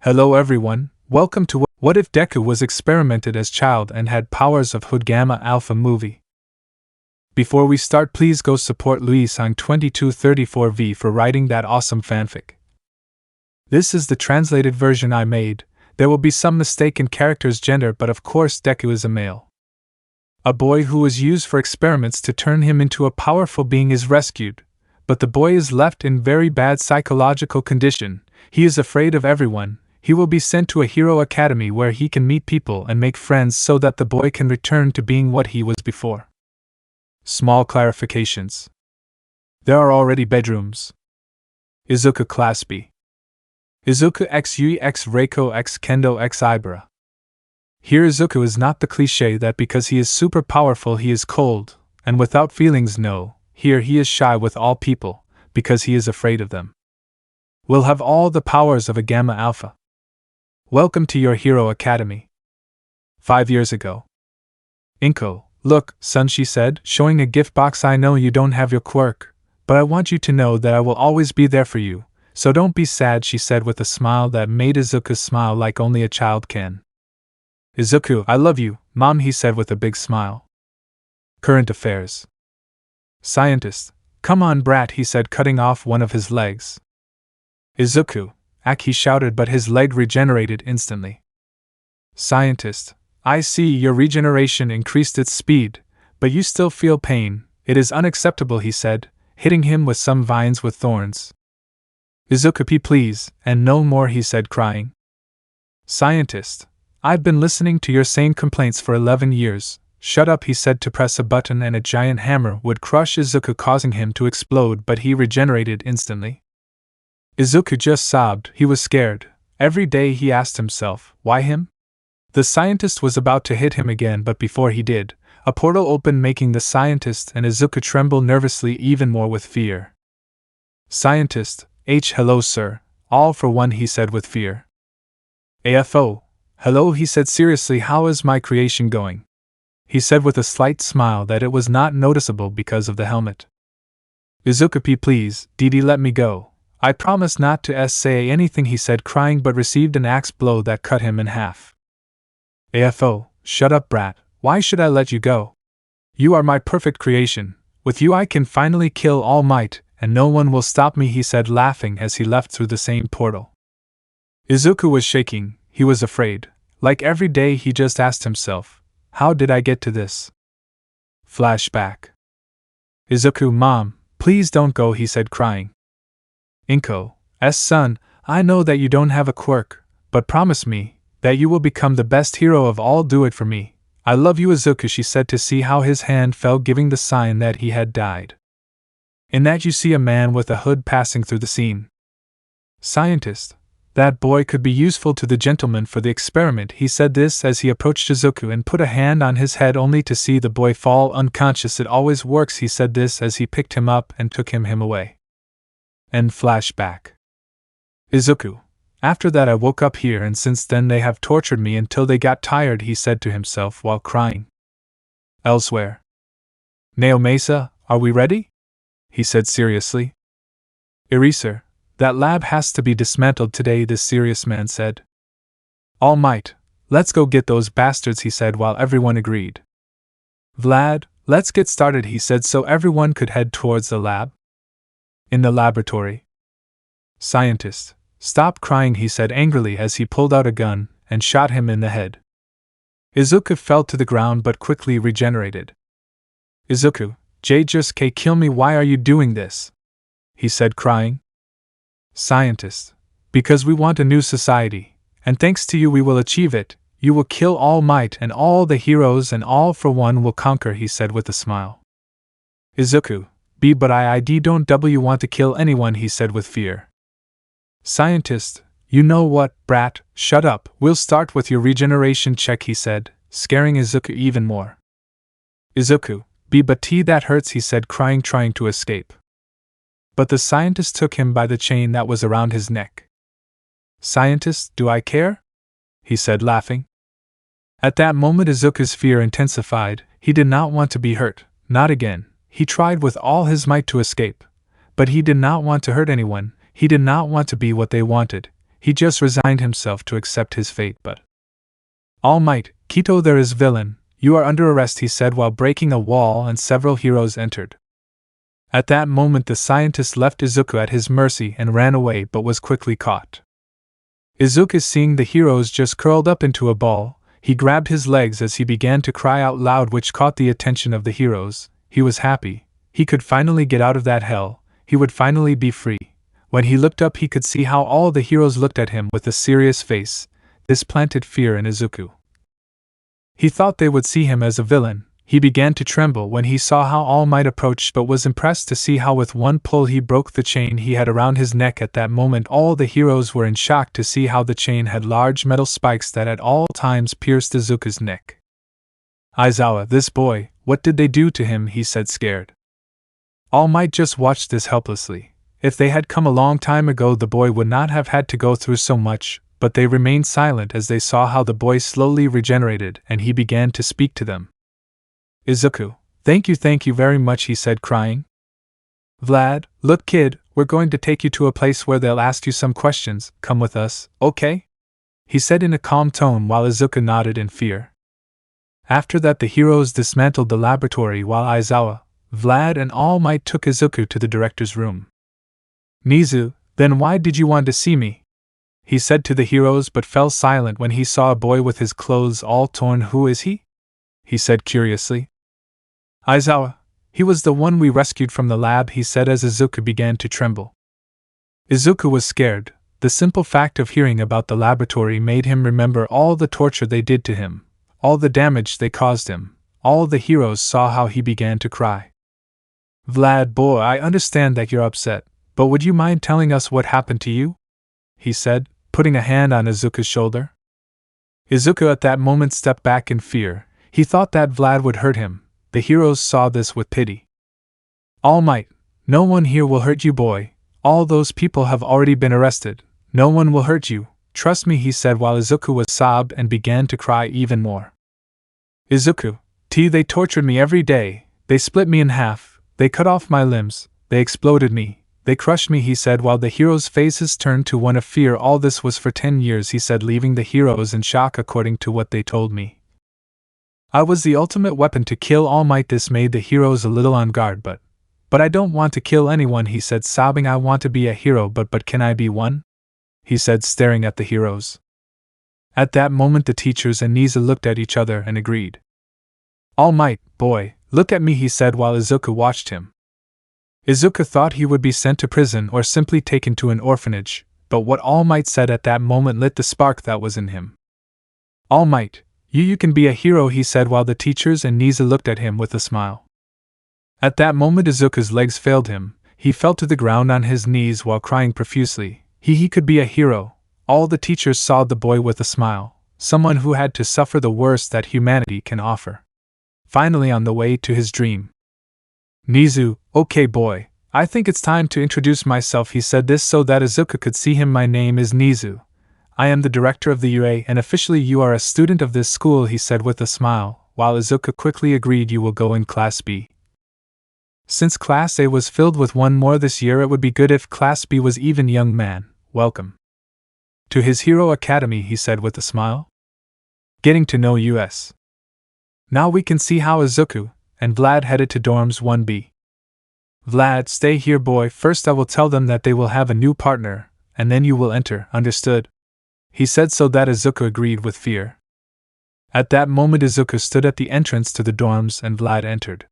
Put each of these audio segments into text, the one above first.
Hello everyone, welcome to What If Deku Was Experimented as Child and Had Powers of Hood Gama Alpha movie. Before we start, please go support Luis on 2234V for writing that awesome fanfic. This is the translated version I made. There will be some mistake in character's gender, but of course Deku is a male. A boy who was used for experiments to turn him into a powerful being is rescued, but the boy is left in very bad psychological condition. He is afraid of everyone. He will be sent to a hero academy where he can meet people and make friends so that the boy can return to being what he was before. Small clarifications. There are already bedrooms. Izuku Class B. Izuku x Yui x Reiko x Kendo x Ibara. Here Izuku is not the cliché that because he is super powerful he is cold, and without feelings. No, here he is shy with all people, because he is afraid of them. Will have all the powers of a Gamma Alpha. Welcome to your hero academy. 5 years ago. Inko, look, son, she said, showing a gift box. I know you don't have your quirk, but I want you to know that I will always be there for you, so don't be sad, she said with a smile that made Izuku smile like only a child can. Izuku, I love you, Mom, he said with a big smile. Current affairs. Scientist, come on, brat, he said, cutting off one of his legs. Izuku, ack, he shouted, but his leg regenerated instantly. Scientist, I see your regeneration increased its speed, but you still feel pain. It is unacceptable, he said, hitting him with some vines with thorns. Izuku, please, and no more, he said, crying. Scientist, I've been listening to your sane complaints for 11 years. Shut up, he said to press a button and a giant hammer would crush Izuku, causing him to explode, but he regenerated instantly. Izuku just sobbed. He was scared. Every day he asked himself, why him? The scientist was about to hit him again, but before he did, a portal opened, making the scientist and Izuku tremble nervously, even more with fear. Scientist, hello sir, all for one, he said with fear. AFO, hello, he said seriously, how is my creation going? He said with a slight smile that it was not noticeable because of the helmet. Izuku, please, Didi, let me go. I promise not to say anything, he said, crying, but received an axe blow that cut him in half. AFO, shut up, brat. Why should I let you go? You are my perfect creation. With you I can finally kill All Might, and no one will stop me, he said, laughing as he left through the same portal. Izuku was shaking. He was afraid. Like every day he just asked himself, how did I get to this? Flashback. Izuku, Mom, please don't go, he said, crying. Inko, son, I know that you don't have a quirk, but promise me that you will become the best hero of all. Do it for me. I love you, Izuku, she said, to see how his hand fell, giving the sign that he had died. In that you see a man with a hood passing through the scene. Scientist, that boy could be useful to the gentleman for the experiment, he said this as he approached Izuku and put a hand on his head only to see the boy fall unconscious. It always works, he said this as he picked him up and took him away. End flashback. Izuku, after that I woke up here, and since then they have tortured me until they got tired, he said to himself while crying. Elsewhere. Naomasa, are we ready? He said seriously. Eraser, that lab has to be dismantled today, this serious man said. All Might, let's go get those bastards, he said while everyone agreed. Vlad, let's get started, he said so everyone could head towards the lab. In the laboratory. Scientist, stop crying, he said angrily as he pulled out a gun and shot him in the head. Izuku fell to the ground but quickly regenerated. Izuku, just kill me, why are you doing this? He said crying. Scientist, because we want a new society, and thanks to you we will achieve it. You will kill All Might and all the heroes, and All for One will conquer, he said with a smile. Izuku, but I don't want to kill anyone, he said with fear. Scientist, you know what, brat, shut up, we'll start with your regeneration check, he said, scaring Izuku even more. Izuku, but that hurts, he said crying, trying to escape. But the scientist took him by the chain that was around his neck. Scientist, do I care? He said laughing. At that moment Izuku's fear intensified. He did not want to be hurt, not again. He tried with all his might to escape, but he did not want to hurt anyone. He did not want to be what they wanted. he just resigned himself to accept his fate. But All Might, Kito, there is villain, you are under arrest, he said while breaking a wall, and several heroes entered. At that moment the scientist left Izuku at his mercy and ran away but was quickly caught. Izuku, seeing the heroes just curled up into a ball, he grabbed his legs as he began to cry out loud, which caught the attention of the heroes. He was happy. He could finally get out of that hell. He would finally be free. When he looked up he could see how all the heroes looked at him with a serious face. This planted fear in Izuku. He thought they would see him as a villain. He began to tremble when he saw how All Might approached, but was impressed to see how with one pull he broke the chain he had around his neck. At that moment all the heroes were in shock to see how the chain had large metal spikes that at all times pierced Izuku's neck. Aizawa, this boy, what did they do to him? He said, scared. All Might just watched this helplessly. If they had come a long time ago the boy would not have had to go through so much, but they remained silent as they saw how the boy slowly regenerated and he began to speak to them. Izuku, thank you very much, he said, crying. Vlad, look kid, we're going to take you to a place where they'll ask you some questions, come with us, okay? He said in a calm tone while Izuku nodded in fear. After that the heroes dismantled the laboratory while Aizawa, Vlad and All Might took Izuku to the director's room. Nizu, then why did you want to see me? He said to the heroes but fell silent when he saw a boy with his clothes all torn. Who is he? He said curiously. Aizawa, he was the one we rescued from the lab, he said as Izuku began to tremble. Izuku was scared. The simple fact of hearing about the laboratory made him remember all the torture they did to him, all the damage they caused him. All the heroes saw how he began to cry. Vlad, boy, I understand that you're upset, but would you mind telling us what happened to you? He said, putting a hand on Izuku's shoulder. Izuku at that moment stepped back in fear. He thought that Vlad would hurt him. The heroes saw this with pity. All Might, no one here will hurt you, boy. All those people have already been arrested. No one will hurt you. Trust me, he said while Izuku was sobbed and began to cry even more. Izuku, they tortured me every day. They split me in half. They cut off my limbs. They exploded me. They crushed me, he said while the heroes' faces turned to one of fear. All this was for 10 years, he said, leaving the heroes in shock according to what they told me. I was the ultimate weapon to kill All Might. This made the heroes a little on guard, but I don't want to kill anyone, he said, sobbing. I want to be a hero, but can I be one? He said, staring at the heroes. At that moment the teachers and Nisa looked at each other and agreed. All Might, boy, look at me, he said while Izuku watched him. Izuku thought he would be sent to prison or simply taken to an orphanage, but what All Might said at that moment lit the spark that was in him. All Might, you can be a hero, he said while the teachers and Nisa looked at him with a smile. At that moment Izuku's legs failed him. He fell to the ground on his knees while crying profusely. He could be a hero. All the teachers saw the boy with a smile, someone who had to suffer the worst that humanity can offer. Finally on the way to his dream. Nizu, okay boy, I think it's time to introduce myself, he said this so that Izuku could see him. My name is Nizu. I am the director of the UA and officially you are a student of this school, he said with a smile, while Izuku quickly agreed. You will go in Class B. Since Class A was filled with one more this year, it would be good if Class B was even. Young man, welcome to his hero academy, he said with a smile. Getting to know us. Now we can see how Izuku and Vlad headed to dorms 1B. Vlad, stay here boy, first I will tell them that they will have a new partner, and then you will enter, understood? He said so that Izuku agreed with fear. At that moment Izuku stood at the entrance to the dorms and Vlad entered.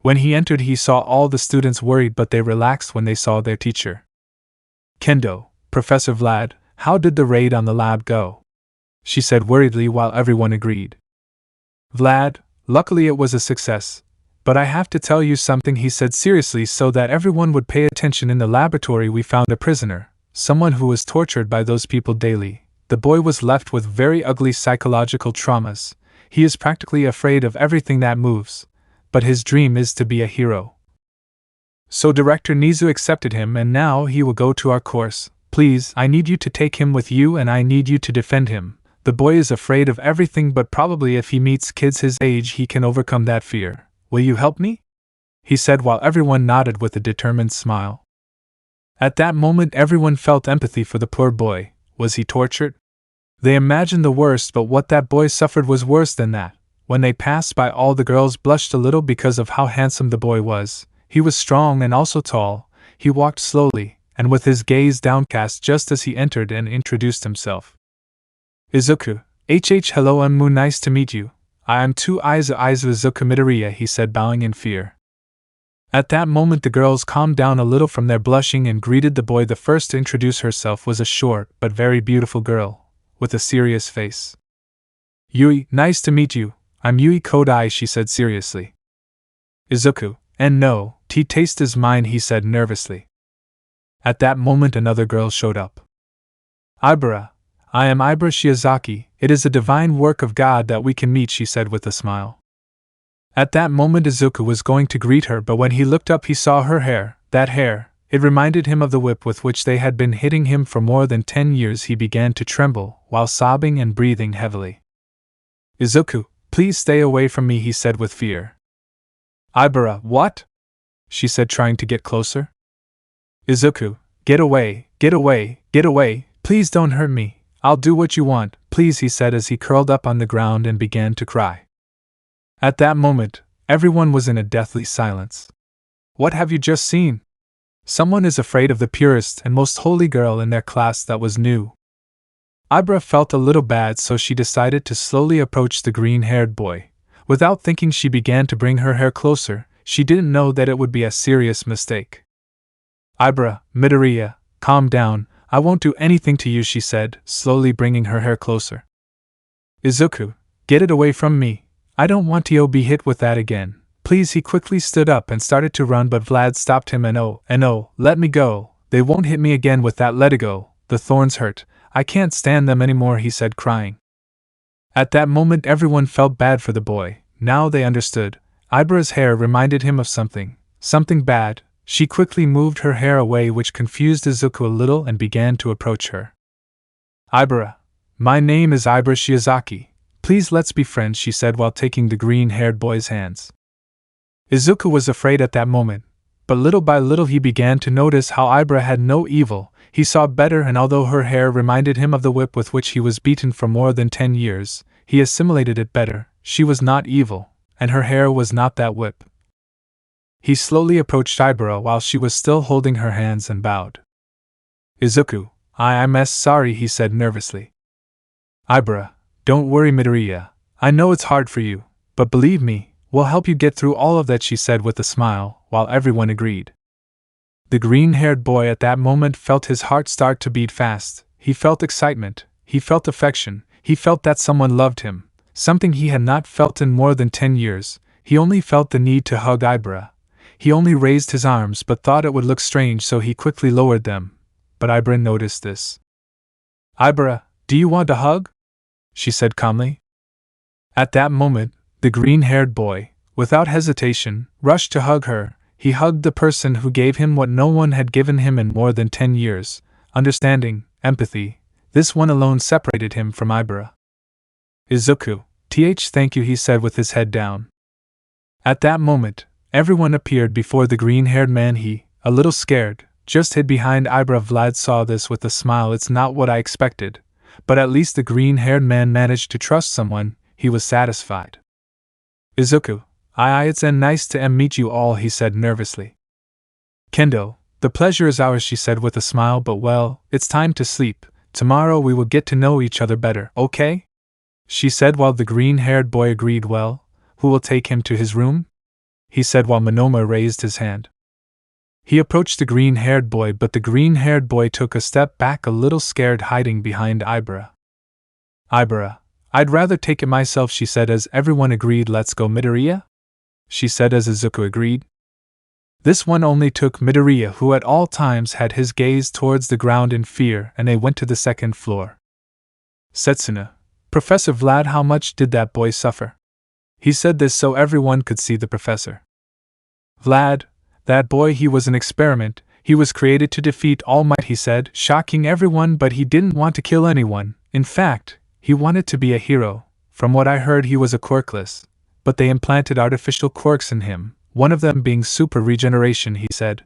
When he entered he saw all the students worried, but they relaxed when they saw their teacher. Kendo, Professor Vlad, how did the raid on the lab go? She said worriedly while everyone agreed. Vlad, luckily it was a success, but I have to tell you something, he said seriously so that everyone would pay attention. In the laboratory we found a prisoner, someone who was tortured by those people daily. The boy was left with very ugly psychological traumas. He is practically afraid of everything that moves, but his dream is to be a hero. So Director Nizu accepted him and now he will go to our course. Please, I need you to take him with you and I need you to defend him. The boy is afraid of everything, but probably if he meets kids his age he can overcome that fear. Will you help me? He said while everyone nodded with a determined smile. At that moment everyone felt empathy for the poor boy. Was he tortured? They imagined the worst, but what that boy suffered was worse than that. When they passed by, all the girls blushed a little because of how handsome the boy was. He was strong and also tall. He walked slowly, and with his gaze downcast just as he entered and introduced himself. Izuku, hello, I'm Mu, nice to meet you. I am too Izuku Midoriya, he said, bowing in fear. At that moment the girls calmed down a little from their blushing and greeted the boy. The first to introduce herself was a short but very beautiful girl, with a serious face. Yui, nice to meet you, I'm Yui Kodai, she said seriously. Izuku, and no, taste is mine, he said nervously. At that moment another girl showed up. Ibara, I am Ibara Shiozaki, it is a divine work of God that we can meet, she said with a smile. At that moment Izuku was going to greet her, but when he looked up he saw her hair, that hair, it reminded him of the whip with which they had been hitting him for more than 10 years. He began to tremble, while sobbing and breathing heavily. Izuku, please stay away from me, he said with fear. Ibara, what? She said, trying to get closer. Izuku, get away, get away, get away, please don't hurt me, I'll do what you want, please, he said as he curled up on the ground and began to cry. At that moment, everyone was in a deathly silence. What have you just seen? Someone is afraid of the purest and most holy girl in their class. That was new. Ibara felt a little bad, so she decided to slowly approach the green-haired boy. Without thinking, she began to bring her hair closer. She didn't know that it would be a serious mistake. Ibara, Midoriya, calm down, I won't do anything to you, she said, slowly bringing her hair closer. Izuku, get it away from me. I don't want to be hit with that again. Please, he quickly stood up and started to run, but Vlad stopped him. And oh, let me go. They won't hit me again with that, let it go. The thorns hurt. I can't stand them anymore, he said, crying. At that moment everyone felt bad for the boy. Now they understood. Ibara's hair reminded him of something bad. She quickly moved her hair away, which confused Izuku a little, and began to approach her. Ibara, my name is Ibara Shiozaki. Please let's be friends, she said while taking the green-haired boy's hands. Izuku was afraid at that moment, but little by little he began to notice how Ibara had no evil. He saw better, and although her hair reminded him of the whip with which he was beaten for more than 10 years, he assimilated it better. She was not evil, and her hair was not that whip. He slowly approached Ibara while she was still holding her hands and bowed. Izuku, I'm sorry, he said nervously. Ibara, don't worry, Midoriya. I know it's hard for you, but believe me, we'll help you get through all of that, she said with a smile, while everyone agreed. The green-haired boy at that moment felt his heart start to beat fast. He felt excitement, he felt affection, he felt that someone loved him, something he had not felt in more than 10 years. He only felt the need to hug Ibara. He only raised his arms but thought it would look strange, so he quickly lowered them. But Ibara noticed this. Ibara, do you want a hug? She said calmly. At that moment, the green-haired boy, without hesitation, rushed to hug her. He hugged the person who gave him what no one had given him in more than 10 years, understanding, empathy. This one alone separated him from Ibara. Izuku, thank you, he said with his head down. At that moment, everyone appeared before the green-haired man. He, a little scared, just hid behind Ibara. Vlad saw this with a smile. It's not what I expected. But at least the green-haired man managed to trust someone. He was satisfied. Izuku, it's nice to meet you all, he said nervously. Kendo, the pleasure is ours, she said with a smile, but well, it's time to sleep. Tomorrow we will get to know each other better, okay? She said while the green-haired boy agreed. Well, who will take him to his room? He said while Monoma raised his hand. He approached the green-haired boy, but the green-haired boy took a step back, a little scared, hiding behind Ibara. Ibara, I'd rather take it myself, she said as everyone agreed. Let's go, Midoriya? She said as Izuku agreed. This one only took Midoriya, who at all times had his gaze towards the ground in fear, and they went to the second floor. Setsuna, Professor Vlad, how much did that boy suffer? He said this so everyone could see the professor. Vlad, that boy, he was an experiment. He was created to defeat All Might, he said, shocking everyone, but he didn't want to kill anyone. In fact, he wanted to be a hero. From what I heard, he was a Quirkless, but they implanted artificial quirks in him, one of them being super regeneration, he said.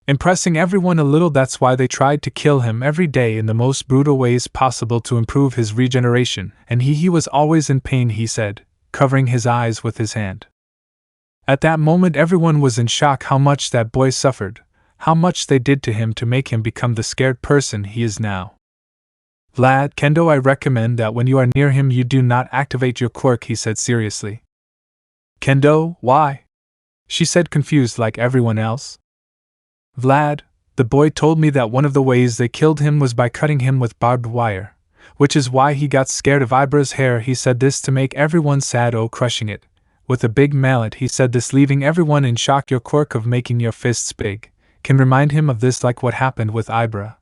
impressing everyone a little. That's why they tried to kill him every day in the most brutal ways possible to improve his regeneration, and he was always in pain, he said, covering his eyes with his hand. At that moment everyone was in shock how much that boy suffered, how much they did to him to make him become the scared person he is now. Vlad, Kendo, I recommend that when you are near him you do not activate your quirk, he said seriously. Kendo, why? She said, confused like everyone else. Vlad, the boy told me that one of the ways they killed him was by cutting him with barbed wire, which is why he got scared of Ibara's hair. He said this to make everyone sad. Oh, crushing it with a big mallet, he said this, leaving everyone in shock. Your quirk of making your fists big can remind him of this, like what happened with Ibara.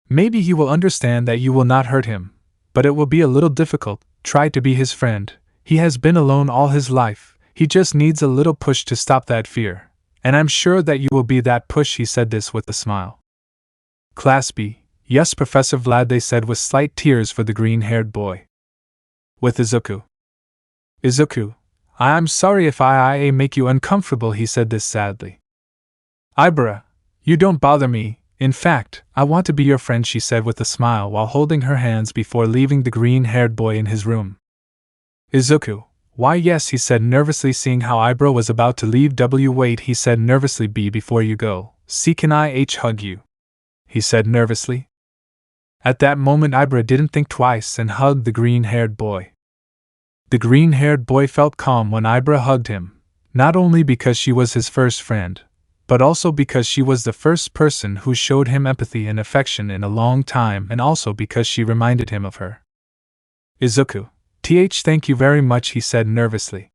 Maybe he will understand that you will not hurt him, but it will be a little difficult. Try to be his friend. He has been alone all his life. He just needs a little push to stop that fear. And I'm sure that you will be that push. He said this with a smile. Class B, yes, Professor Vlad, they said with slight tears for the green-haired boy. With Izuku. Izuku, I'm sorry if I make you uncomfortable, he said this sadly. Ibara, you don't bother me. In fact, I want to be your friend, she said with a smile while holding her hands before leaving the green-haired boy in his room. Izuku, why yes, he said nervously, seeing how Ibara was about to leave. Wait, he said nervously, before you go, see, can I hug you? He said nervously. At that moment Ibara didn't think twice and hugged the green-haired boy. The green-haired boy felt calm when Ibara hugged him, not only because she was his first friend, but also because she was the first person who showed him empathy and affection in a long time, and also because she reminded him of her. Izuku, thank you very much, he said nervously.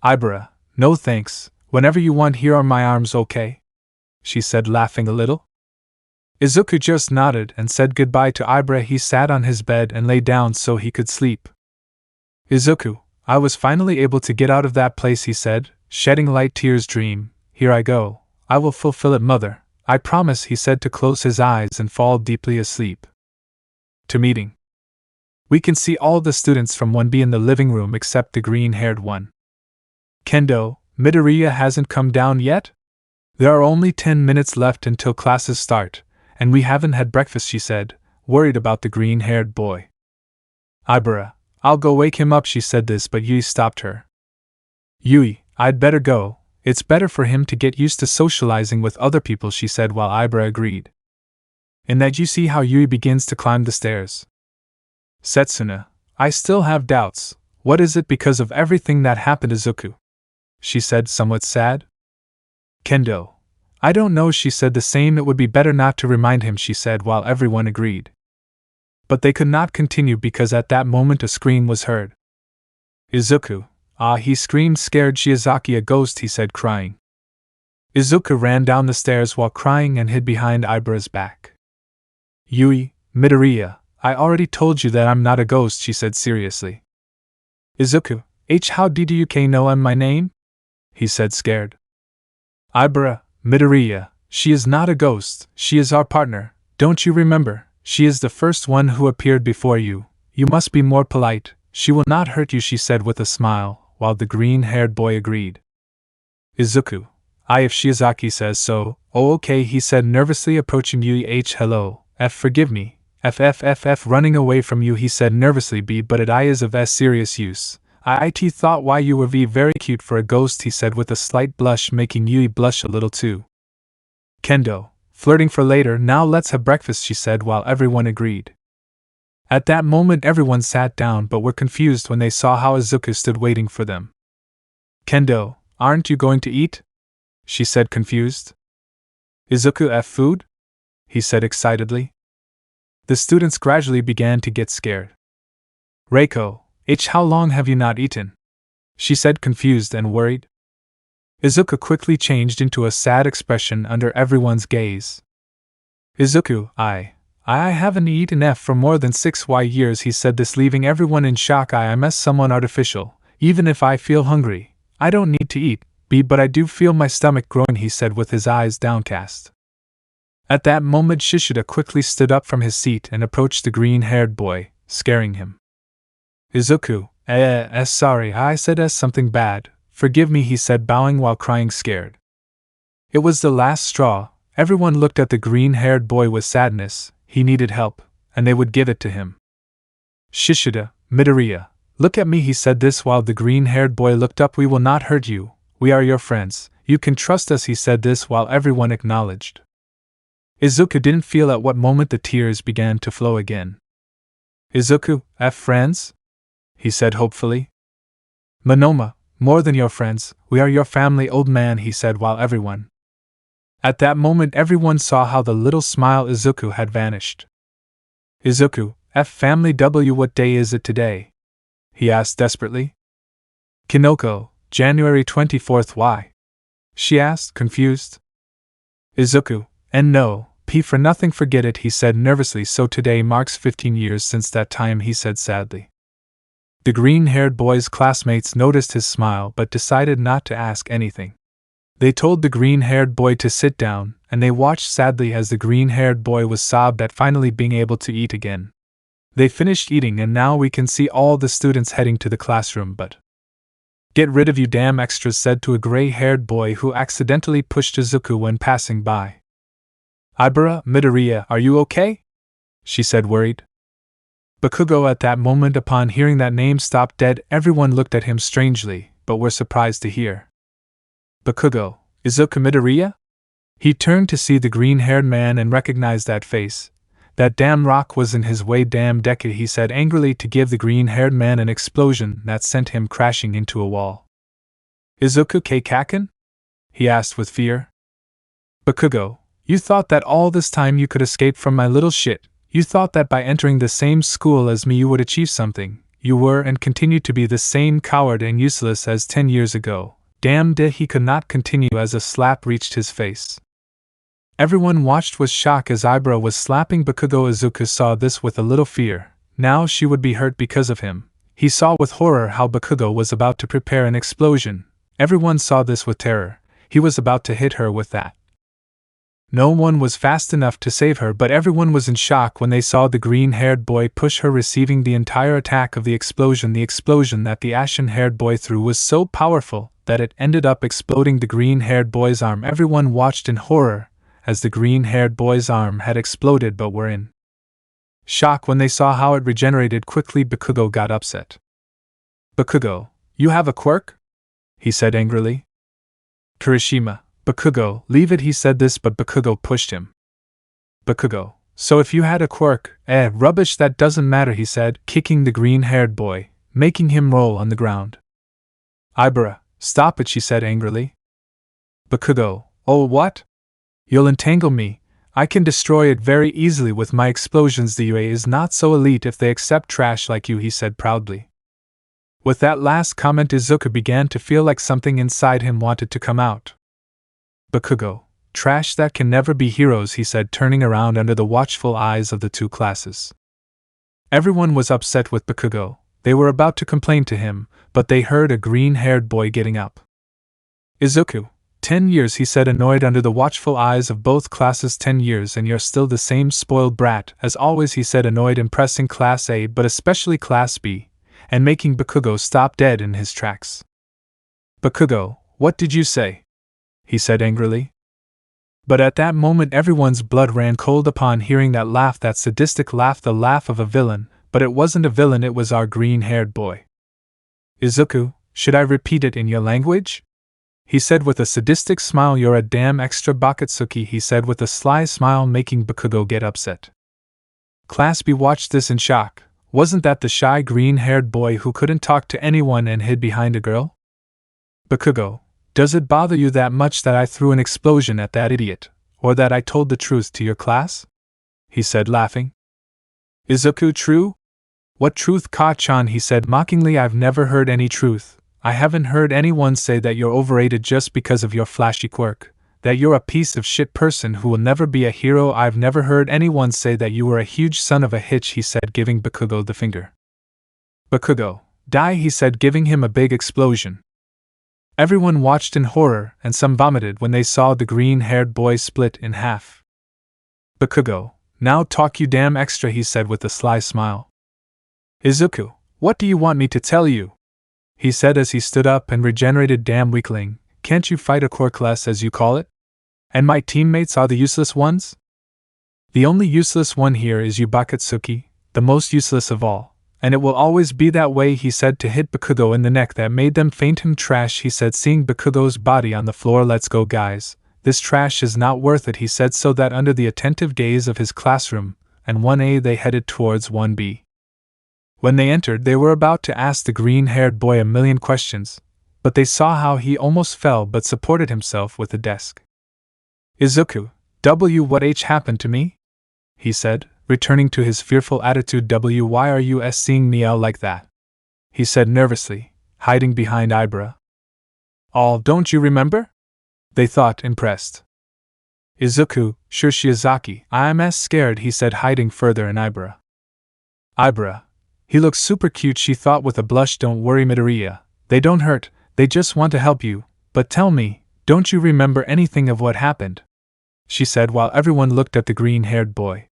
Ibara, no thanks, whenever you want, here are my arms, okay? She said, laughing a little. Izuku just nodded and said goodbye to Ibara. He sat on his bed and lay down so he could sleep. Izuku, I was finally able to get out of that place, he said, shedding light tears. Dream, here I go, I will fulfill it, mother, I promise, he said to close his eyes and fall deeply asleep. To meeting. We can see all the students from 1B in the living room except the green-haired one. Kendo, Midoriya hasn't come down yet? There are only 10 minutes left until classes start, and we haven't had breakfast, she said, worried about the green-haired boy. Ibara, I'll go wake him up, she said this, but Yui stopped her. Yui, I'd better go. It's better for him to get used to socializing with other people, she said while Ibara agreed. In that you see how Yui begins to climb the stairs. Setsuna, I still have doubts. What is it because of everything that happened to Izuku? She said, somewhat sad. Kendo, I don't know, she said the same. It would be better not to remind him, she said while everyone agreed. But they could not continue because at that moment a scream was heard. Izuku, ah, he screamed, scared. Shiozaki, a ghost, he said, crying. Izuku ran down the stairs while crying and hid behind Ibara's back. Yui, Midoriya, I already told you that I'm not a ghost, she said seriously. Izuku, how did you know my name? He said, scared. Ibara, Midoriya, she is not a ghost, she is our partner, don't you remember? She is the first one who appeared before you. You must be more polite, she will not hurt you, she said with a smile, while the green-haired boy agreed. Izuku, if Shiozaki says so, oh okay, he said nervously, approaching Yui. Hello, forgive me, running away from you, he said nervously, but it is of serious use. Thought why you were very cute for a ghost, he said with a slight blush, making Yui blush a little too. Kendo, flirting for later, now let's have breakfast, she said while everyone agreed. At that moment everyone sat down but were confused when they saw how Izuku stood waiting for them. Kendo, aren't you going to eat? She said, confused. Izuku, food? He said excitedly. The students gradually began to get scared. Reiko, how long have you not eaten? She said, confused and worried. Izuku quickly changed into a sad expression under everyone's gaze. Izuku, I haven't eaten for more than 6 years, he said this, leaving everyone in shock. I'm someone artificial. Even if I feel hungry, I don't need to eat, but I do feel my stomach growing, he said with his eyes downcast. At that moment Shishuda quickly stood up from his seat and approached the green-haired boy, scaring him. Izuku, sorry, I said something bad, forgive me, he said, bowing while crying, scared. It was the last straw. Everyone looked at the green-haired boy with sadness. He needed help, and they would give it to him. Shishida, Midoriya, look at me, he said this while the green-haired boy looked up. We will not hurt you. We are your friends. You can trust us, he said this while everyone acknowledged. Izuku didn't feel at what moment the tears began to flow again. Izuku, friends? He said hopefully. Monoma, more than your friends, we are your family, old man, he said while everyone. At that moment everyone saw how the little smile Izuku had vanished. Izuku, family W, what day is it today? He asked desperately. Kinoko, January 24th, why? She asked, confused. Izuku, no, P for nothing, forget it, he said nervously. So today marks 15 years since that time, he said sadly. The green-haired boy's classmates noticed his smile but decided not to ask anything. They told the green-haired boy to sit down, and they watched sadly as the green-haired boy was sobbed at finally being able to eat again. They finished eating and now we can see all the students heading to the classroom, but get rid of you damn extras, said to a gray-haired boy who accidentally pushed Izuku when passing by. Ibara, Midoriya, are you okay? She said worried. Bakugo at that moment upon hearing that name stopped dead. Everyone looked at him strangely, but were surprised to hear. Bakugo, Izuku, Midoriya? He turned to see the green-haired man and recognized that face. That damn rock was in his way, damn Deku, he said angrily to give the green-haired man an explosion that sent him crashing into a wall. Izuku Kaken? He asked with fear. Bakugo, you thought that all this time you could escape from my little shit. You thought that by entering the same school as me you would achieve something. You were and continue to be the same coward and useless as 10 years ago. Damn it, he could not continue as a slap reached his face. Everyone watched with shock as Ibara was slapping Bakugo. Izuku saw this with a little fear. Now she would be hurt because of him. He saw with horror how Bakugo was about to prepare an explosion. Everyone saw this with terror. He was about to hit her with that. No one was fast enough to save her, but everyone was in shock when they saw the green-haired boy push her, receiving the entire attack of the explosion. The explosion that the ashen-haired boy threw was so powerful that it ended up exploding the green-haired boy's arm. Everyone watched in horror as the green-haired boy's arm had exploded, but were in shock when they saw how it regenerated quickly. Bakugo got upset. Bakugo, you have a quirk? He said angrily. Kirishima, Bakugo, leave it, he said this, but Bakugo pushed him. Bakugo, so if you had a quirk, rubbish, that doesn't matter, he said, kicking the green-haired boy, making him roll on the ground. Ibara, stop it, she said angrily. Bakugo, oh what? You'll entangle me. I can destroy it very easily with my explosions. The UA is not so elite if they accept trash like you, he said proudly. With that last comment, Izuku began to feel like something inside him wanted to come out. Bakugo, trash that can never be heroes, he said, turning around under the watchful eyes of the two classes. Everyone was upset with Bakugo. They were about to complain to him, but they heard a green-haired boy getting up. Izuku, 10 years, he said, annoyed under the watchful eyes of both classes. 10 years and you're still the same spoiled brat as always, he said, annoyed, impressing Class A but especially Class B, and making Bakugo stop dead in his tracks. Bakugo, what did you say? He said angrily. But at that moment everyone's blood ran cold upon hearing that laugh, that sadistic laugh, the laugh of a villain, but it wasn't a villain, it was our green-haired boy. Izuku, should I repeat it in your language? He said with a sadistic smile. You're a damn extra Bakatsuki, he said with a sly smile, making Bakugo get upset. Class B watched this in shock. Wasn't that the shy green-haired boy who couldn't talk to anyone and hid behind a girl? Bakugo, does it bother you that much that I threw an explosion at that idiot, or that I told the truth to your class? He said laughing. Izuku, true? What truth, Ka-chan? He said mockingly. I've never heard any truth. I haven't heard anyone say that you're overrated just because of your flashy quirk, that you're a piece of shit person who will never be a hero. I've never heard anyone say that you were a huge son of a hitch, he said, giving Bakugo the finger. Bakugo, die, he said, giving him a big explosion. Everyone watched in horror, and some vomited when they saw the green-haired boy split in half. Bakugo, now talk, you damn extra, he said with a sly smile. Izuku, what do you want me to tell you? He said as he stood up and regenerated. Damn weakling, can't you fight a Quirkless as you call it? And my teammates are the useless ones? The only useless one here is you Bakatsuki, the most useless of all, and it will always be that way, he said to hit Bakugo in the neck that made them faint. Him trash, he said, seeing Bakugo's body on the floor. Let's go, guys. This trash is not worth it, he said, so that under the attentive gaze of his classroom and 1A they headed towards 1B. When they entered, they were about to ask the green-haired boy a million questions, but they saw how he almost fell but supported himself with the desk. Izuku, what happened to me? He said, returning to his fearful attitude. Why are you seeing me out like that? He said nervously, hiding behind Ibara. Don't you remember? They thought, impressed. Izuku, sure Shiozaki, I'm scared, he said, hiding further in Ibara. Ibara, he looks super cute, she thought with a blush. Don't worry, Midoriya, they don't hurt, they just want to help you, but tell me, don't you remember anything of what happened? She said while everyone looked at the green-haired boy.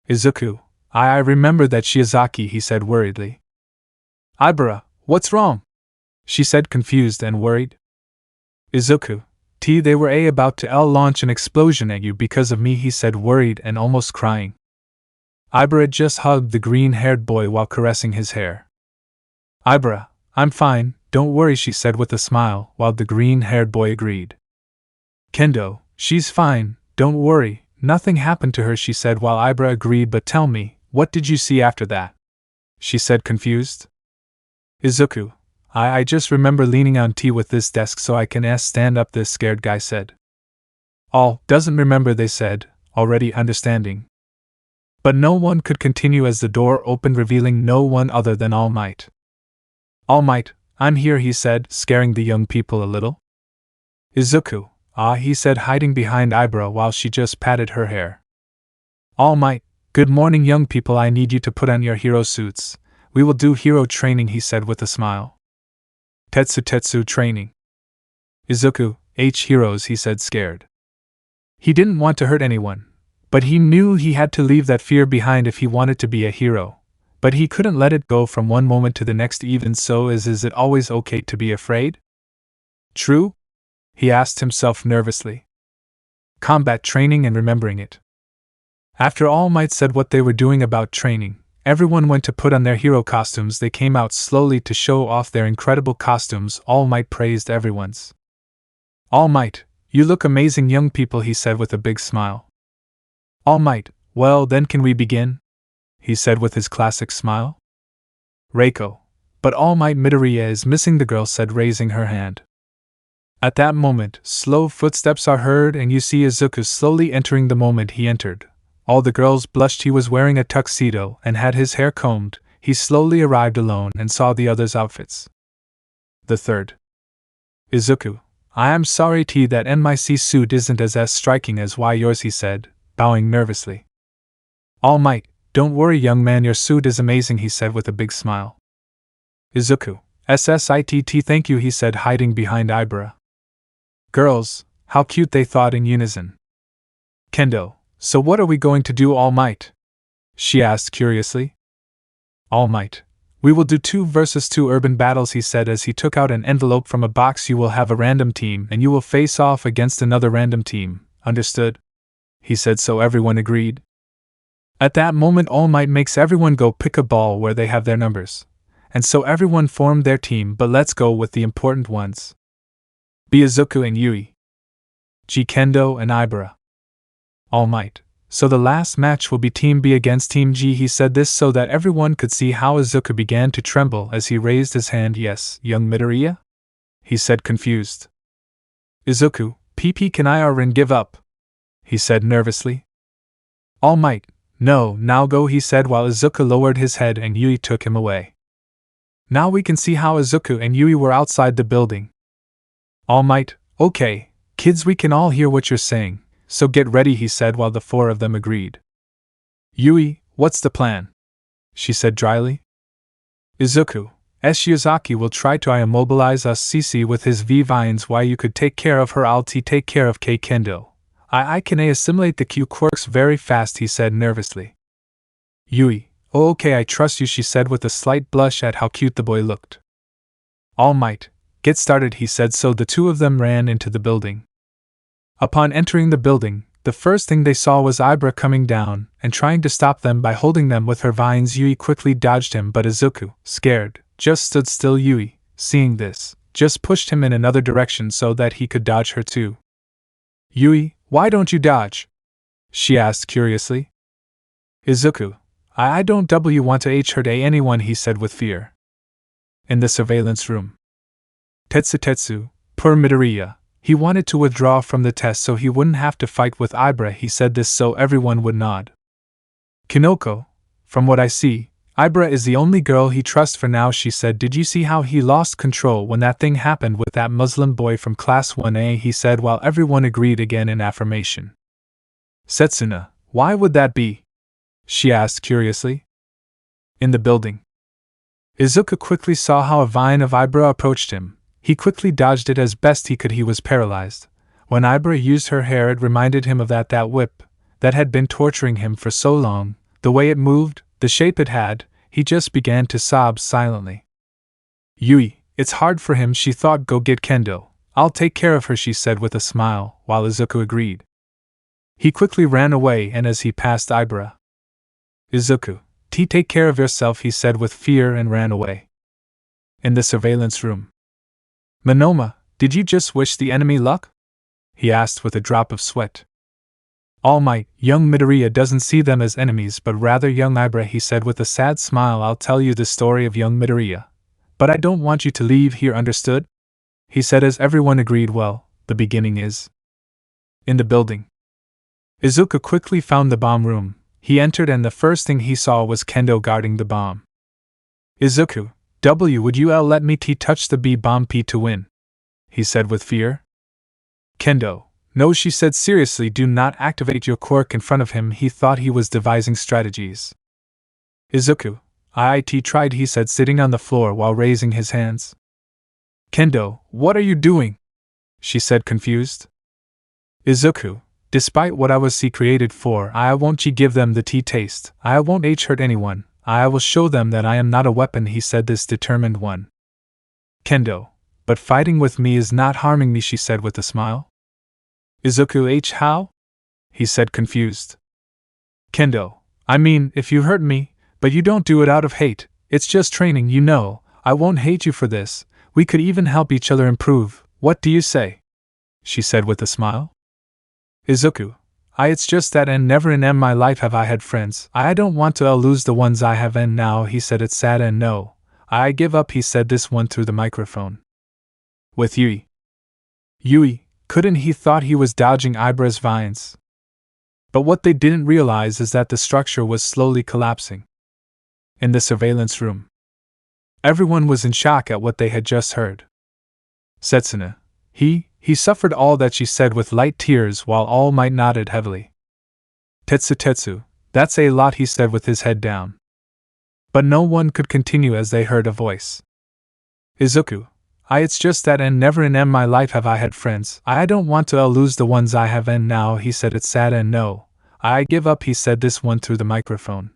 Izuku, I remember that, Shiozaki, he said worriedly. Ibara, what's wrong? She said, confused and worried. Izuku, they were about to launch an explosion at you because of me, he said, worried and almost crying. Ibara just hugged the green-haired boy while caressing his hair. Ibara, I'm fine, don't worry, she said with a smile, while the green-haired boy agreed. Kendo, she's fine, don't worry, nothing happened to her, she said while Ibara agreed. But tell me, what did you see after that? She said, confused. Izuku, I just remember leaning on with this desk so I can stand up, this scared guy said. All doesn't remember, they said, already understanding. But no one could continue as the door opened, revealing no one other than All Might. All Might, I'm here, he said, scaring the young people a little. Izuku, he said, hiding behind Ibara while she just patted her hair. All Might, good morning, young people, I need you to put on your hero suits. We will do hero training, he said with a smile. Tetsu training. Izuku, heroes, he said, scared. He didn't want to hurt anyone, but he knew he had to leave that fear behind if he wanted to be a hero. But he couldn't let it go from one moment to the next. Even so, is it always okay to be afraid? True? He asked himself nervously. Combat training and remembering it. After All Might said what they were doing about training, everyone went to put on their hero costumes. They came out slowly to show off their incredible costumes. All Might praised everyone's. All Might, you look amazing, young people, he said with a big smile. All Might, well then can we begin? He said with his classic smile. Reiko, but All Might, Midoriya is missing, the girl said, raising her hand. At that moment, slow footsteps are heard and you see Izuku slowly entering. The moment he entered, all the girls blushed. He was wearing a tuxedo and had his hair combed. He slowly arrived alone and saw the others' outfits. The third. Izuku, I am sorry that NYC suit isn't as striking as yours, he said, bowing nervously. All Might, don't worry, young man, your suit is amazing, he said with a big smile. Izuku, SSITT, thank you, he said, hiding behind Ibara. Girls, how cute, they thought in unison. Kendo, so what are we going to do, All Might? She asked curiously. All Might, we will do 2 versus 2 urban battles, he said as he took out an envelope from a box. You will have a random team and you will face off against another random team, understood? He said, so everyone agreed. At that moment, All Might makes everyone go pick a ball where they have their numbers. And so everyone formed their team, but let's go with the important ones. B. Izuku and Yui. G. Kendo and Ibara. All Might, so the last match will be Team B against Team G. He said this so that everyone could see how Izuku began to tremble as he raised his hand. Yes, young Midoriya? He said, confused. Izuku, PP, can I or give up? He said nervously. All Might, no, now go, he said while Izuku lowered his head and Yui took him away. Now we can see how Izuku and Yui were outside the building. All Might, okay, kids, we can all hear what you're saying, so get ready, he said while the 4 of them agreed. Yui, what's the plan? She said dryly. Izuku, Shiozaki will try to immobilize us CC with his V-vines. Why, you could take care of her, I'll take care of K Kendo. I can assimilate the Q quirks very fast, he said nervously. Yui, oh okay, I trust you, she said with a slight blush at how cute the boy looked. All Might, get started, he said, so the 2 of them ran into the building. Upon entering the building, the first thing they saw was Ibara coming down and trying to stop them by holding them with her vines. Yui quickly dodged him, but Izuku, scared, just stood still. Yui, seeing this, just pushed him in another direction so that he could dodge her too. Yui, why don't you dodge? She asked curiously. Izuku, I don't want to hurt anyone, he said with fear. In the surveillance room. Tetsu, poor Midoriya. He wanted to withdraw from the test so he wouldn't have to fight with Ibara. He said this so everyone would nod. Kinoko, from what I see, Ibara is the only girl he trusts for now, she said. Did you see how he lost control when that thing happened with that Muslim boy from Class 1A? He said while everyone agreed again in affirmation. Setsuna, why would that be? She asked curiously. In the building. Izuku quickly saw how a vine of Ibara approached him. He quickly dodged it as best he could. He was paralyzed. When Ibara used her hair, it reminded him of that whip that had been torturing him for so long. The way it moved, the shape it had, he just began to sob silently. Yui, it's hard for him, she thought. Go get Kendo. I'll take care of her, she said with a smile, while Izuku agreed. He quickly ran away, and as he passed Ibara, Izuku, take care of yourself, he said with fear and ran away. In the surveillance room. Monoma, did you just wish the enemy luck? He asked with a drop of sweat. All Might, young Midoriya doesn't see them as enemies but rather young Ibara, he said with a sad smile. I'll tell you the story of young Midoriya. But I don't want you to leave here, understood? He said as everyone agreed. Well, the beginning is. In the building. Izuku quickly found the bomb room. He entered and the first thing he saw was Kendo guarding the bomb. Izuku, would you let me touch the B-bomb P to win? He said with fear. Kendo, no, she said seriously, do not activate your quirk in front of him. He thought he was devising strategies. Izuku, I tried, he said sitting on the floor while raising his hands. Kendo, what are you doing? She said confused. Izuku, despite what I was created for, I won't give them the tea taste. I won't hurt anyone. I will show them that I am not a weapon, he said this determined one. Kendo, but fighting with me is not harming me, she said with a smile. Izuku, how? He said confused. Kendo, I mean, if you hurt me, but you don't do it out of hate, it's just training, you know. I won't hate you for this. We could even help each other improve. What do you say? She said with a smile. Izuku, it's just that and never in my life have I had friends. I don't want to lose the ones I have and now, he said it's sad and no. I give up, he said this one through the microphone. With Yui. Yui, couldn't he thought he was dodging Ibara's vines. But what they didn't realize is that the structure was slowly collapsing. In the surveillance room. Everyone was in shock at what they had just heard. Setsuna, he suffered all that, she said with light tears while All Might nodded heavily. Tetsu, that's a lot, he said with his head down. But no one could continue as they heard a voice. Izuku, it's just that and never in my life have I had friends. I don't want to lose the ones I have and now, he said it's sad and no. I give up, he said this one through the microphone.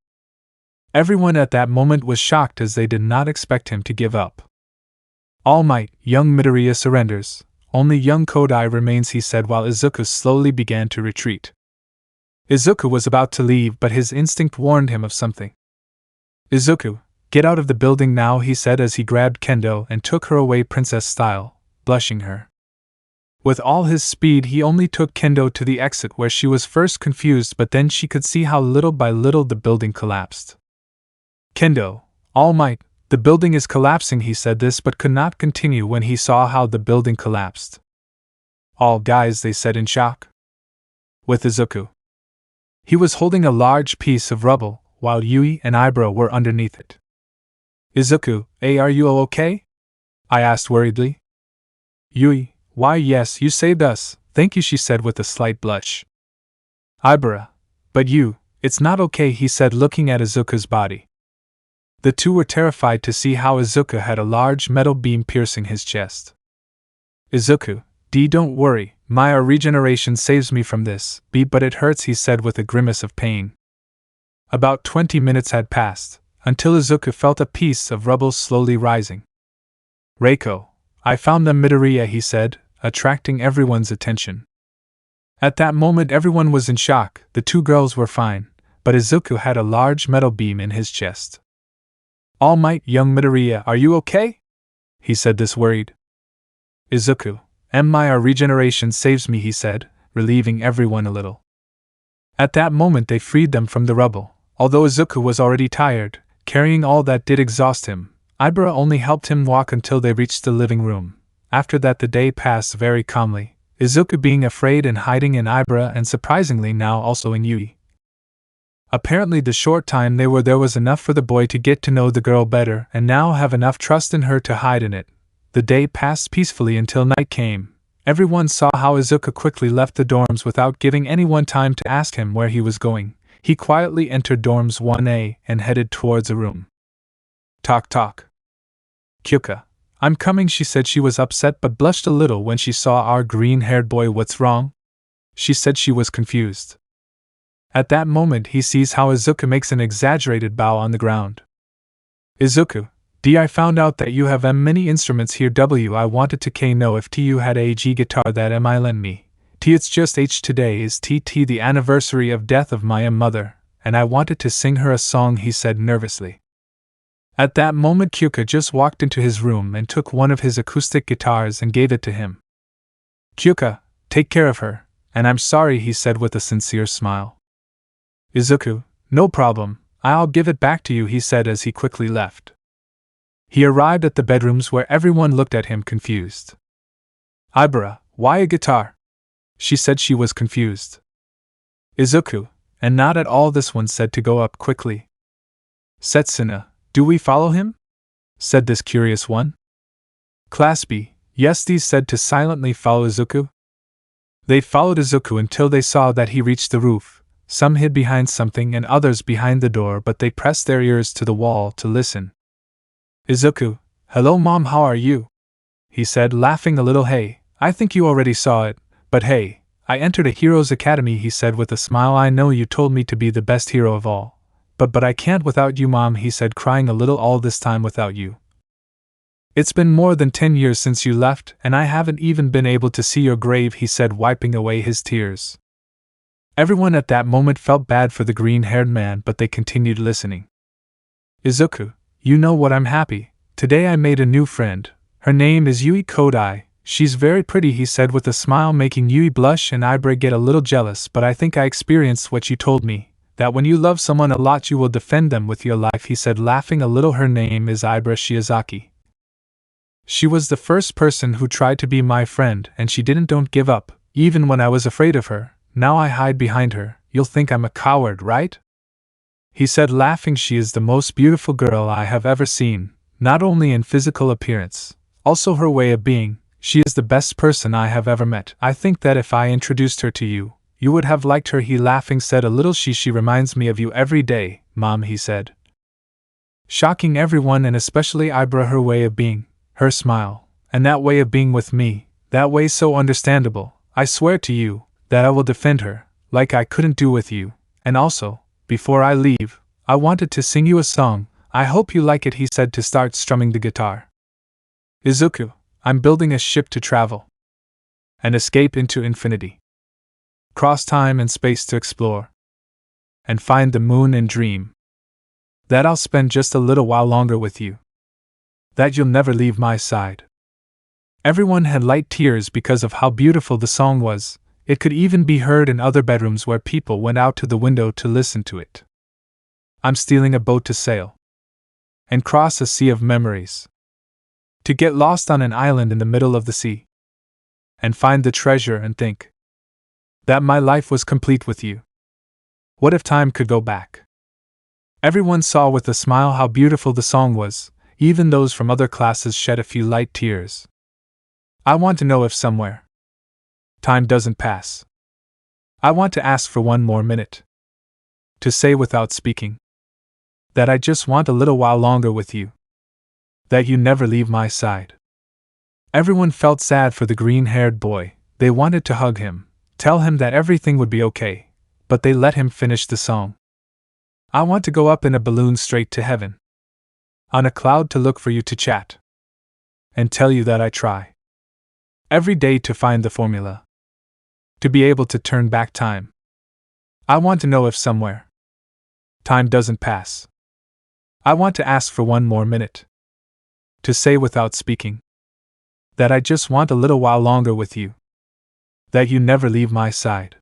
Everyone at that moment was shocked as they did not expect him to give up. All Might, young Midoriya surrenders. Only young Kodai remains, he said while Izuku slowly began to retreat. Izuku was about to leave but his instinct warned him of something. Izuku, get out of the building now, he said as he grabbed Kendo and took her away princess style, blushing her. With all his speed he only took Kendo to the exit where she was first confused but then she could see how little by little the building collapsed. Kendo, All Might, the building is collapsing, he said this but could not continue when he saw how the building collapsed. All guys, they said in shock. With Izuku. He was holding a large piece of rubble, while Yui and Ibara were underneath it. Izuku, are you okay? I asked worriedly. Yui, why yes, you saved us, thank you, she said with a slight blush. Ibara, but you, it's not okay, he said looking at Izuku's body. The two were terrified to see how Izuku had a large metal beam piercing his chest. Izuku, don't worry, my regeneration saves me from this, but it hurts, he said with a grimace of pain. About 20 minutes had passed, until Izuku felt a piece of rubble slowly rising. Reiko, I found them, Midoriya, he said, attracting everyone's attention. At that moment everyone was in shock. The two girls were fine, but Izuku had a large metal beam in his chest. All Might, young Midoriya, are you okay? He said this worried. Izuku, my regeneration saves me, he said, relieving everyone a little. At that moment they freed them from the rubble. Although Izuku was already tired, carrying all that did exhaust him, Ibara only helped him walk until they reached the living room. After that the day passed very calmly, Izuku being afraid and hiding in Ibara and surprisingly now also in Yui. Apparently the short time they were there was enough for the boy to get to know the girl better and now have enough trust in her to hide in it. The day passed peacefully until night came. Everyone saw how Izuku quickly left the dorms without giving anyone time to ask him where he was going. He quietly entered dorms 1A and headed towards a room. Talk. Kyuka, I'm coming, she said. She was upset but blushed a little when she saw our green-haired boy. What's wrong? She said she was confused. At that moment he sees how Izuku makes an exaggerated bow on the ground. Izuku, I found out that you have many instruments here. I wanted to know if you had a G guitar that I lend me. It's just today is the anniversary of death of my mother, and I wanted to sing her a song, he said nervously. At that moment Kyuka just walked into his room and took one of his acoustic guitars and gave it to him. Kyuka, take care of her, and I'm sorry, he said with a sincere smile. Izuku, no problem, I'll give it back to you, he said as he quickly left. He arrived at the bedrooms where everyone looked at him confused. Ibara, why a guitar? She said she was confused. Izuku, and not at all, this one said to go up quickly. Setsuna, do we follow him? Said this curious one. Class B, yes, these said to silently follow Izuku. They followed Izuku until they saw that he reached the roof. Some hid behind something and others behind the door, but they pressed their ears to the wall to listen. Izuku, hello mom, how are you? He said, laughing a little. Hey, I think you already saw it, but hey, I entered a hero's academy, he said with a smile. I know you told me to be the best hero of all. But I can't without you, mom, he said, crying a little. All this time without you. It's been more than 10 years since you left, and I haven't even been able to see your grave, he said, wiping away his tears. Everyone at that moment felt bad for the green-haired man, but they continued listening. Izuku, you know what, I'm happy. Today I made a new friend. Her name is Yui Kodai. She's very pretty, he said with a smile, making Yui blush and Ibara get a little jealous. But I think I experienced what you told me, that when you love someone a lot you will defend them with your life, he said, laughing a little. Her name is Ibara Shiozaki. She was the first person who tried to be my friend, and she don't give up, even when I was afraid of her. Now I hide behind her. You'll think I'm a coward, right? He said, laughing. She is the most beautiful girl I have ever seen, not only in physical appearance, also her way of being. She is the best person I have ever met. I think that if I introduced her to you, you would have liked her, he laughing said a little. She reminds me of you every day, mom, he said. Shocking everyone and especially Ibara, her way of being, her smile, and that way of being with me, that way so understandable. I swear to you that I will defend her, like I couldn't do with you. And also, before I leave, I wanted to sing you a song. I hope you like it, he said to start strumming the guitar. Izuku, I'm building a ship to travel and escape into infinity. Cross time and space to explore and find the moon and dream that I'll spend just a little while longer with you, that you'll never leave my side. Everyone had light tears because of how beautiful the song was. It could even be heard in other bedrooms where people went out to the window to listen to it. I'm stealing a boat to sail and cross a sea of memories, to get lost on an island in the middle of the sea and find the treasure and think that my life was complete with you. What if time could go back? Everyone saw with a smile how beautiful the song was. Even those from other classes shed a few light tears. I want to know if somewhere time doesn't pass. I want to ask for one more minute, to say without speaking that I just want a little while longer with you, that you never leave my side. Everyone felt sad for the green-haired boy. They wanted to hug him, tell him that everything would be okay, but they let him finish the song. I want to go up in a balloon straight to heaven, on a cloud to look for you to chat, and tell you that I try every day to find the formula To be able to turn back time. I want to know if somewhere time doesn't pass. I want to ask for one more minute. To say without speaking. That I just want a little while longer with you. That you never leave my side.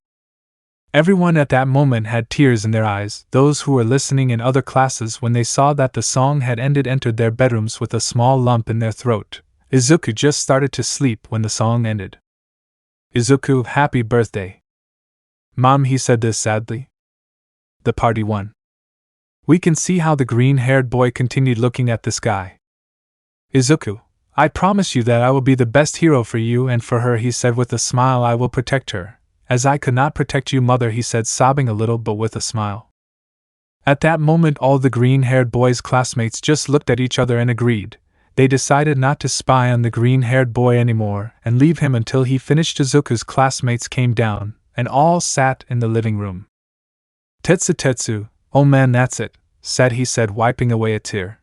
Everyone at that moment had tears in their eyes. Those who were listening in other classes when they saw that the song had ended entered their bedrooms with a small lump in their throat. Izuku just started to sleep when the song ended. Izuku, happy birthday. Mom, he said this sadly. The party won. We can see how the green-haired boy continued looking at the sky. Izuku, I promise you that I will be the best hero for you and for her, he said with a smile. I will protect her. As I could not protect you, mother, he said, sobbing a little but with a smile. At that moment all the green-haired boy's classmates just looked at each other and agreed. They decided not to spy on the green-haired boy anymore and leave him until he finished. Izuku's classmates came down, and all sat in the living room. Tetsu, oh man, that's it, said he said, wiping away a tear.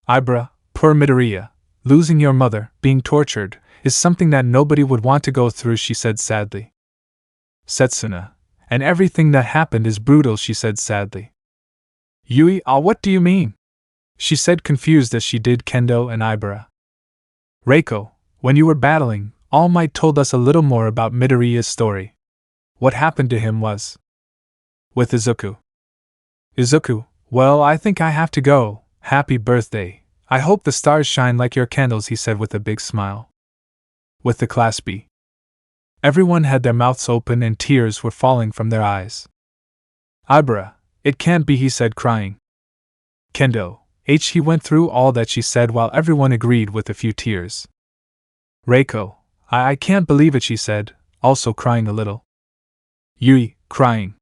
Ibara, poor Midoriya, losing your mother, being tortured, is something that nobody would want to go through, she said sadly. Setsuna, and everything that happened is brutal, she said sadly. Yui, what do you mean? She said, confused as she did Kendo and Ibara. Reiko, when you were battling, All Might told us a little more about Midoriya's story. What happened to him was with Izuku. Izuku, well, I think I have to go. Happy birthday. I hope the stars shine like your candles, he said with a big smile. With the class B. Everyone had their mouths open and tears were falling from their eyes. Ibara, it can't be, he said, crying. Kendo, he went through all that she said while everyone agreed with a few tears. Reiko, I can't believe it, she said, also crying a little. Yui, crying.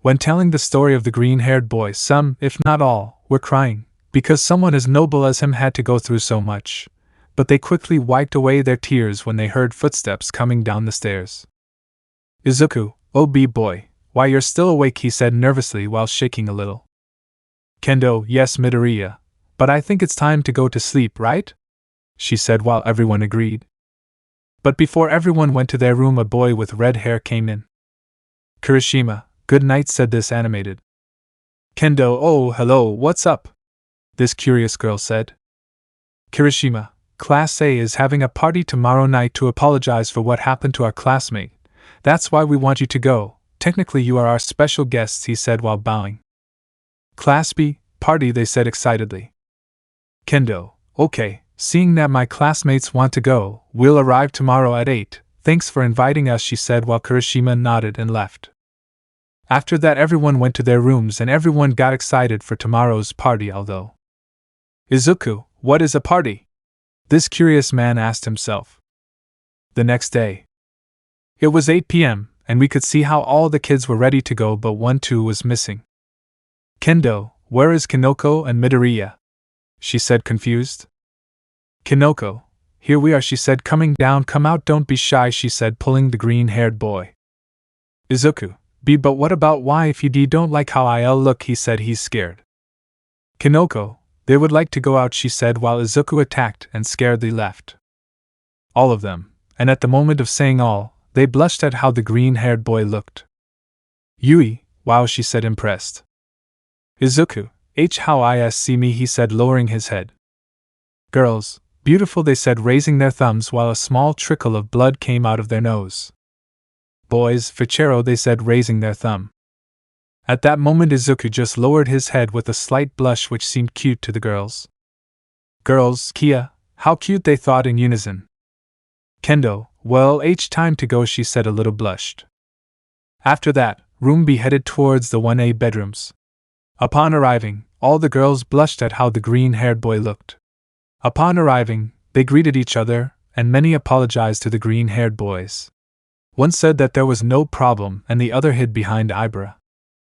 When telling the story of the green-haired boy, some, if not all, were crying, because someone as noble as him had to go through so much, but they quickly wiped away their tears when they heard footsteps coming down the stairs. Izuku, oh boy, why you're still awake, he said nervously while shaking a little. Kendo, yes Midoriya, but I think it's time to go to sleep, right? She said while everyone agreed. But before everyone went to their room, a boy with red hair came in. Kirishima, good night, said this animated. Kendo, oh hello, what's up? This curious girl said. Kirishima, Class A is having a party tomorrow night to apologize for what happened to our classmate. That's why we want you to go. Technically you are our special guests, he said while bowing. Class B, party, they said excitedly. Kendo, okay, seeing that my classmates want to go, we'll arrive tomorrow at 8. Thanks for inviting us, she said while Kirishima nodded and left. After that everyone went to their rooms and everyone got excited for tomorrow's party, although. Izuku, what is a party? This curious man asked himself. The next day. It was 8 p.m., and we could see how all the kids were ready to go, but one too was missing. Kendo, where is Kinoko and Midoriya? She said confused. Kinoko, here we are, she said coming down. Come out, don't be shy, she said pulling the green-haired boy. Izuku, but what about why if you don't like how I'll look, he said he's scared. Kinoko, they would like to go out, she said while Izuku attacked and scaredly left. All of them, and at the moment of saying all, they blushed at how the green-haired boy looked. Yui, wow, she said impressed. Izuku, how is see me, he said lowering his head. Girls, beautiful, they said raising their thumbs while a small trickle of blood came out of their nose. Boys, Fichero, they said raising their thumb. At that moment Izuku just lowered his head with a slight blush which seemed cute to the girls. Girls, Kia, how cute, they thought in unison. Kendo, well, time to go, she said a little blushed. After that, Room B headed towards the 1A bedrooms. Upon arriving, all the girls blushed at how the green-haired boy looked. Upon arriving, they greeted each other, and many apologized to the green-haired boys. One said that there was no problem and the other hid behind Ibara.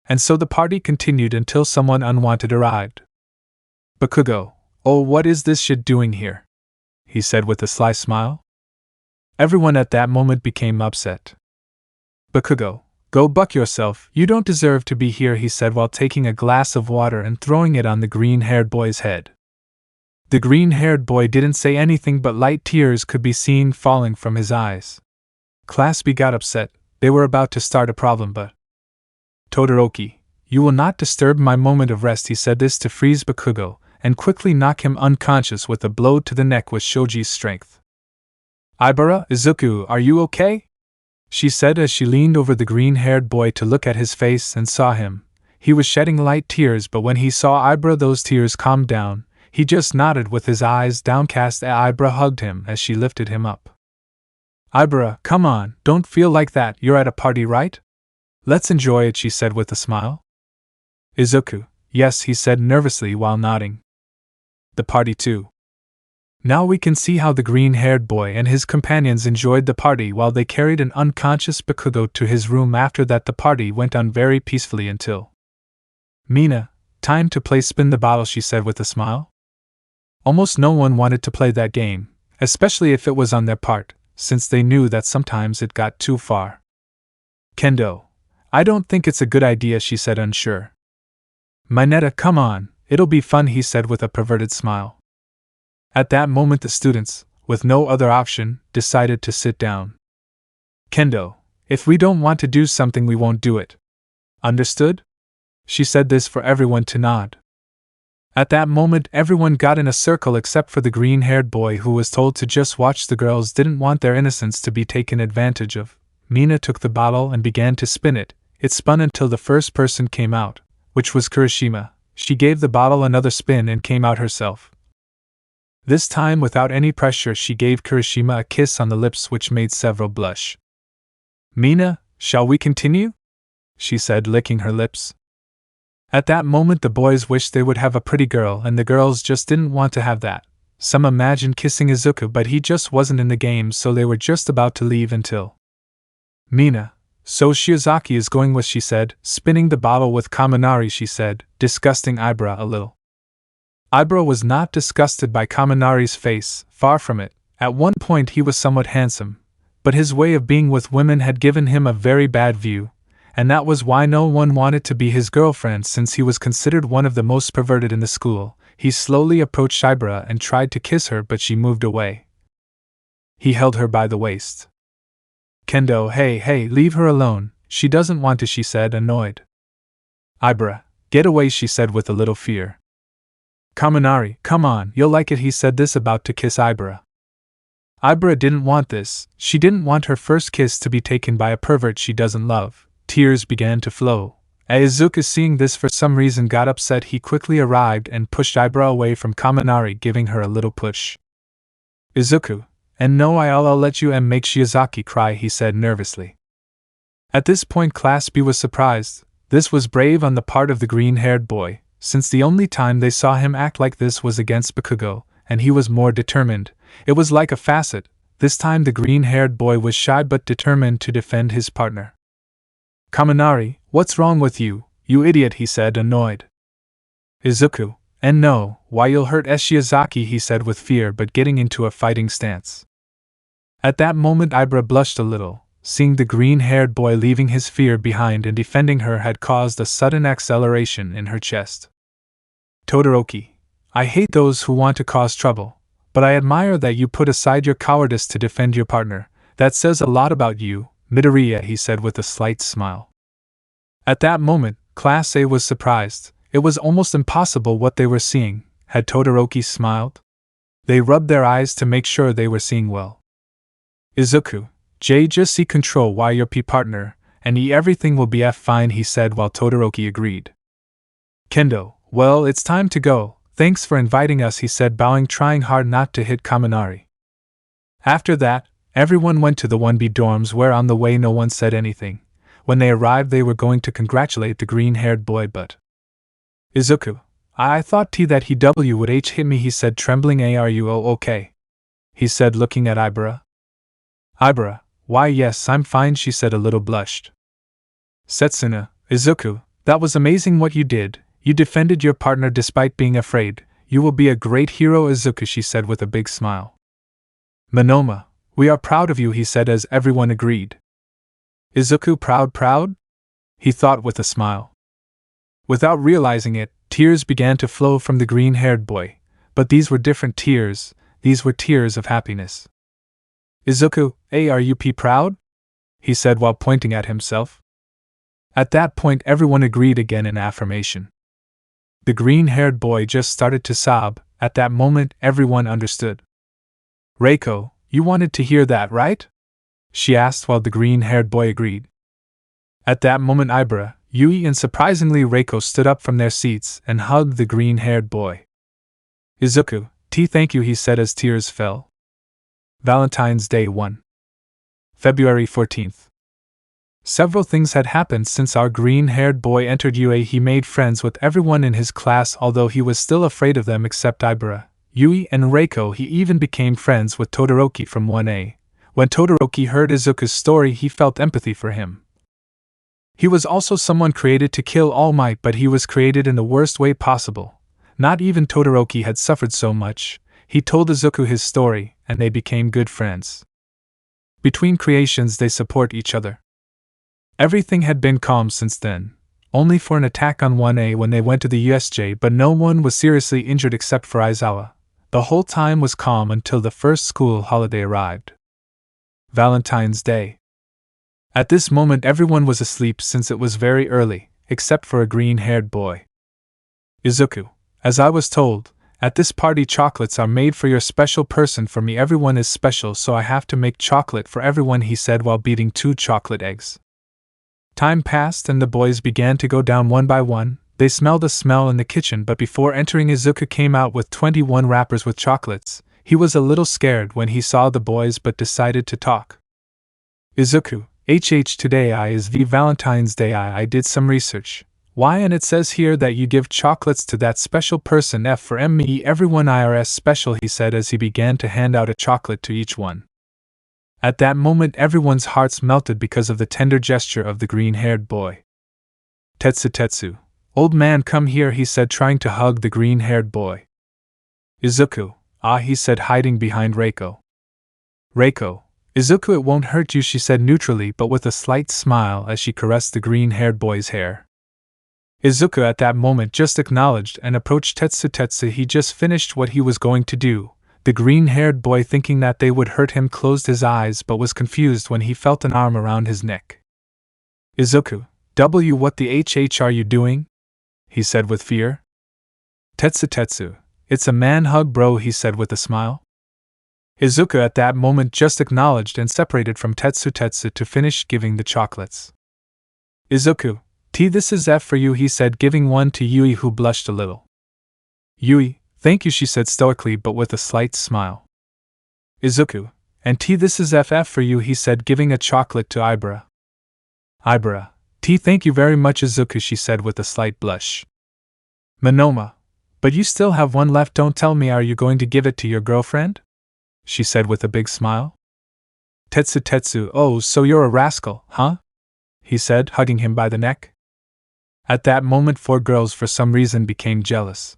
And so the party continued until someone unwanted arrived. Bakugo, oh, what is this shit doing here? He said with a sly smile. Everyone at that moment became upset. Bakugo, go buck yourself, you don't deserve to be here, he said while taking a glass of water and throwing it on the green-haired boy's head. The green-haired boy didn't say anything, but light tears could be seen falling from his eyes. Class B got upset. They were about to start a problem, but Todoroki, you will not disturb my moment of rest. He said this to freeze Bakugo, and quickly knock him unconscious with a blow to the neck with Shoji's strength. Ibara, Izuku, are you okay? She said as she leaned over the green-haired boy to look at his face and saw him. He was shedding light tears, but when he saw Ibara those tears calmed down. He just nodded with his eyes downcast. Ibara hugged him as she lifted him up. Ibara, come on, don't feel like that, you're at a party, right? Let's enjoy it, she said with a smile. Izuku, yes, he said nervously while nodding. The party too. Now we can see how the green-haired boy and his companions enjoyed the party while they carried an unconscious Bakugo to his room. After that the party went on very peacefully until… Mina, time to play spin the bottle, she said with a smile. Almost no one wanted to play that game, especially if it was on their part, since they knew that sometimes it got too far. Kendo, I don't think it's a good idea, she said unsure. Mineta, come on, it'll be fun, he said with a perverted smile. At that moment the students, with no other option, decided to sit down. Kendo, if we don't want to do something we won't do it. Understood? She said this for everyone to nod. At that moment everyone got in a circle except for the green-haired boy, who was told to just watch. The girls didn't want their innocence to be taken advantage of. Mina took the bottle and began to spin it. It spun until the first person came out, which was Kirishima. She gave the bottle another spin and came out herself. This time without any pressure she gave Kirishima a kiss on the lips which made several blush. Mina, shall we continue? She said, licking her lips. At that moment the boys wished they would have a pretty girl, and the girls just didn't want to have that. Some imagined kissing Izuku, but he just wasn't in the game, so they were just about to leave until… Mina, so Shiozaki is going with, she said, spinning the bottle with Kaminari, she said, disgusting Ibara a little. Ibara was not disgusted by Kaminari's face, far from it. At one point he was somewhat handsome, but his way of being with women had given him a very bad view, and that was why no one wanted to be his girlfriend, since he was considered one of the most perverted in the school. He slowly approached Ibara and tried to kiss her, but she moved away. He held her by the waist. Kendo, hey, leave her alone, she doesn't want to, she said, annoyed. Ibara, get away, she said with a little fear. Kaminari, come on, you'll like it, he said, this about to kiss Ibara. Ibara didn't want this. She didn't want her first kiss to be taken by a pervert she doesn't love. Tears began to flow. Izuku, seeing this, for some reason got upset. He quickly arrived and pushed Ibara away from Kaminari, giving her a little push. Izuku, and no, I'll let you and make Shiozaki cry, he said nervously. At this point Class B was surprised. This was brave on the part of the green-haired boy, since the only time they saw him act like this was against Bakugo, and he was more determined. It was like a facet. This time the green-haired boy was shy but determined to defend his partner. Kaminari, what's wrong with you, you idiot, he said, annoyed. Izuku, and no, why you'll hurt Shiozaki, he said with fear but getting into a fighting stance. At that moment Ibara blushed a little. Seeing the green-haired boy leaving his fear behind and defending her had caused a sudden acceleration in her chest. Todoroki, I hate those who want to cause trouble, but I admire that you put aside your cowardice to defend your partner. That says a lot about you, Midoriya, he said with a slight smile. At that moment, Class A was surprised. It was almost impossible what they were seeing. Had Todoroki smiled? They rubbed their eyes to make sure they were seeing well. Izuku, just see control while your partner, and everything will be fine, he said while Todoroki agreed. Kendo, well, it's time to go. Thanks for inviting us, he said, bowing, trying hard not to hit Kaminari. After that, everyone went to the 1B dorms, where on the way no one said anything. When they arrived they were going to congratulate the green-haired boy, but… Izuku, I thought that he would hit me, he said, trembling. Are you okay? He said, looking at Ibara. Ibara, why yes, I'm fine, she said, a little blushed. Setsuna, Izuku, that was amazing what you did. You defended your partner despite being afraid. You will be a great hero, Izuku, she said with a big smile. Monoma, we are proud of you, he said as everyone agreed. Izuku proud? He thought with a smile. Without realizing it, tears began to flow from the green-haired boy, but these were different tears. These were tears of happiness. Izuku, are you proud? he said while pointing at himself. At that point everyone agreed again in affirmation. The green-haired boy just started to sob. At that moment everyone understood. Reiko, you wanted to hear that, right? She asked while the green-haired boy agreed. At that moment Ibara, Yui and surprisingly Reiko stood up from their seats and hugged the green-haired boy. Izuku, thank you, he said as tears fell. Valentine's Day 1. February 14th. Several things had happened since our green-haired boy entered UA. He made friends with everyone in his class, although he was still afraid of them except Ibara, Yui and Reiko. He even became friends with Todoroki from 1A. When Todoroki heard Izuku's story, he felt empathy for him. He was also someone created to kill All Might, but he was created in the worst way possible. Not even Todoroki had suffered so much. He told Izuku his story, and they became good friends. Between creations they support each other. Everything had been calm since then, only for an attack on 1A when they went to the USJ, but no one was seriously injured except for Aizawa. The whole time was calm until the first school holiday arrived. Valentine's Day. At this moment everyone was asleep since it was very early, except for a green-haired boy. Izuku, as I was told, at this party chocolates are made for your special person. For me everyone is special, so I have to make chocolate for everyone, he said while beating 2 chocolate eggs. Time passed and the boys began to go down one by one. They smelled a smell in the kitchen, but before entering Izuku came out with 21 wrappers with chocolates. He was a little scared when he saw the boys but decided to talk. Izuku, today is the Valentine's Day. I did some research. Why, and it says here that you give chocolates to that special person. F for me, everyone IRS special, he said as he began to hand out a chocolate to each one. At that moment everyone's hearts melted because of the tender gesture of the green-haired boy. Tetsu, old man, come here, he said trying to hug the green-haired boy. Izuku, he said hiding behind Reiko. Reiko, Izuku, it won't hurt you, she said neutrally but with a slight smile as she caressed the green-haired boy's hair. Izuku at that moment just acknowledged and approached Tetsu. He just finished what he was going to do. The green-haired boy, thinking that they would hurt him, closed his eyes but was confused when he felt an arm around his neck. Izuku, what the are you doing? He said with fear. Tetsu, it's a man hug, bro, he said with a smile. Izuku at that moment just acknowledged and separated from Tetsu to finish giving the chocolates. Izuku, this is F for you, he said, giving one to Yui, who blushed a little. Yui, thank you, she said stoically but with a slight smile. Izuku, and this is FF for you, he said, giving a chocolate to Ibara. Ibara, thank you very much, Izuku, she said with a slight blush. Monoma, but you still have one left, don't tell me, are you going to give it to your girlfriend? She said with a big smile. Tetsu, oh, so you're a rascal, huh? He said, hugging him by the neck. At that moment 4 girls for some reason became jealous.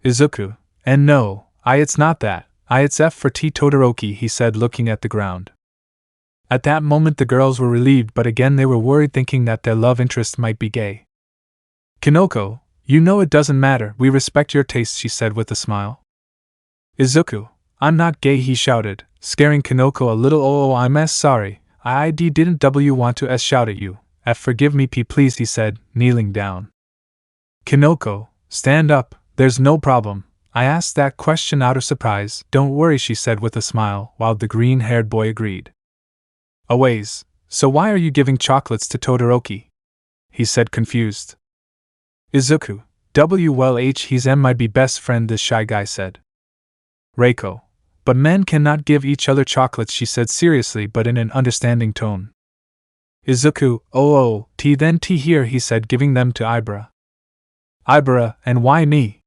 Izuku, and no, it's not that, it's F for Todoroki, he said looking at the ground. At that moment the girls were relieved, but again they were worried, thinking that their love interest might be gay. Kinoko, you know it doesn't matter, we respect your taste, she said with a smile. Izuku, I'm not gay, he shouted, scaring Kinoko a little. Oh, I'm sorry, I didn't want to shout at you. F forgive me please, he said, kneeling down. Kinoko, stand up, there's no problem. I asked that question out of surprise. Don't worry, she said with a smile, while the green-haired boy agreed. Aways, so why are you giving chocolates to Todoroki? He said confused. Izuku, well he's my best friend, this shy guy said. Reiko, but men cannot give each other chocolates, she said seriously but in an understanding tone. Izuku, then here, he said, giving them to Ibara. Ibara, and why me?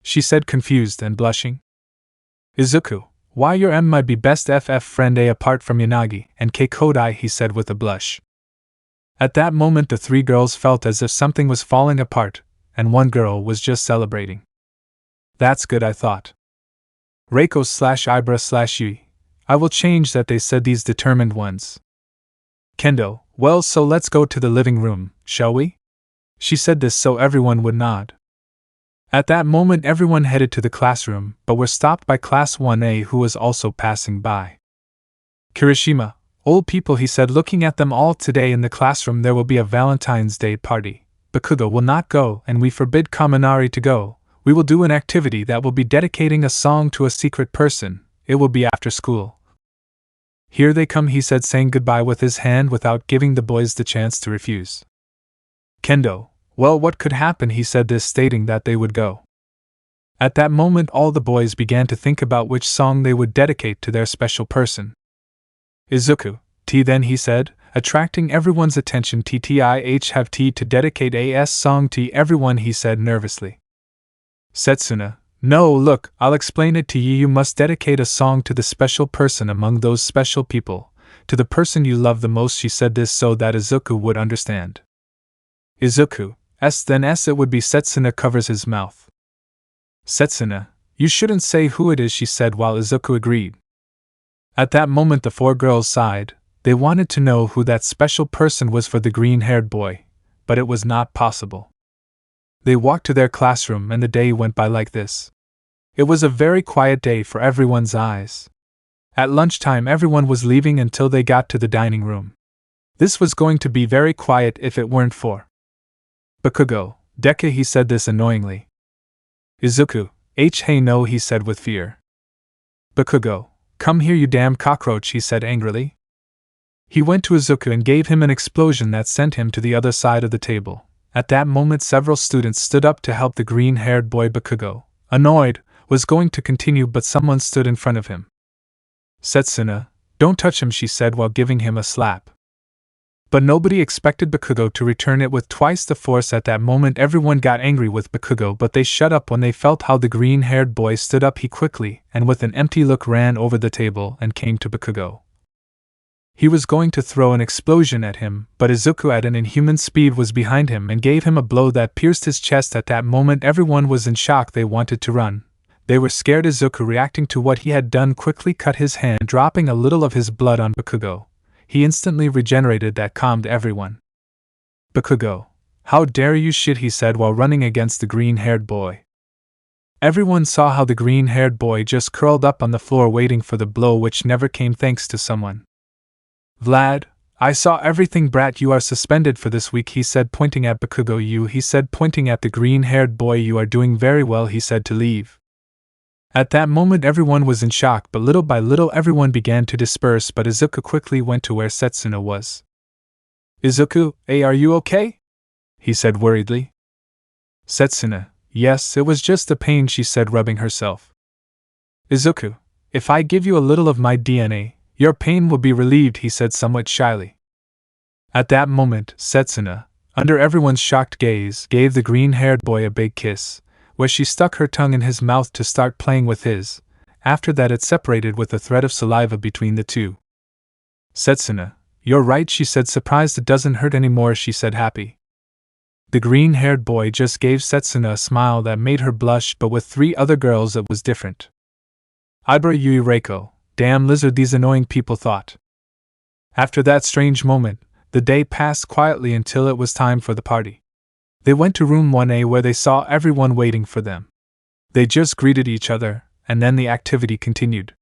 She said confused and blushing. Izuku, why you're my best FF friend apart from Yanagi and Kekodai, he said with a blush. At that moment the 3 girls felt as if something was falling apart, and 1 girl was just celebrating. That's good, I thought. Reiko/Ibara/Yui. I will change that, they said, these determined ones. Kendo, well, so let's go to the living room, shall we? She said this so everyone would nod. At that moment everyone headed to the classroom, but were stopped by Class 1A, who was also passing by. Kirishima, Old people, he said, looking at them all. Today in the classroom there will be a Valentine's Day party. Bakugo will not go, and we forbid Kaminari to go. We will do an activity that will be dedicating a song to a secret person. It will be after school. Here they come, he said, saying goodbye with his hand without giving the boys the chance to refuse. Kendo, well, what could happen, he said, this stating that they would go. At that moment all the boys began to think about which song they would dedicate to their special person. Izuku, then he said, attracting everyone's attention. TTIH have to dedicate a song to everyone, he said nervously. Setsuna, no, look, I'll explain it to you. You must dedicate a song to the special person among those special people, to the person you love the most. She said this so that Izuku would understand. Izuku, then it would be. Setsuna covers his mouth. Setsuna, you shouldn't say who it is, she said while Izuku agreed. At that moment the four girls sighed. They wanted to know who that special person was for the green-haired boy, but it was not possible. They walked to their classroom and the day went by like this. It was a very quiet day for everyone's eyes. At lunchtime everyone was leaving until they got to the dining room. This was going to be very quiet if it weren't for Bakugo. Deku, he said this annoyingly. Izuku, hey no, he said with fear. Bakugo, come here you damn cockroach, he said angrily. He went to Izuku and gave him an explosion that sent him to the other side of the table. At that moment several students stood up to help the green-haired boy. Bakugo, annoyed, was going to continue but someone stood in front of him. Setsuna, don't touch him, she said while giving him a slap. But nobody expected Bakugo to return it with twice the force. At that moment everyone got angry with Bakugo, but they shut up when they felt how the green-haired boy stood up. He quickly, and with an empty look, ran over the table and came to Bakugo. He was going to throw an explosion at him, but Izuku at an inhuman speed was behind him and gave him a blow that pierced his chest. At that moment everyone was in shock. They wanted to run. They were scared. Izuku, reacting to what he had done, quickly cut his hand, dropping a little of his blood on Bakugo. He instantly regenerated. That calmed everyone. Bakugo, how dare you shit, he said while running against the green-haired boy. Everyone saw how the green-haired boy just curled up on the floor waiting for the blow which never came thanks to someone. Vlad, I saw everything, brat, you are suspended for this week, he said pointing at Bakugo. You, he said pointing at the green-haired boy, you are doing very well, he said to leave. At that moment everyone was in shock, but little by little everyone began to disperse. But Izuku quickly went to where Setsuna was. Izuku, are you okay? He said worriedly. Setsuna, yes, it was just a pain, she said, rubbing herself. Izuku, if I give you a little of my DNA, your pain will be relieved, he said somewhat shyly. At that moment, Setsuna, under everyone's shocked gaze, gave the green-haired boy a big kiss, where she stuck her tongue in his mouth to start playing with his. After that it separated with a thread of saliva between the two. Setsuna, you're right, she said, surprised. It doesn't hurt anymore, she said, happy. The green-haired boy just gave Setsuna a smile that made her blush, but with three other girls it was different. Ibara, Yui, Reiko, damn lizard, these annoying people thought. After that strange moment, the day passed quietly until it was time for the party. They went to room 1A where they saw everyone waiting for them. They just greeted each other, and then the activity continued.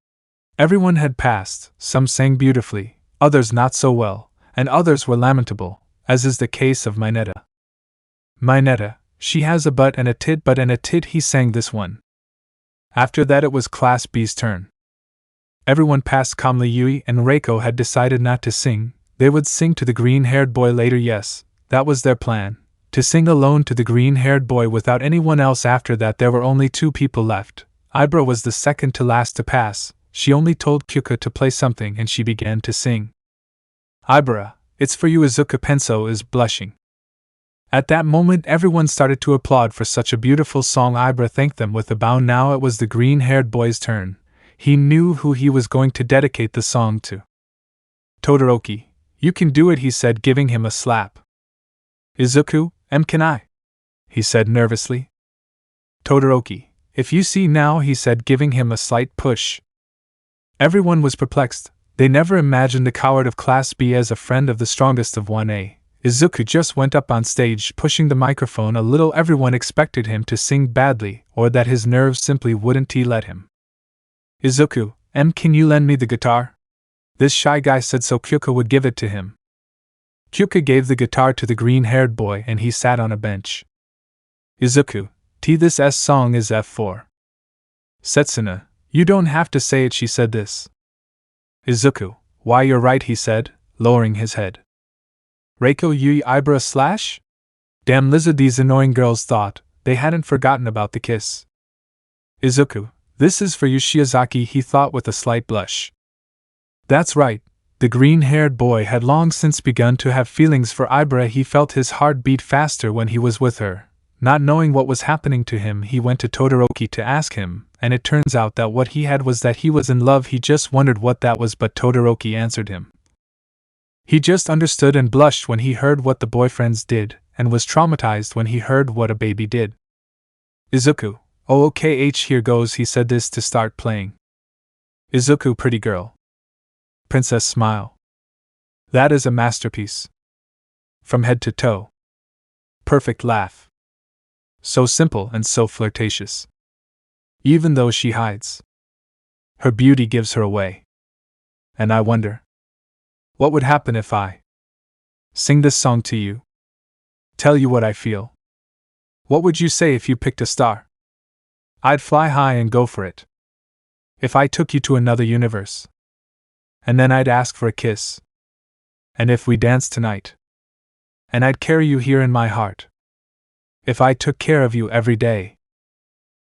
Everyone had passed, some sang beautifully, others not so well, and others were lamentable, as is the case of Mineta. Mineta, she has a butt and a tit, he sang this one. After that it was Class B's turn. Everyone passed calmly. Yui and Reiko had decided not to sing. They would sing to the green-haired boy later. Yes, that was their plan. To sing alone to the green-haired boy without anyone else. After that there were only two people left. Ibara was the second to last to pass. She only told Kyuka to play something and she began to sing. Ibara, it's for you. Izuku Penso is blushing. At that moment everyone started to applaud for such a beautiful song. Ibara thanked them with a bow. Now it was the green-haired boy's turn. He knew who he was going to dedicate the song to. Todoroki, you can do it, he said, giving him a slap. Izuku, can I? He said nervously. Todoroki, if you see now, he said, giving him a slight push. Everyone was perplexed. They never imagined the coward of Class B as a friend of the strongest of 1A. Izuku just went up on stage, pushing the microphone a little. Everyone expected him to sing badly, or that his nerves simply wouldn't let him. Izuku, can you lend me the guitar? This shy guy said so Kyuka would give it to him. Kyuka gave the guitar to the green-haired boy and he sat on a bench. Izuku, this song is F4. Setsuna, you don't have to say it, she said this. Izuku, why you're right, he said, lowering his head. Reiko Yui Ibara / Damn lizard, these annoying girls thought. They hadn't forgotten about the kiss. Izuku, this is for you, Shiozaki, he thought with a slight blush. That's right, the green-haired boy had long since begun to have feelings for Ibara. He felt his heart beat faster when he was with her. Not knowing what was happening to him, he went to Todoroki to ask him, and it turns out that what he had was that he was in love. He just wondered what that was, but Todoroki answered him. He just understood and blushed when he heard what the boyfriends did, and was traumatized when he heard what a baby did. Izuku, oh okay, here goes, he said this to start playing. Izuku, pretty girl. Princess smile. That is a masterpiece. From head to toe. Perfect laugh. So simple and so flirtatious. Even though she hides, her beauty gives her away. And I wonder, what would happen if I sing this song to you? Tell you what I feel. What would you say if you picked a star? I'd fly high and go for it. If I took you to another universe. And then I'd ask for a kiss. And if we danced tonight. And I'd carry you here in my heart. If I took care of you every day.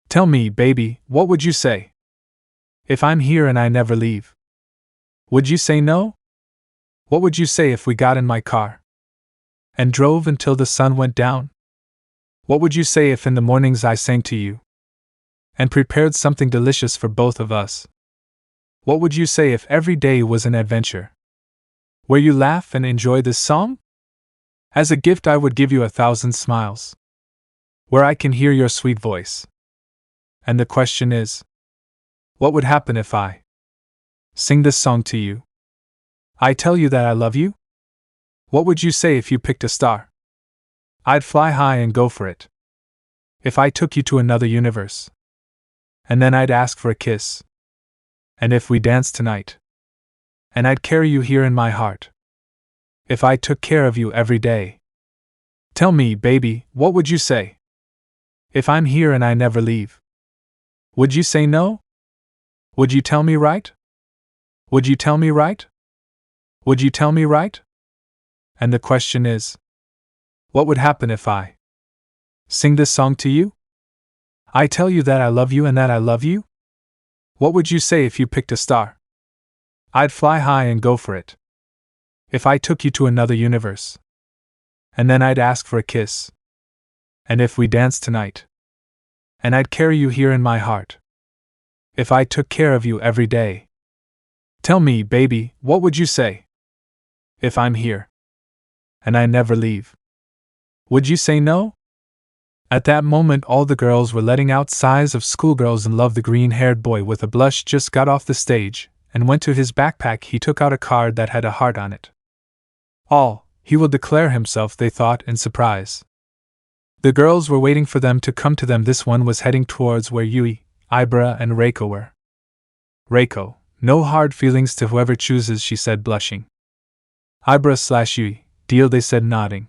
Tell me, baby, what would you say? If I'm here and I never leave. Would you say no? What would you say if we got in my car and drove until the sun went down? What would you say if in the mornings I sang to you and prepared something delicious for both of us? What would you say if every day was an adventure where you laugh and enjoy this song? As a gift I would give you 1,000 smiles, where I can hear your sweet voice. And the question is, what would happen if I sing this song to you? I tell you that I love you? What would you say if you picked a star? I'd fly high and go for it. If I took you to another universe. And then I'd ask for a kiss. And if we danced tonight. And I'd carry you here in my heart. If I took care of you every day. Tell me, baby, what would you say? If I'm here and I never leave. Would you say no? Would you tell me right? Would you tell me right? Would you tell me right? And the question is, what would happen if I sing this song to you? I tell you that I love you and that I love you? What would you say if you picked a star? I'd fly high and go for it. If I took you to another universe. And then I'd ask for a kiss. And if we danced tonight. And I'd carry you here in my heart. If I took care of you every day. Tell me, baby, what would you say? If I'm here. And I never leave. Would you say no? At that moment all the girls were letting out sighs of schoolgirls in love. The green-haired boy with a blush just got off the stage, and went to his backpack. He took out a card that had a heart on it. He will declare himself, they thought in surprise. The girls were waiting for them to come to them. This one was heading towards where Yui, Ibara and Reiko were. Reiko, no hard feelings to whoever chooses, she said, blushing. Ibara/Yui, deal, they said, nodding.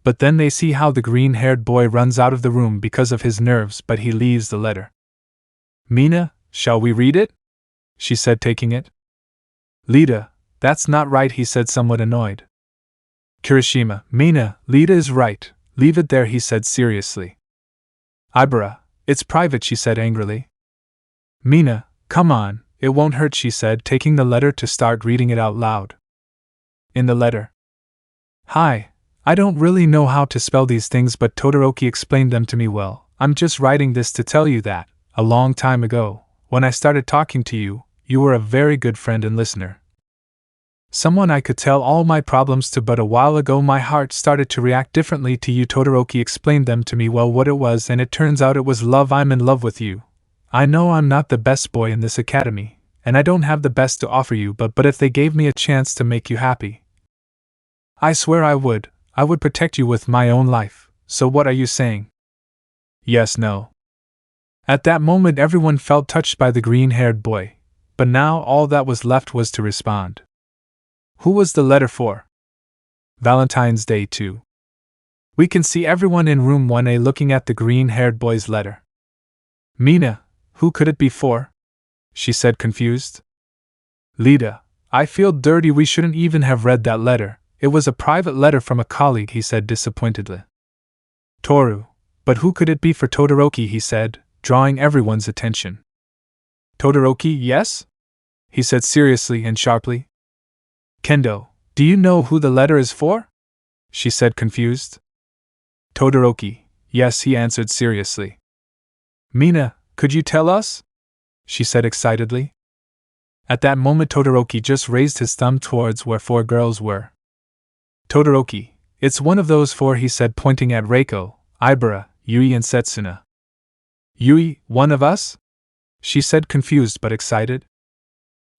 But then they see how the green-haired boy runs out of the room because of his nerves, but he leaves the letter. Mina, shall we read it? She said, taking it. Lita, that's not right, he said, somewhat annoyed. Kirishima, Mina, Lita is right, leave it there, he said seriously. Ibara, it's private, she said angrily. Mina, come on, it won't hurt, she said, taking the letter to start reading it out loud. In the letter. Hi, I don't really know how to spell these things, but Todoroki explained them to me well. I'm just writing this to tell you that, a long time ago, when I started talking to you, you were a very good friend and listener. Someone I could tell all my problems to, but a while ago my heart started to react differently to you. Todoroki explained them to me well what it was, and it turns out it was love. I'm in love with you. I know I'm not the best boy in this academy, and I don't have the best to offer you, but if they gave me a chance to make you happy, I swear I would protect you with my own life. So what are you saying? Yes, no. At that moment everyone felt touched by the green-haired boy. but now all that was left was to respond. Who was the letter for? Valentine's Day 2. We can see everyone in room 1A looking at the green-haired boy's letter. Mina, who could it be for? She said, confused. Lida, I feel dirty, we shouldn't even have read that letter. It was a private letter from a colleague, he said disappointedly. Toru, but who could it be for Todoroki, he said, drawing everyone's attention. Todoroki, yes? He said seriously and sharply. Kendo, do you know who the letter is for? She said, confused. Todoroki, yes, he answered seriously. Mina, could you tell us? She said excitedly. At that moment Todoroki just raised his thumb towards where 4 girls were. Todoroki, it's one of those 4, he said, pointing at Reiko, Ibara, Yui and Setsuna. Yui, one of us? She said, confused but excited.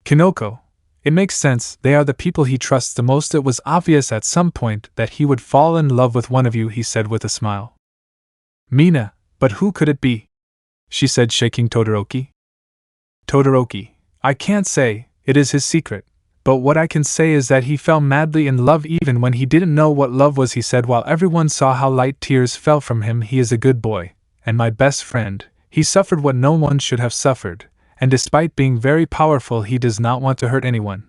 Kinoko, it makes sense, they are the people he trusts the most. It was obvious at some point that he would fall in love with one of you, he said with a smile. Mina, but who could it be? She said, shaking Todoroki. Todoroki, I can't say, it is his secret, but what I can say is that he fell madly in love even when he didn't know what love was, he said while everyone saw how light tears fell from him. He is a good boy, and my best friend. He suffered what no one should have suffered, and despite being very powerful he does not want to hurt anyone.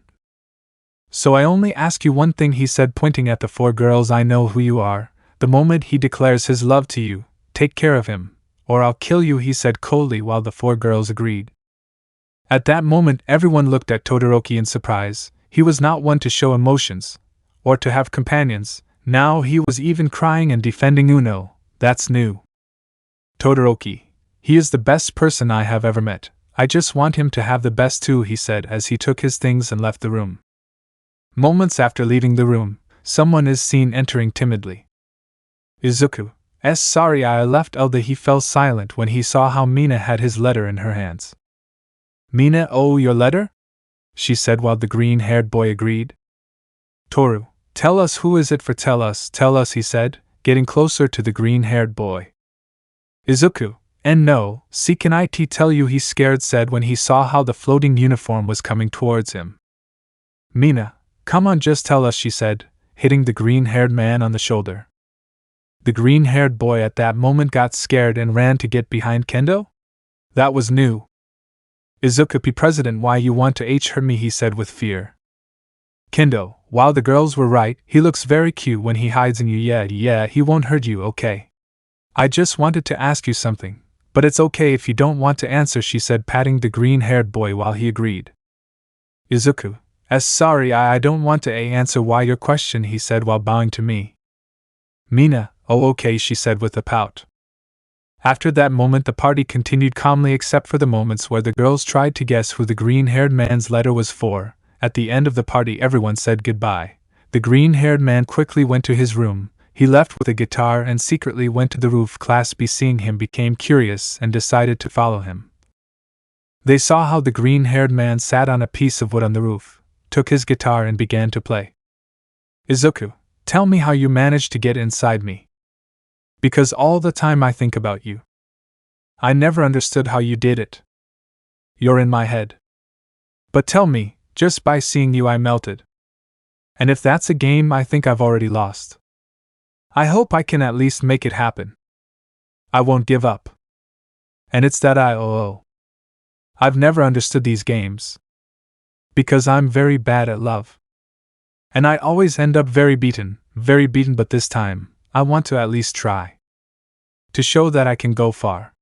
So I only ask you one thing, he said, pointing at the 4 girls. I know who you are. The moment he declares his love to you, take care of him, or I'll kill you, he said coldly while the 4 girls agreed. At that moment everyone looked at Todoroki in surprise. He was not one to show emotions, or to have companions. Now he was even crying and defending Uno. That's new. Todoroki, he is the best person I have ever met. I just want him to have the best too, he said as he took his things and left the room. Moments after leaving the room, someone is seen entering timidly. Izuku, sorry I left Elda. He fell silent when he saw how Mina had his letter in her hands. Mina, oh, your letter? She said while the green-haired boy agreed. Toru, tell us, who is it for? Tell us, he said, getting closer to the green-haired boy. Izuku, and no, see, can I tell you, he scared said when he saw how the floating uniform was coming towards him. Mina, come on, just tell us, she said, hitting the green-haired man on the shoulder. The green-haired boy at that moment got scared and ran to get behind Kendo? That was new. Izuku, be president, why you want to hurt me, he said with fear. Kendo, while the girls were right, he looks very cute when he hides in you. Yeah, he won't hurt you, okay? I just wanted to ask you something. But it's okay if you don't want to answer, she said, patting the green-haired boy while he agreed. Izuku, sorry, I don't want to answer why your question, he said while bowing to me. Mina, oh okay, she said with a pout. After that moment the party continued calmly except for the moments where the girls tried to guess who the green-haired man's letter was for. At the end of the party everyone said goodbye. The green-haired man quickly went to his room. He left with a guitar and secretly went to the roof. Class B, seeing him, became curious and decided to follow him. They saw how the green-haired man sat on a piece of wood on the roof, took his guitar and began to play. Izuku, tell me how you managed to get inside me. Because all the time I think about you. I never understood how you did it. You're in my head. But tell me, just by seeing you I melted. And if that's a game, I think I've already lost. I hope I can at least make it happen. I won't give up. And it's that I've never understood these games. Because I'm very bad at love. And I always end up very beaten, but this time, I want to at least try. To show that I can go far.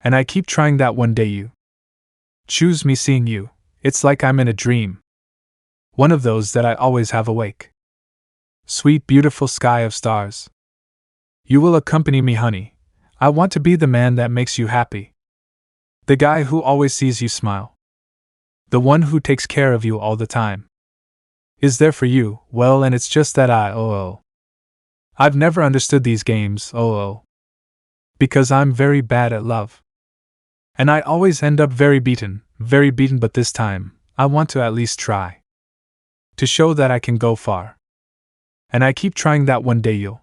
And I keep trying that one day you choose me. Seeing you, it's like I'm in a dream. One of those that I always have awake. Sweet, beautiful sky of stars. You will accompany me, honey. I want to be the man that makes you happy. The guy who always sees you smile. The one who takes care of you all the time. Is there for you, well, and it's just that I've never understood these games, Because I'm very bad at love. And I always end up very beaten, but this time, I want to at least try. To show that I can go far. And I keep trying that one day you'll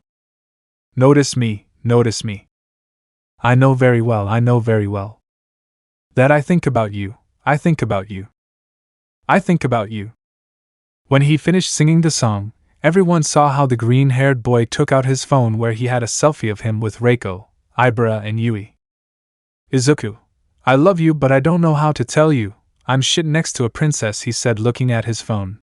notice me. I know very well. That I think about you. I think about you. When he finished singing the song, everyone saw how the green-haired boy took out his phone where he had a selfie of him with Reiko, Ibara and Yui. Izuku, I love you but I don't know how to tell you, I'm shit next to a princess, he said looking at his phone.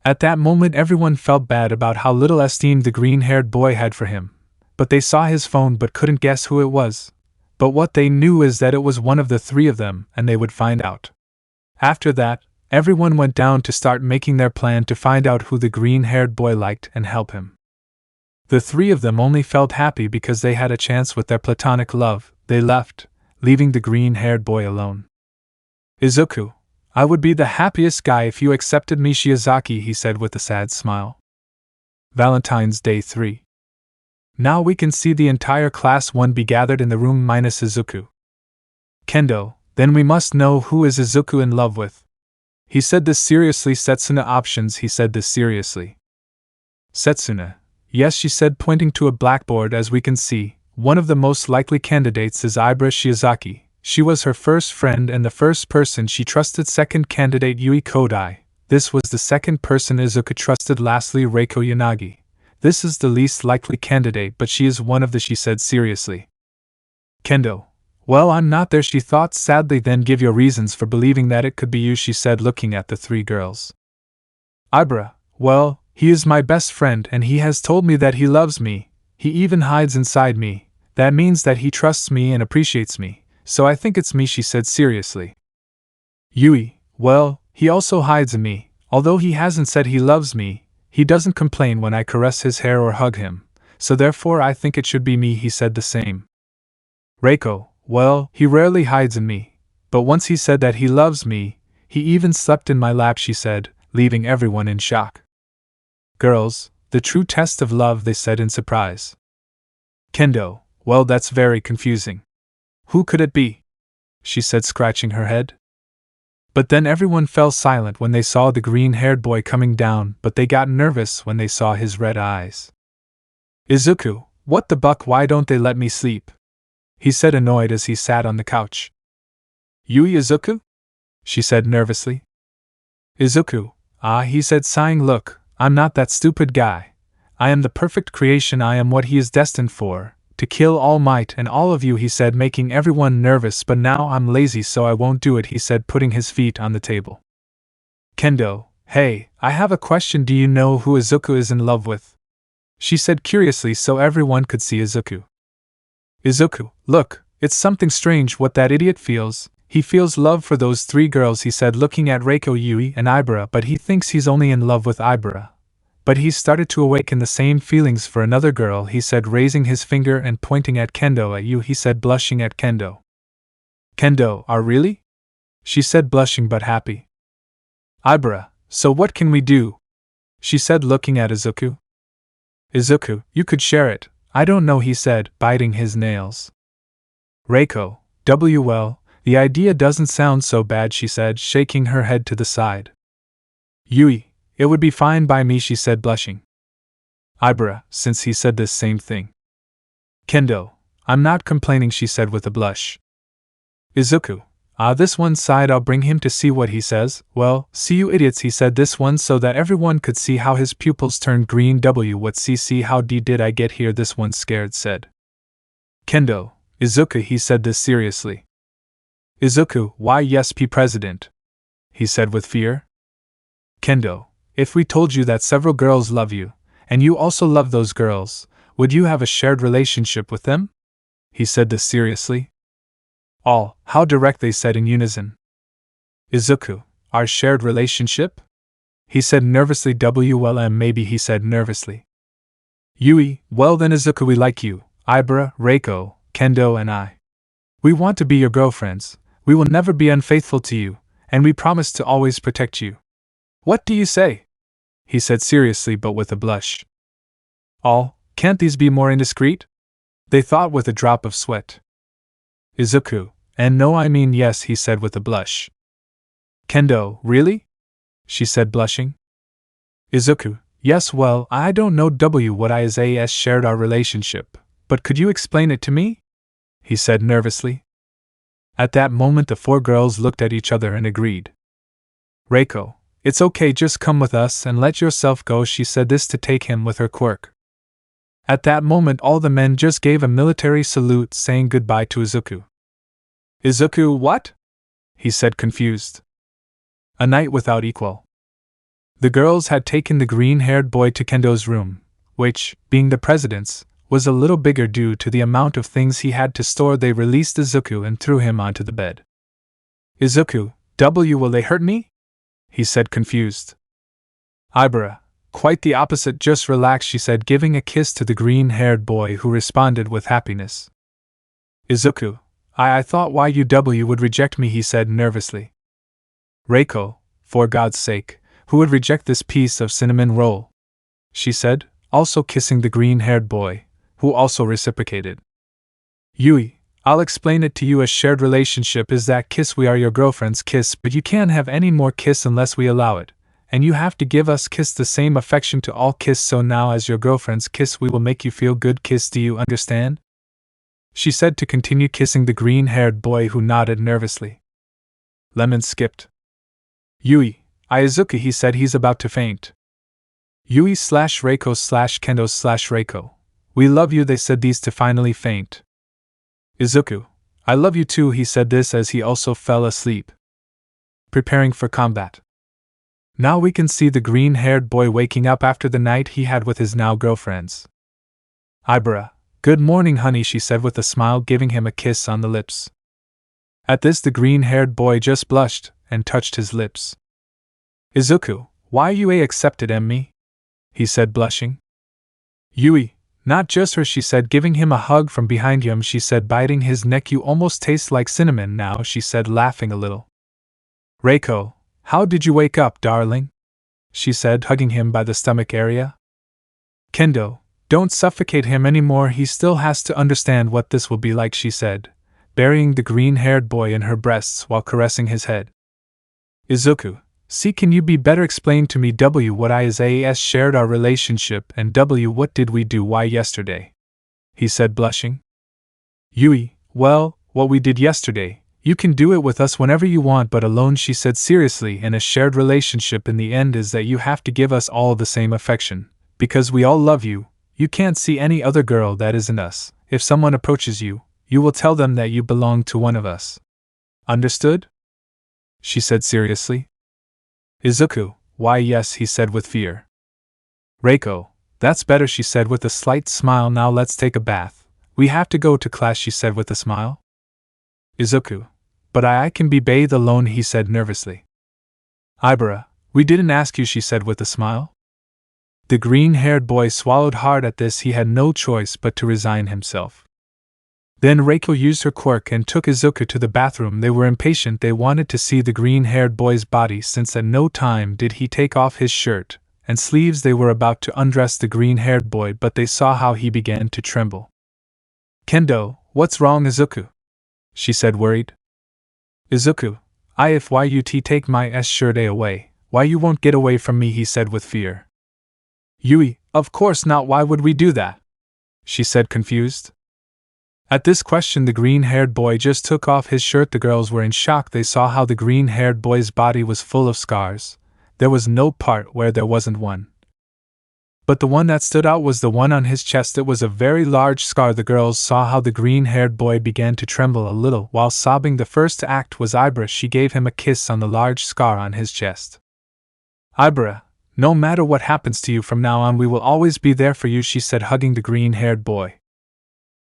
At that moment everyone felt bad about how little esteem the green-haired boy had for him, but they saw his phone but couldn't guess who it was. But what they knew is that it was one of the three of them and they would find out. After that, everyone went down to start making their plan to find out who the green-haired boy liked and help him. The three of them only felt happy because they had a chance with their platonic love. They left, leaving the green-haired boy alone. Izuku, I would be the happiest guy if you accepted me, Shiozaki, he said with a sad smile. Valentine's Day 3. Now we can see the entire Class 1 be gathered in the room minus Izuku. Kendo, then we must know who is Izuku in love with. He said this seriously. Setsuna options, he said this seriously. Setsuna, yes, she said pointing to a blackboard. As we can see, one of the most likely candidates is Ibara Shiozaki. She was her first friend and the first person she trusted. Second candidate Yui Kodai. This was the second person Izuku trusted. Lastly Reiko Yanagi. This is the least likely candidate but she is one of the, she said seriously. Kendo, well, I'm not there, she thought sadly. Then give your reasons for believing that it could be you, she said looking at the three girls. Ibara, well, he is my best friend and he has told me that he loves me, he even hides inside me, that means that he trusts me and appreciates me, so I think it's me, she said seriously. Yui, well, he also hides in me, although he hasn't said he loves me, he doesn't complain when I caress his hair or hug him, so therefore I think it should be me, he said the same. Reiko, well, he rarely hides in me, but once he said that he loves me, he even slept in my lap, she said, leaving everyone in shock. Girls, the true test of love, they said in surprise. Kendo, well, that's very confusing. Who could it be? She said, scratching her head. But then everyone fell silent when they saw the green-haired boy coming down, but they got nervous when they saw his red eyes. Izuku, what the buck, why don't they let me sleep? He said, annoyed as he sat on the couch. Yui, Izuku? She said nervously. Izuku, he said, sighing, look, I'm not that stupid guy. I am the perfect creation, I am what he is destined for, to kill All Might and all of you, he said, making everyone nervous, but now I'm lazy so I won't do it, he said, putting his feet on the table. Kendo, hey, I have a question, do you know who Izuku is in love with? She said curiously so everyone could see Izuku. Izuku, look, it's something strange what that idiot feels. He feels love for those three girls, he said, looking at Reiko, Yui, and Ibara, but he thinks he's only in love with Ibara. But he's started to awaken the same feelings for another girl, he said, raising his finger and pointing at Kendo. At you, he said, blushing at Kendo. Kendo, really? She said, blushing but happy. Ibara, so what can we do? She said, looking at Izuku. Izuku, you could share it. I don't know, he said, biting his nails. Reiko, well, the idea doesn't sound so bad, she said, shaking her head to the side. Yui, it would be fine by me, she said, blushing. Ibara, since he said this same thing. Kendo, I'm not complaining, she said with a blush. Izuku, this one side, I'll bring him to see what he says. Well, see you idiots, he said this one so that everyone could see how his pupils turned green. What see how did I get here, this one scared said. Kendo, Izuku, he said this seriously. Izuku, why yes, President, he said with fear. Kendo, if we told you that several girls love you, and you also love those girls, would you have a shared relationship with them? He said this seriously. All, how direct, they said in unison. Izuku, our shared relationship? He said nervously. Maybe, he said nervously. Yui, well then Izuku, we like you, Ibara, Reiko, Kendo and I. We want to be your girlfriends, we will never be unfaithful to you, and we promise to always protect you. What do you say? He said seriously but with a blush. All, can't these be more indiscreet? They thought with a drop of sweat. Izuku, and no, I mean yes, he said with a blush. Kendo, really? She said blushing. Izuku, yes, well, I don't know what Aizawa shared our relationship, but could you explain it to me? He said nervously. At that moment the four girls looked at each other and agreed. Reiko, it's okay, just come with us and let yourself go, she said this to take him with her quirk. At that moment all the men just gave a military salute saying goodbye to Izuku. Izuku, what? He said confused. A night without equal. The girls had taken the green-haired boy to Kendo's room, which, being the president's, was a little bigger due to the amount of things he had to store. They released Izuku and threw him onto the bed. Izuku, will they hurt me? He said confused. Ibara, quite the opposite, just relax, she said, giving a kiss to the green-haired boy who responded with happiness. Izuku, I thought you would reject me, he said nervously. Reiko, for God's sake, who would reject this piece of cinnamon roll? She said, also kissing the green-haired boy, who also reciprocated. Yui, I'll explain it to you. A shared relationship is that kiss. We are your girlfriend's kiss, but you can't have any more kiss unless we allow it, and you have to give us kiss the same affection to all kiss. So now as your girlfriend's kiss we will make you feel good kiss, do you understand? She said to continue kissing the green-haired boy who nodded nervously. Lemon skipped. Yui, Izuku, he said, he's about to faint. Yui/Reiko/Kendo/Reiko. We love you, they said these to finally faint. Izuku, I love you too, he said this as he also fell asleep. Preparing for combat. Now we can see the green-haired boy waking up after the night he had with his now girlfriends. Ibara, good morning honey, she said with a smile, giving him a kiss on the lips. At this the green-haired boy just blushed and touched his lips. Izuku, why you accepted me? He said blushing. Yui, not just her, she said, giving him a hug from behind him. She said, biting his neck, you almost taste like cinnamon now, she said, laughing a little. Reiko, how did you wake up, darling? She said, hugging him by the stomach area. Kendo, don't suffocate him anymore, he still has to understand what this will be like, she said, burying the green-haired boy in her breasts while caressing his head. Izuku, see, can you be better, explain to me what is shared our relationship and what did we do yesterday? He said blushing. Yui, well, what we did yesterday, you can do it with us whenever you want but alone, she said seriously, and a shared relationship in the end is that you have to give us all the same affection, because we all love you, you can't see any other girl that isn't us. If someone approaches you, you will tell them that you belong to one of us. Understood? She said seriously. Izuku, why yes, he said with fear. Reiko, that's better, she said with a slight smile. Now let's take a bath. We have to go to class, she said with a smile. Izuku, but I can be bathed alone, he said nervously. Ibara, we didn't ask you, she said with a smile. The green-haired boy swallowed hard at this. He had no choice but to resign himself. Then Reiko used her quirk and took Izuku to the bathroom. They were impatient. They wanted to see the green-haired boy's body, since at no time did he take off his shirt and sleeves. They were about to undress the green-haired boy, but they saw how he began to tremble. Kendo, what's wrong, Izuku? She said worried. Izuku, if you take my shirt away, why you won't get away from me, he said with fear. Yui, of course not, why would we do that? She said confused. At this question the green-haired boy just took off his shirt. The girls were in shock. They saw how the green-haired boy's body was full of scars. There was no part where there wasn't one. But the one that stood out was the one on his chest. It was a very large scar. The girls saw how the green-haired boy began to tremble a little while sobbing. The first to act was Ibara. She gave him a kiss on the large scar on his chest. Ibara, no matter what happens to you from now on, we will always be there for you, she said, hugging the green-haired boy.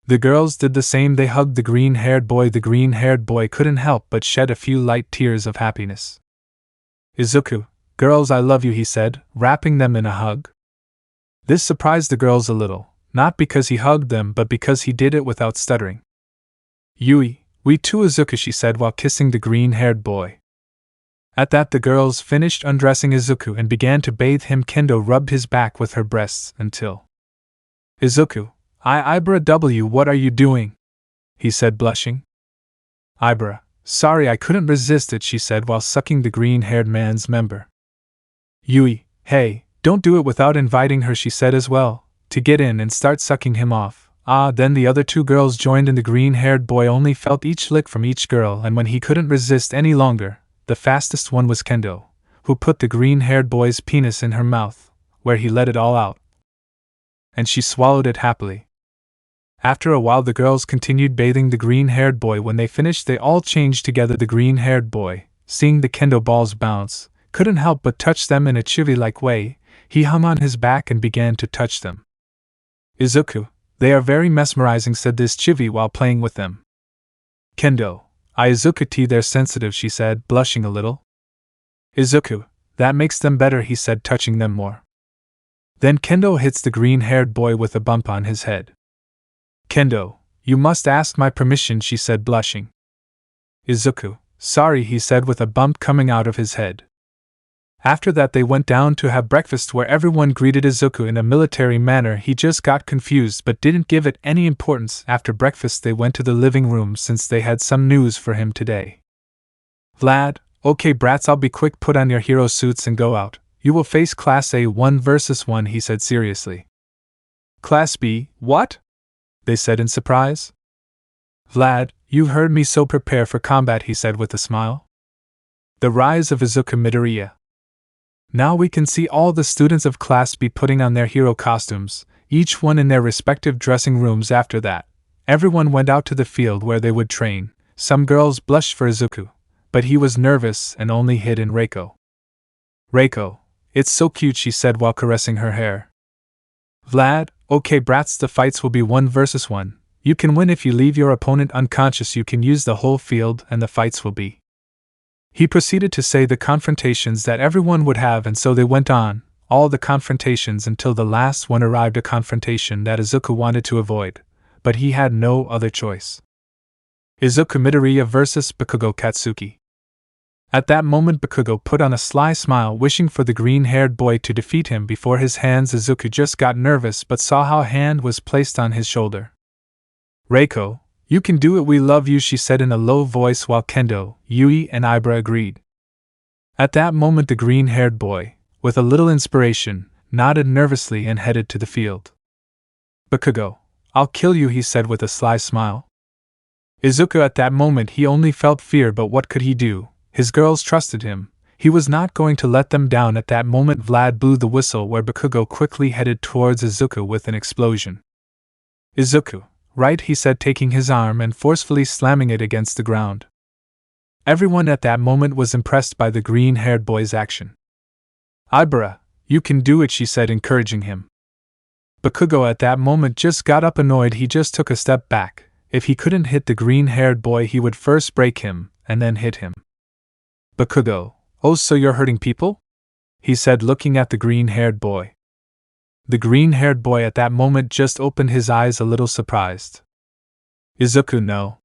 The girls did the same. They hugged the green-haired boy. The green-haired boy couldn't help but shed a few light tears of happiness. Izuku, girls, I love you, he said, wrapping them in a hug. This surprised the girls a little, not because he hugged them but because he did it without stuttering. Yui, we too, Izuku, she said while kissing the green-haired boy. At that the girls finished undressing Izuku and began to bathe him. Kendo rubbed his back with her breasts until... Izuku, Ibara, what are you doing? He said blushing. Ibara, sorry, I couldn't resist it, she said while sucking the green-haired man's member. Yui, hey, don't do it without inviting her, she said as well, to get in and start sucking him off. Then the other two girls joined in. The green-haired boy only felt each lick from each girl, and when he couldn't resist any longer, the fastest one was Kendo, who put the green-haired boy's penis in her mouth, where he let it all out. And she swallowed it happily. After a while the girls continued bathing the green-haired boy. When they finished they all changed together. The green-haired boy, seeing the kendo balls bounce, couldn't help but touch them in a chibi-like way. He hung on his back and began to touch them. Izuku, they are very mesmerizing, said this chibi while playing with them. Kendo, Izuku, they're sensitive, she said, blushing a little. Izuku, that makes them better, he said, touching them more. Then Kendo hits the green-haired boy with a bump on his head. Kendo, you must ask my permission, she said, blushing. Izuku, sorry, he said with a bump coming out of his head. After that they went down to have breakfast where everyone greeted Izuku in a military manner. He just got confused but didn't give it any importance. After breakfast they went to the living room since they had some news for him today. Vlad, okay brats, I'll be quick, put on your hero suits and go out. You will face Class A 1 versus 1, he said seriously. Class B, what? They said in surprise. Vlad, you heard me, so prepare for combat, he said with a smile. The rise of Izuku Midoriya. Now we can see all the students of Class B putting on their hero costumes, each one in their respective dressing rooms. After that, everyone went out to the field where they would train. Some girls blushed for Izuku, but he was nervous and only hid in Reiko. Reiko, it's so cute, she said while caressing her hair. Vlad, okay brats, the fights will be 1 versus 1. You can win if you leave your opponent unconscious. You can use the whole field and the fights will be. He proceeded to say the confrontations that everyone would have, and so they went on, all the confrontations until the last one arrived, a confrontation that Izuku wanted to avoid, but he had no other choice. Izuku Midoriya vs. Bakugo Katsuki. At that moment Bakugo put on a sly smile, wishing for the green-haired boy to defeat him before his hands. Izuku just got nervous but saw how a hand was placed on his shoulder. Reiko, you can do it, we love you, she said in a low voice while Kendo, Yui and Ibara agreed. At that moment the green-haired boy, with a little inspiration, nodded nervously and headed to the field. Bakugo, I'll kill you, he said with a sly smile. Izuku at that moment he only felt fear, but what could he do? His girls trusted him. He was not going to let them down. At that moment Vlad blew the whistle where Bakugo quickly headed towards Izuku with an explosion. Izuku, right, he said, taking his arm and forcefully slamming it against the ground. Everyone at that moment was impressed by the green-haired boy's action. Ibara, you can do it, she said, encouraging him. Bakugo at that moment just got up annoyed. He just took a step back. If he couldn't hit the green-haired boy he would first break him, and then hit him. Bakugo, oh, so you're hurting people? He said, looking at the green-haired boy. The green-haired boy at that moment just opened his eyes a little surprised. Izuku, no.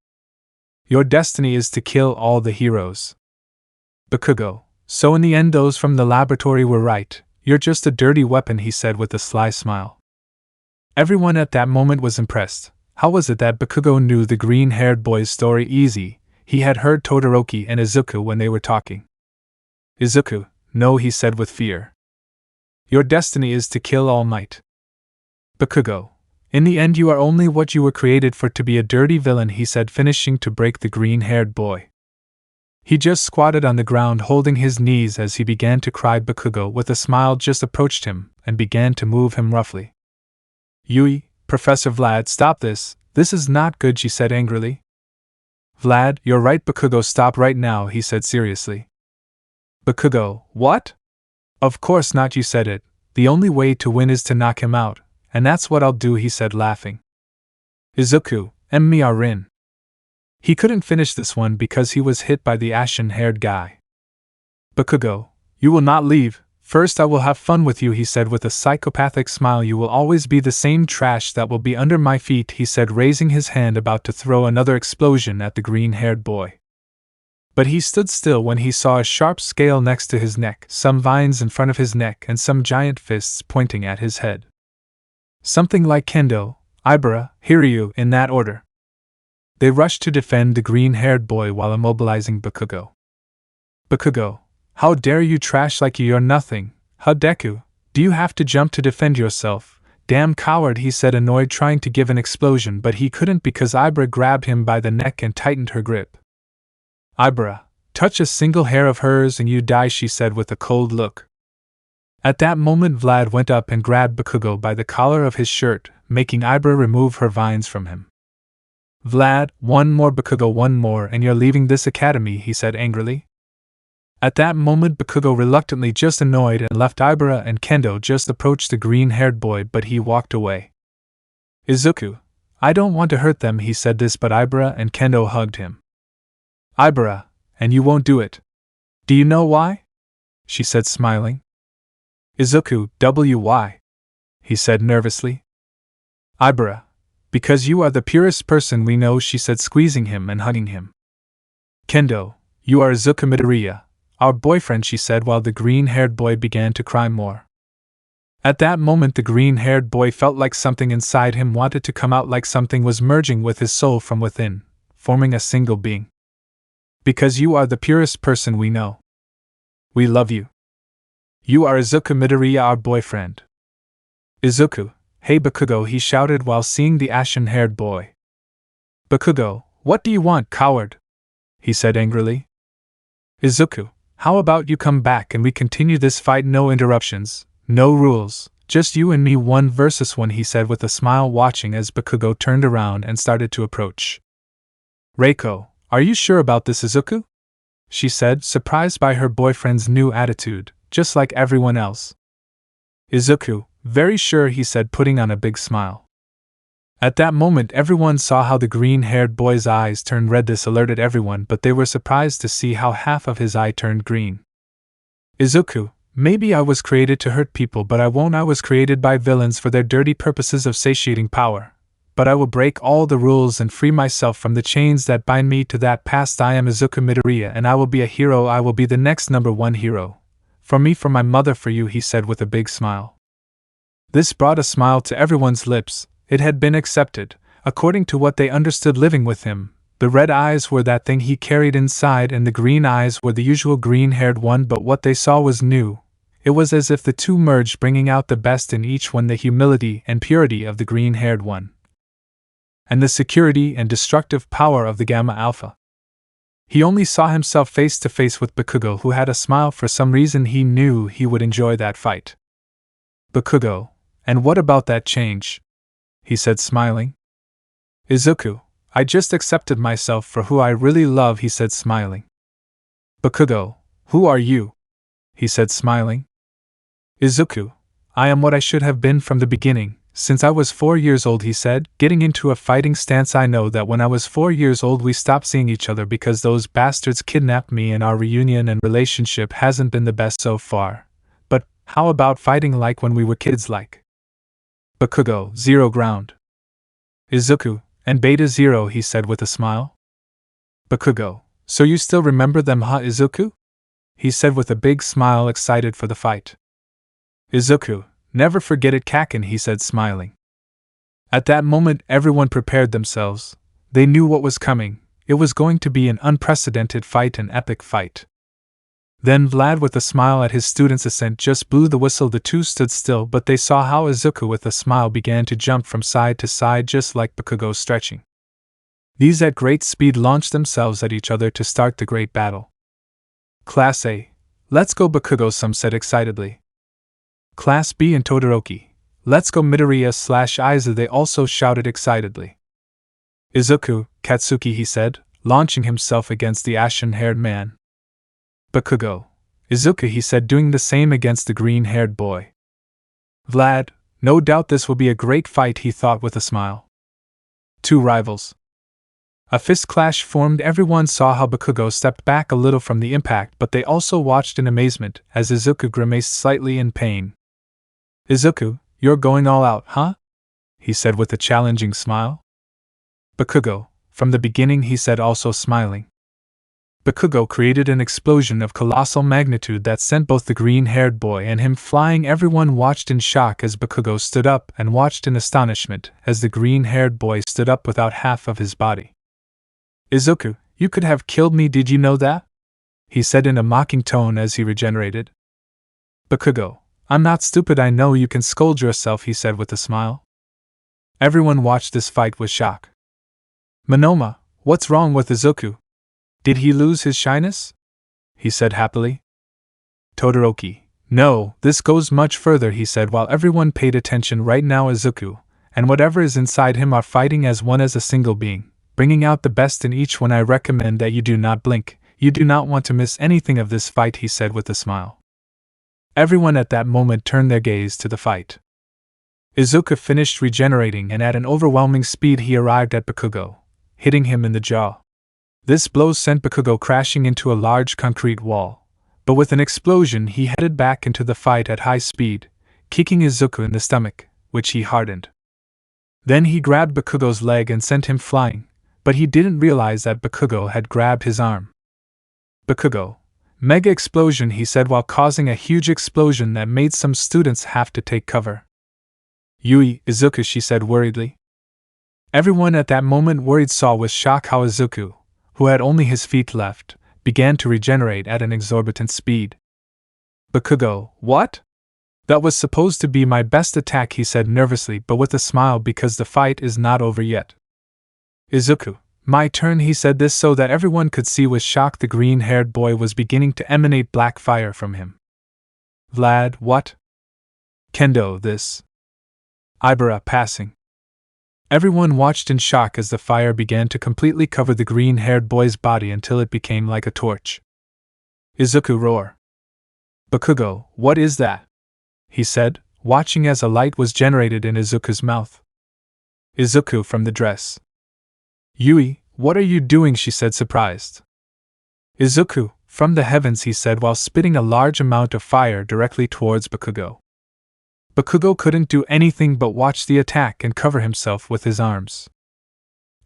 Your destiny is to kill all the heroes. Bakugo, so in the end those from the laboratory were right. You're just a dirty weapon, he said with a sly smile. Everyone at that moment was impressed. How was it that Bakugo knew the green-haired boy's story? Easy. He had heard Todoroki and Izuku when they were talking. Izuku, no, he said with fear. Your destiny is to kill All Might. Bakugo, in the end you are only what you were created for, to be a dirty villain, he said, finishing to break the green-haired boy. He just squatted on the ground holding his knees as he began to cry. Bakugo with a smile just approached him and began to move him roughly. Yui, Professor Vlad, stop this. This is not good, she said angrily. Vlad, you're right, Bakugo, stop right now, he said seriously. Bakugo, what? Of course not, you said it. The only way to win is to knock him out, and that's what I'll do, he said laughing. Izuku, me are in. He couldn't finish this one because he was hit by the ashen-haired guy. Bakugo, you will not leave. First I will have fun with you, he said with a psychopathic smile. You will always be the same trash that will be under my feet, he said, raising his hand about to throw another explosion at the green-haired boy. But he stood still when he saw a sharp scale next to his neck, some vines in front of his neck, and some giant fists pointing at his head. Something like Kendo, Ibara, Hiryu, in that order. They rushed to defend the green-haired boy while immobilizing Bakugo. Bakugo, how dare you trash like you're nothing? How Deku, do you have to jump to defend yourself? Damn coward, he said, annoyed, trying to give an explosion, but he couldn't because Ibara grabbed him by the neck and tightened her grip. Ibara, Touch a single hair of hers and you die, she said with a cold look. At that moment Vlad went up and grabbed Bakugo by the collar of his shirt, making Ibara remove her vines from him. Vlad, one more Bakugo, one more and you're leaving this academy, he said angrily. At that moment Bakugo reluctantly, just annoyed, and left. Ibara and Kendo just approached the green-haired boy, but he walked away. Izuku, I don't want to hurt them, he said this, but Ibara and Kendo hugged him. Ibara, and you won't do it. Do you know why? She said, smiling. Izuku, why? He said nervously. Ibara, because you are the purest person we know, she said, squeezing him and hugging him. Kendo, you are Izuku Midoriya, our boyfriend, she said, while the green-haired boy began to cry more. At that moment the green-haired boy felt like something inside him wanted to come out, like something was merging with his soul from within, forming a single being. Because you are the purest person we know. We love you. You are Izuku Midoriya, our boyfriend. Izuku, hey Bakugo, he shouted while seeing the ashen-haired boy. Bakugo, what do you want, coward? He said angrily. Izuku, how about you come back and we continue this fight, no interruptions, no rules, just you and me 1 versus 1, he said with a smile, watching as Bakugo turned around and started to approach. Reiko, are you sure about this, Izuku? She said, surprised by her boyfriend's new attitude, just like everyone else. Izuku, very sure, he said, putting on a big smile. At that moment everyone saw how the green-haired boy's eyes turned red. This alerted everyone, but they were surprised to see how half of his eye turned green. Izuku, maybe I was created to hurt people, but I won't. I was created by villains for their dirty purposes of satiating power. But I will break all the rules and free myself from the chains that bind me to that past. I am Izuku Midoriya and I will be a hero. I will be the next #1 hero. For me, for my mother, for you, he said with a big smile. This brought a smile to everyone's lips. It had been accepted, according to what they understood living with him. The red eyes were that thing he carried inside and the green eyes were the usual green-haired one, but what they saw was new. It was as if the two merged, bringing out the best in each one, the humility and purity of the green-haired one, and the security and destructive power of the Gama Alpha. He only saw himself face to face with Bakugo, who had a smile. For some reason he knew he would enjoy that fight. Bakugo, and what about that change? He said, smiling. Izuku, I just accepted myself for who I really love, he said, smiling. Bakugo, who are you? He said, smiling. Izuku, I am what I should have been from the beginning, since I was 4 years old, he said, getting into a fighting stance. I know that when I was 4 years old we stopped seeing each other because those bastards kidnapped me, and our reunion and relationship hasn't been the best so far. But how about fighting like when we were kids, like? Bakugo, 0 ground. Izuku, and Beta 0, he said with a smile. Bakugo, so you still remember them, huh, Izuku? He said with a big smile, excited for the fight. Izuku, never forget it, Kaken, he said, smiling. At that moment everyone prepared themselves. They knew what was coming. It was going to be an unprecedented fight, an epic fight. Then Vlad, with a smile at his students' assent, just blew the whistle. The two stood still, but they saw how Izuku with a smile began to jump from side to side, just like Bakugo stretching. These at great speed launched themselves at each other to start the great battle. Class A, let's go, Bakugo, some said excitedly. Class B and Todoroki, let's go, Midoriya/Aizawa, they also shouted excitedly. Izuku, Katsuki, he said, launching himself against the ashen-haired man. Bakugo, Izuku, he said, doing the same against the green-haired boy. Vlad, no doubt this will be a great fight, he thought with a smile. Two rivals. A fist clash formed. Everyone saw how Bakugo stepped back a little from the impact, but they also watched in amazement as Izuku grimaced slightly in pain. Izuku, you're going all out, huh? He said with a challenging smile. Bakugo, from the beginning, he said, also smiling. Bakugo created an explosion of colossal magnitude that sent both the green-haired boy and him flying. Everyone watched in shock as Bakugo stood up, and watched in astonishment as the green-haired boy stood up without half of his body. Izuku, you could have killed me, did you know that? He said in a mocking tone as he regenerated. Bakugo, I'm not stupid, I know you can scold yourself, he said with a smile. Everyone watched this fight with shock. Monoma, what's wrong with Izuku? Did he lose his shyness? he said happily. Todoroki, no, this goes much further, he said while everyone paid attention. Right now Izuku, and whatever is inside him are fighting as one as a single being, bringing out the best in each one. I recommend that you do not blink, you do not want to miss anything of this fight, he said with a smile. Everyone at that moment turned their gaze to the fight. Izuku finished regenerating and at an overwhelming speed he arrived at Bakugo, hitting him in the jaw. This blow sent Bakugo crashing into a large concrete wall, but with an explosion he headed back into the fight at high speed, kicking Izuku in the stomach, which he hardened. Then he grabbed Bakugo's leg and sent him flying, but he didn't realize that Bakugo had grabbed his arm. Bakugo, mega explosion, he said while causing a huge explosion that made some students have to take cover. Yui, Izuku, she said worriedly. Everyone at that moment worried saw with shock how Izuku, who had only his feet left, began to regenerate at an exorbitant speed. Bakugo, what? That was supposed to be my best attack, he said nervously but with a smile because the fight is not over yet. Izuku, my turn, he said this so that everyone could see with shock the green-haired boy was beginning to emanate black fire from him. Vlad, what? Kendo, this. Ibara, passing. Everyone watched in shock as the fire began to completely cover the green-haired boy's body until it became like a torch. Izuku, roar. Bakugo, what is that? He said, watching as a light was generated in Izuku's mouth. Izuku, from the dress. Yui, what are you doing? She said surprised. Izuku, from the heavens, he said while spitting a large amount of fire directly towards Bakugo. Bakugo couldn't do anything but watch the attack and cover himself with his arms.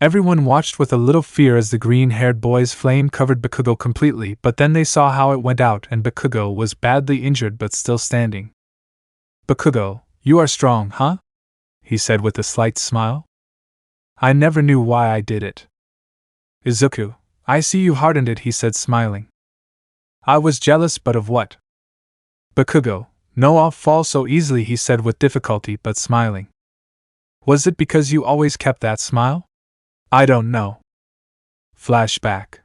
Everyone watched with a little fear as the green-haired boy's flame covered Bakugo completely, but then they saw how it went out and Bakugo was badly injured but still standing. Bakugo, you are strong, huh? He said with a slight smile. I never knew why I did it. Izuku, I see you hardened it, he said smiling. I was jealous, but of what? Bakugo, no, I'll fall so easily, he said with difficulty but smiling. Was it because you always kept that smile? I don't know. Flashback.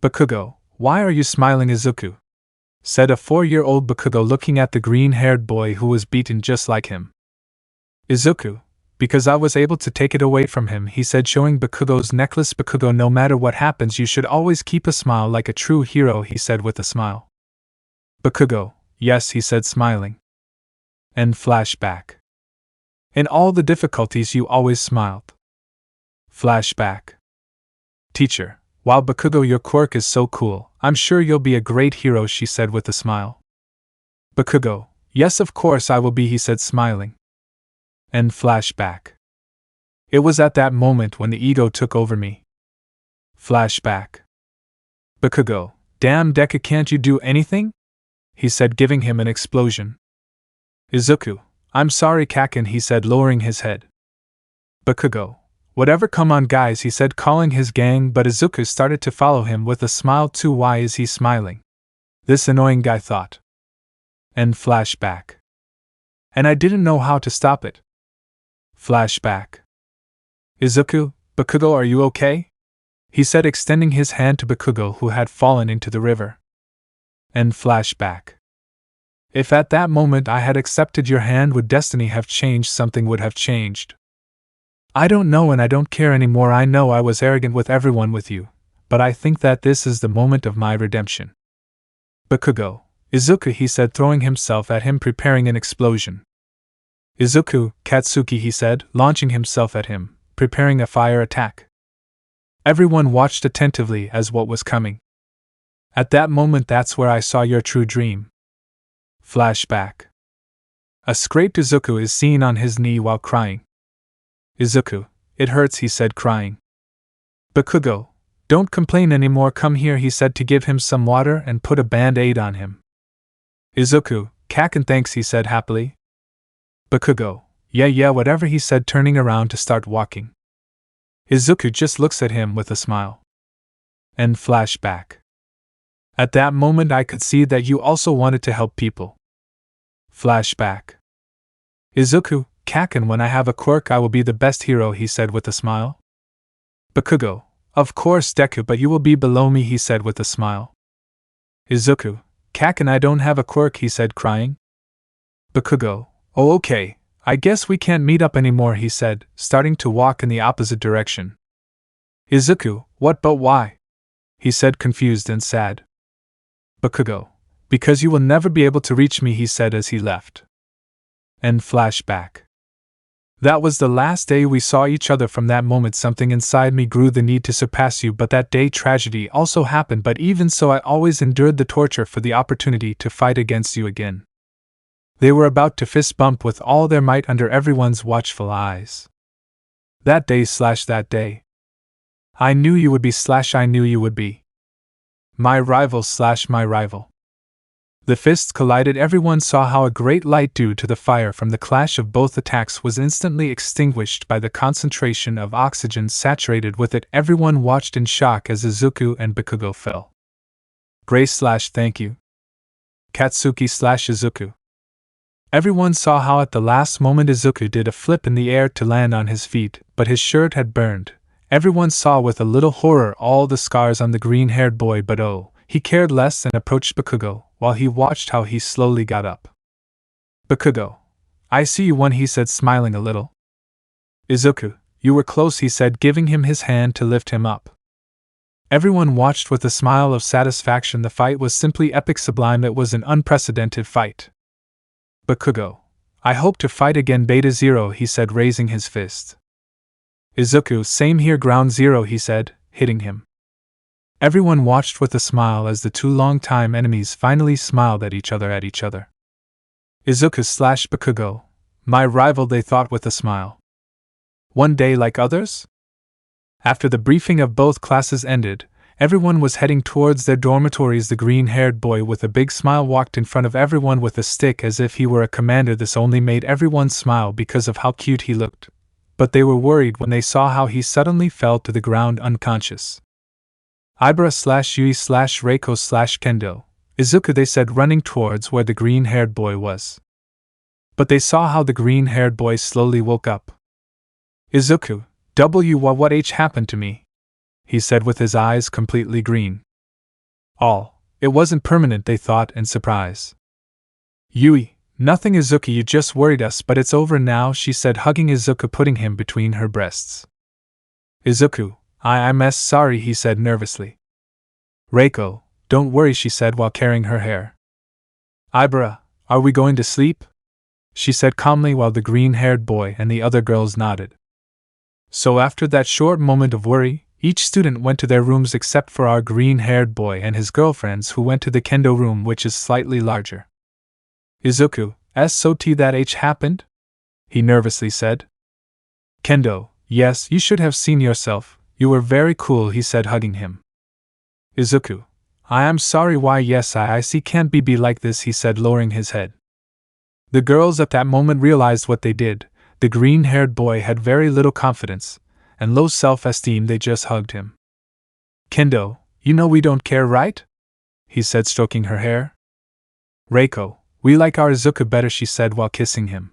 Bakugo, why are you smiling? Izuku, said a 4-year-old Bakugo looking at the green-haired boy who was beaten just like him. Izuku, because I was able to take it away from him, he said showing Bakugo's necklace. Bakugo, no matter what happens you should always keep a smile like a true hero, he said with a smile. Bakugo, yes, he said smiling. And flashback. In all the difficulties you always smiled. Flashback. Teacher, wow Bakugo, your quirk is so cool, I'm sure you'll be a great hero, she said with a smile. Bakugo, yes of course I will be, he said smiling. And flashback. It was at that moment when the ego took over me. Flashback. Bakugo, damn Deku, can't you do anything? He said giving him an explosion. Izuku, I'm sorry Kaken, he said lowering his head. Bakugo, whatever, come on guys, he said calling his gang, but Izuku started to follow him with a smile too. Why is he smiling? This annoying guy thought. And flashback. And I didn't know how to stop it. Flashback. Izuku, Bakugo, are you okay? He said extending his hand to Bakugo who had fallen into the river. And flashback. If at that moment I had accepted your hand, would destiny have changed? Something would have changed. I don't know and I don't care anymore. I know I was arrogant with everyone with you, but I think that this is the moment of my redemption. Bakugo, Izuku, he said throwing himself at him preparing an explosion. Izuku, Katsuki, he said, launching himself at him, preparing a fire attack. Everyone watched attentively as what was coming. At that moment that's where I saw your true dream. Flashback. A scraped Izuku is seen on his knee while crying. Izuku, it hurts, he said crying. Bakugo, don't complain anymore, come here, he said to give him some water and put a band-aid on him. Izuku, Kaken, thanks, he said happily. Bakugo, yeah, whatever, he said turning around to start walking. Izuku just looks at him with a smile. And flashback. At that moment I could see that you also wanted to help people. Flashback. Izuku, Kaken, when I have a quirk I will be the best hero, he said with a smile. Bakugo, of course Deku, but you will be below me, he said with a smile. Izuku, Kaken, I don't have a quirk, he said, crying. Bakugo, oh okay, I guess we can't meet up anymore, he said, starting to walk in the opposite direction. Izuku, what but why? He said, confused and sad. Bakugo, because you will never be able to reach me, he said as he left. End flashback. That was the last day we saw each other. From that moment something inside me grew the need to surpass you, but that day tragedy also happened, but even so I always endured the torture for the opportunity to fight against you again. They were about to fist bump with all their might under everyone's watchful eyes. That day. I knew you would be / I knew you would be. My rival / my rival. The fists collided. Everyone saw how a great light due to the fire from the clash of both attacks was instantly extinguished by the concentration of oxygen saturated with it. Everyone watched in shock as Izuku and Bakugo fell. Grace / thank you. Katsuki / Izuku. Everyone saw how at the last moment Izuku did a flip in the air to land on his feet, but his shirt had burned. Everyone saw with a little horror all the scars on the green-haired boy, but oh, he cared less and approached Bakugo, while he watched how he slowly got up. Bakugo, I see you won, he said, smiling a little. Izuku, you were close, he said, giving him his hand to lift him up. Everyone watched with a smile of satisfaction. The fight was simply epic, sublime. It was an unprecedented fight. Bakugo, I hope to fight again. Beta Zero, he said, raising his fist. Izuku, same here. Ground Zero, he said, hitting him. Everyone watched with a smile as the two longtime enemies finally smiled at each other. Izuku / Bakugo, my rival, they thought with a smile. One day like others? After the briefing of both classes ended, everyone was heading towards their dormitories. The green-haired boy with a big smile walked in front of everyone with a stick as if he were a commander. This only made everyone smile because of how cute he looked, but they were worried when they saw how he suddenly fell to the ground unconscious. Ibara / Yui / Reiko / Kendo, Izuku, they said, running towards where the green-haired boy was. But they saw how the green-haired boy slowly woke up. Izuku, what happened to me? He said with his eyes completely green. It wasn't permanent, they thought in surprise. Yui, nothing Izuku, you just worried us, but it's over now, she said, hugging Izuku, putting him between her breasts. Izuku, I'm sorry, he said nervously. Reiko, don't worry, she said while carrying her hair. Ibara, are we going to sleep? She said calmly while the green-haired boy and the other girls nodded. So after that short moment of worry, each student went to their rooms except for our green-haired boy and his girlfriends, who went to the Kendo room, which is slightly larger. Izuku, so that happened? He nervously said. Kendo, yes, you should have seen yourself. You were very cool, he said, hugging him. Izuku, I am sorry. Why, yes, I see, can't be like this, he said, lowering his head. The girls at that moment realized what they did. The green-haired boy had very little confidence and low self-esteem. They just hugged him. Kendo, you know we don't care, right? He said, stroking her hair. Reiko, we like our Izuku better, she said while kissing him.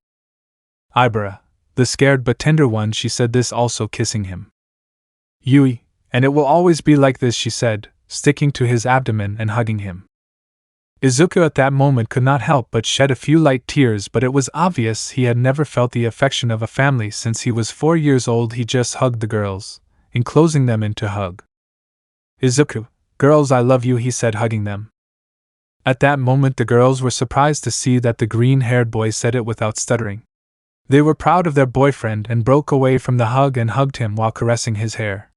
Ibara, the scared but tender one, she said, this also kissing him. Yui, and it will always be like this, she said, sticking to his abdomen and hugging him. Izuku at that moment could not help but shed a few light tears, but it was obvious he had never felt the affection of a family since he was 4 years old. He just hugged the girls, enclosing them into hug. Izuku, girls, I love you, he said, hugging them. At that moment the girls were surprised to see that the green-haired boy said it without stuttering. They were proud of their boyfriend and broke away from the hug and hugged him while caressing his hair.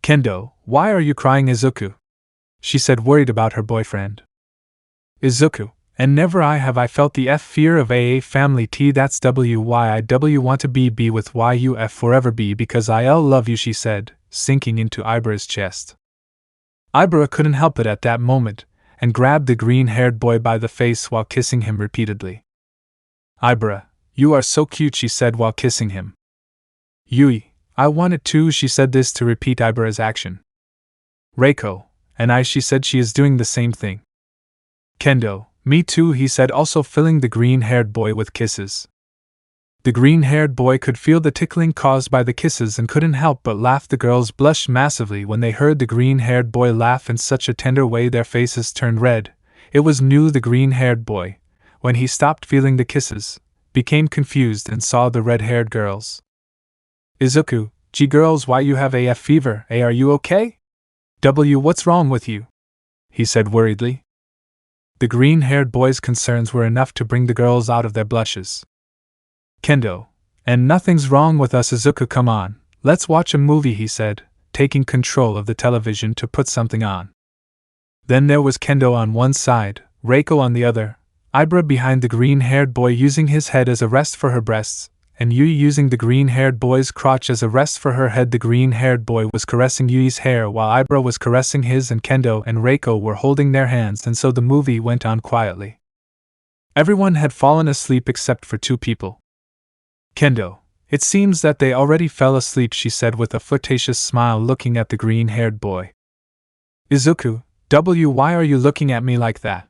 Kendo, why are you crying, Izuku? She said, worried about her boyfriend. Izuku, and never have I felt the fear of AA family. That's why I want to be with YUF forever, because I love you, she said, sinking into Ibara's chest. Ibara couldn't help it at that moment, and grabbed the green-haired boy by the face while kissing him repeatedly. Ibara, you are so cute, she said while kissing him. Yui, I want it too, she said, this to repeat Ibara's action. Reiko, and she said she is doing the same thing. Kendo, me too, he said, also filling the green-haired boy with kisses. The green-haired boy could feel the tickling caused by the kisses and couldn't help but laugh. The girls blushed massively when they heard the green-haired boy laugh in such a tender way their faces turned red. It was new. The green-haired boy, when he stopped feeling the kisses, became confused and saw the red-haired girls. Izuku, gee girls, why you have AF fever, are you okay? What's wrong with you? He said worriedly. The green-haired boy's concerns were enough to bring the girls out of their blushes. Kendo, and nothing's wrong with us. Izuku, come on, let's watch a movie, he said, taking control of the television to put something on. Then there was Kendo on one side, Reiko on the other, Ibara behind the green-haired boy using his head as a rest for her breasts, and Yui using the green-haired boy's crotch as a rest for her head. The green-haired boy was caressing Yui's hair while Ibara was caressing his, and Kendo and Reiko were holding their hands, and so the movie went on quietly. Everyone had fallen asleep except for two people. Kendo, it seems that they already fell asleep, she said with a flirtatious smile looking at the green-haired boy. Izuku, why are you looking at me like that?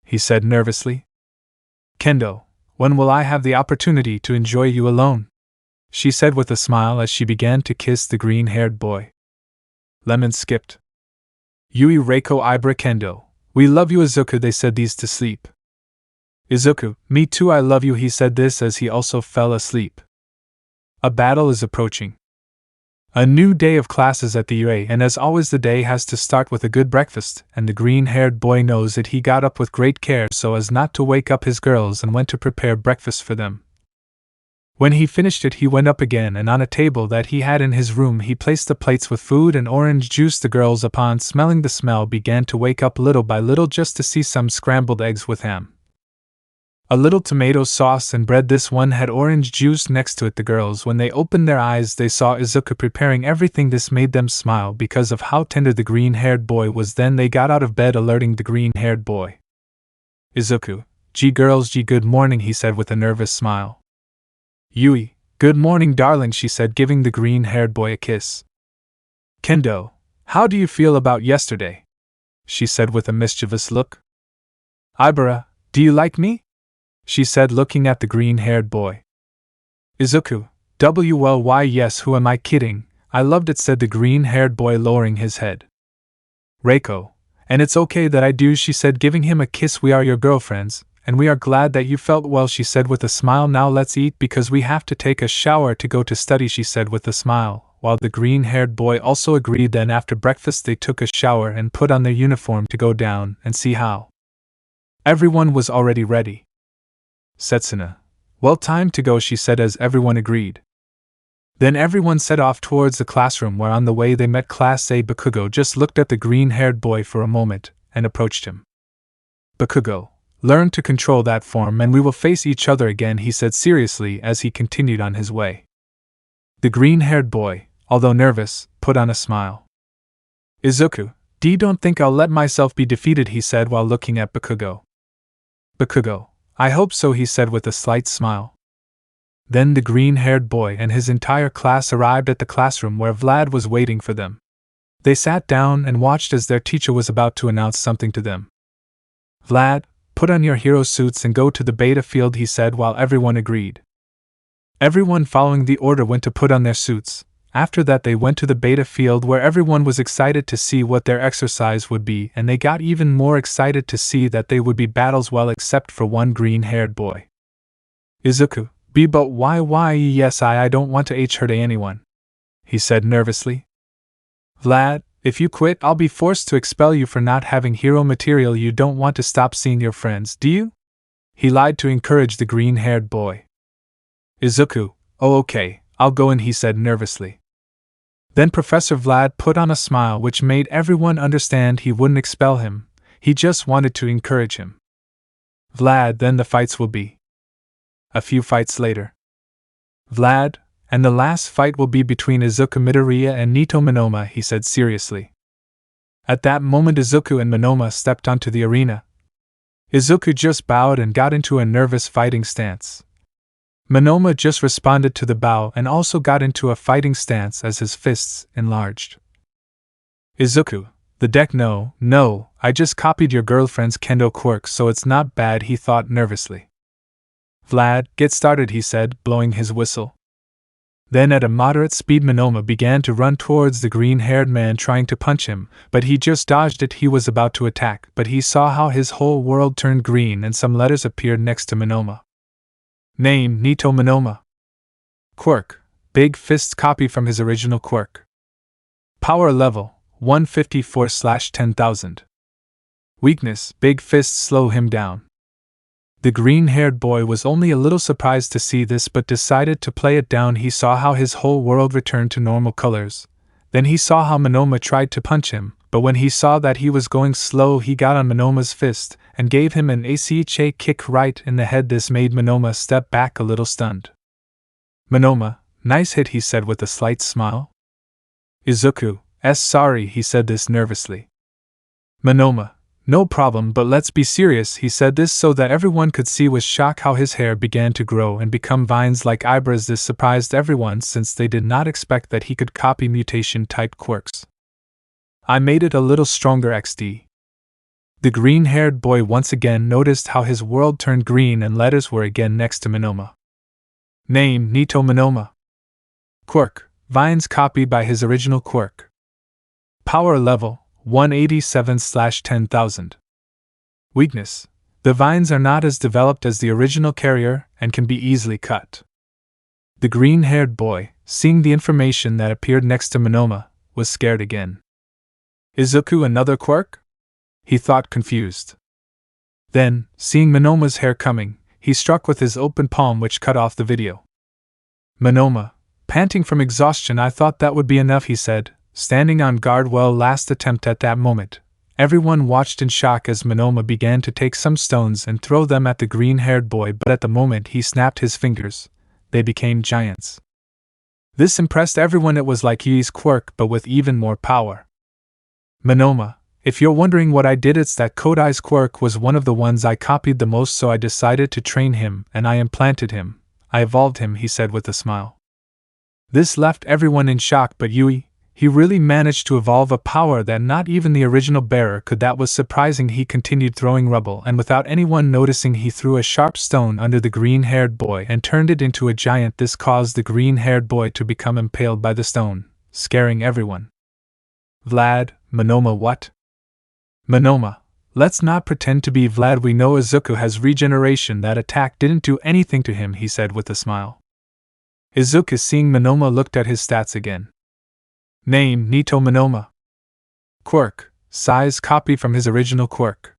He said nervously. Kendo, when will I have the opportunity to enjoy you alone? She said with a smile as she began to kiss the green-haired boy. Lemon skipped. Yui, Reiko, Ibara, Kendo, we love you. Izuku, they said these to sleep. Izuku, me too, I love you, he said this as he also fell asleep. A battle is approaching. A new day of classes at the UA, and as always the day has to start with a good breakfast, and the green-haired boy knows it. He got up with great care so as not to wake up his girls and went to prepare breakfast for them. When he finished it, he went up again, and on a table that he had in his room he placed the plates with food and orange juice. The girls, upon smelling the smell, began to wake up little by little just to see some scrambled eggs with ham. A little tomato sauce and bread. This one had orange juice next to it. The girls, when they opened their eyes, they saw Izuku preparing everything. This made them smile because of how tender the green-haired boy was. Then they got out of bed, alerting the green-haired boy. Izuku, gee girls, gee good morning, he said with a nervous smile. Yui, good morning darling, she said, giving the green-haired boy a kiss. Kendo, how do you feel about yesterday? She said with a mischievous look. Ibara, do you like me? She said, looking at the green-haired boy. Izuku, well, why yes, who am I kidding, I loved it, said the green-haired boy, lowering his head. Reiko, and it's okay that I do, she said, giving him a kiss. We are your girlfriends, and we are glad that you felt well, she said with a smile. Now let's eat because we have to take a shower to go to study, she said with a smile, while the green-haired boy also agreed. Then after breakfast they took a shower and put on their uniform to go down and see how. Everyone was already ready. Setsuna, well, time to go, she said as everyone agreed. Then everyone set off towards the classroom, where on the way they met Class A. Bakugo just looked at the green-haired boy for a moment and approached him. Bakugo, learn to control that form and we will face each other again, he said seriously as he continued on his way. The green-haired boy, although nervous, put on a smile. Izuku, don't think I'll let myself be defeated, he said while looking at Bakugo. Bakugo, I hope so, he said with a slight smile. Then the green-haired boy and his entire class arrived at the classroom where Vlad was waiting for them. They sat down and watched as their teacher was about to announce something to them. Vlad, put on your hero suits and go to the beta field, he said while everyone agreed. Everyone following the order went to put on their suits. After that they went to the beta field where everyone was excited to see what their exercise would be, and they got even more excited to see that they would be battles, well, except for one green-haired boy. Izuku, but why yes, I don't want to hurt anyone, he said nervously. Vlad, if you quit I'll be forced to expel you for not having hero material. You don't want to stop seeing your friends, do you? He lied to encourage the green-haired boy. Izuku, oh okay, I'll go in, he said nervously. Then Professor Vlad put on a smile which made everyone understand he wouldn't expel him, he just wanted to encourage him. Vlad, then the fights will be. A few fights later. Vlad, and the last fight will be between Izuku Midoriya and Nito Monoma, he said seriously. At that moment Izuku and Monoma stepped onto the arena. Izuku just bowed and got into a nervous fighting stance. Monoma just responded to the bow and also got into a fighting stance as his fists enlarged. Izuku, the deck, no, I just copied your girlfriend's kendo quirk so it's not bad, he thought nervously. Vlad, get started, he said, blowing his whistle. Then at a moderate speed Monoma began to run towards the green-haired man trying to punch him, but he just dodged it. He was about to attack, but he saw how his whole world turned green and some letters appeared next to Monoma. Name, Nito Monoma. Quirk, big fist copy from his original Quirk. Power level, 154/10,000. Weakness, big fists slow him down. The green-haired boy was only a little surprised to see this but decided to play it down. He saw how his whole world returned to normal colors. Then he saw how Monoma tried to punch him, but when he saw that he was going slow he got on Monoma's fist and gave him an ACHA kick right in the head. This made Monoma step back a little stunned. Monoma, nice hit, he said with a slight smile. Izuku, sorry, he said this nervously. Monoma, no problem, but let's be serious. He said this so that everyone could see with shock how his hair began to grow and become vines like Ibara's. This surprised everyone since they did not expect that he could copy mutation-type quirks. I made it a little stronger XD. The green-haired boy once again noticed how his world turned green and letters were again next to Monoma. Name, Nito Monoma. Quirk, vines copied by his original Quirk. Power level, 187/10,000. Weakness, the vines are not as developed as the original carrier and can be easily cut. The green-haired boy, seeing the information that appeared next to Monoma, was scared again. Izuku another Quirk? He thought, confused. Then, seeing Monoma's hair coming, he struck with his open palm which cut off the video. Monoma, panting from exhaustion, I thought that would be enough, he said, standing on guard. Well, last attempt. At that moment, everyone watched in shock as Monoma began to take some stones and throw them at the green-haired boy, but at the moment he snapped his fingers, they became giants. This impressed everyone. It was like Yui's Quirk but with even more power. Monoma, if you're wondering what I did, it's that Kodai's Quirk was one of the ones I copied the most, so I decided to train him and I implanted him. I evolved him, he said with a smile. This left everyone in shock, but Yui, he really managed to evolve a power that not even the original bearer could. That was surprising. He continued throwing rubble, and without anyone noticing he threw a sharp stone under the green-haired boy and turned it into a giant. This caused the green-haired boy to become impaled by the stone, scaring everyone. Vlad, Monoma, what? Monoma, let's not pretend to be Vlad. We know Izuku has regeneration. That attack didn't do anything to him, he said with a smile. Izuku, seeing Monoma, looked at his stats again. Name, Nito Monoma. Quirk, size copy from his original Quirk.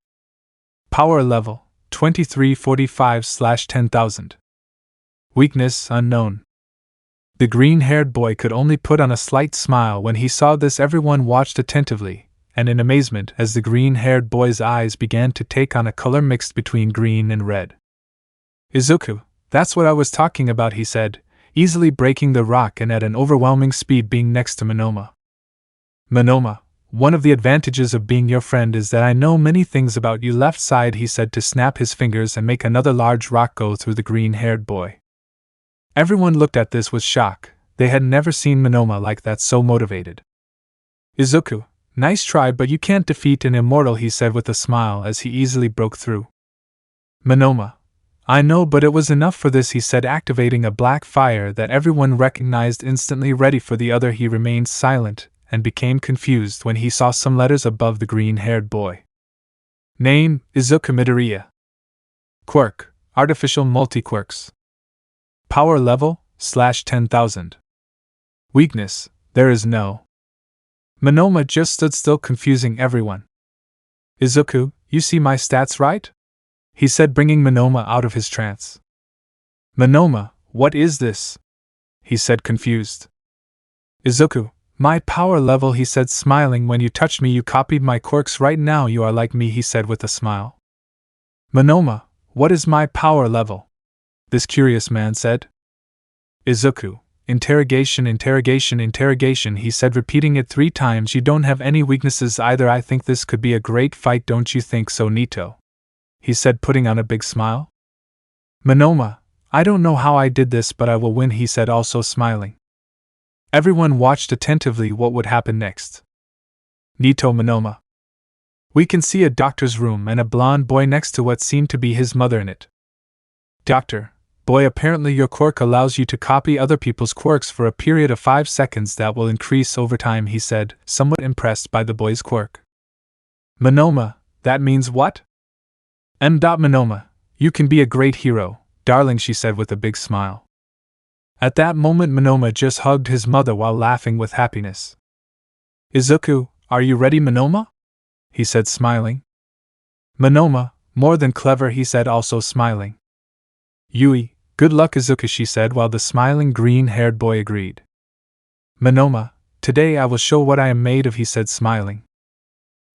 Power level, 2345/10,000. Weakness, unknown. The green-haired boy could only put on a slight smile when he saw this. Everyone watched attentively, and in amazement as the green-haired boy's eyes began to take on a color mixed between green and red. Izuku, that's what I was talking about, he said, easily breaking the rock and at an overwhelming speed being next to Monoma. Monoma, one of the advantages of being your friend is that I know many things about you. Left side, he said to snap his fingers and make another large rock go through the green-haired boy. Everyone looked at this with shock. They had never seen Monoma like that, so motivated. Izuku, nice try, but you can't defeat an immortal, he said with a smile as he easily broke through. Monoma, I know, but it was enough for this, he said, activating a black fire that everyone recognized instantly. Ready for the other, he remained silent and became confused when he saw some letters above the green-haired boy. Name, Izuku Midoriya. Quirk, artificial multi-quirks. Power level, /10,000. Weakness, there is no. Monoma just stood still, confusing everyone. Izuku, you see my stats right? He said, bringing Monoma out of his trance. Monoma, what is this? He said, confused. Izuku, my power level, he said, smiling. When you touched me, you copied my quirks. Right now you are like me, he said with a smile. Monoma, what is my power level? This curious man said. Izuku, interrogation, interrogation, interrogation, he said, repeating it 3 times. You don't have any weaknesses either. I think this could be a great fight, don't you think so, Nito? He said, putting on a big smile. Monoma, I don't know how I did this, but I will win, he said, also smiling. Everyone watched attentively what would happen next. Nito Monoma. We can see a doctor's room and a blonde boy next to what seemed to be his mother in it. Doctor, Boy, apparently your quirk allows you to copy other people's quirks for a period of 5 seconds that will increase over time, he said, somewhat impressed by the boy's quirk. Monoma, that means what? Monoma, you can be a great hero, darling, she said with a big smile. At that moment Monoma just hugged his mother while laughing with happiness. Izuku, are you ready, Monoma? He said, smiling. Monoma, more than clever, he said, also smiling. Yui, good luck, Izuku, she said, while the smiling green-haired boy agreed. Monoma, today I will show what I am made of, he said, smiling.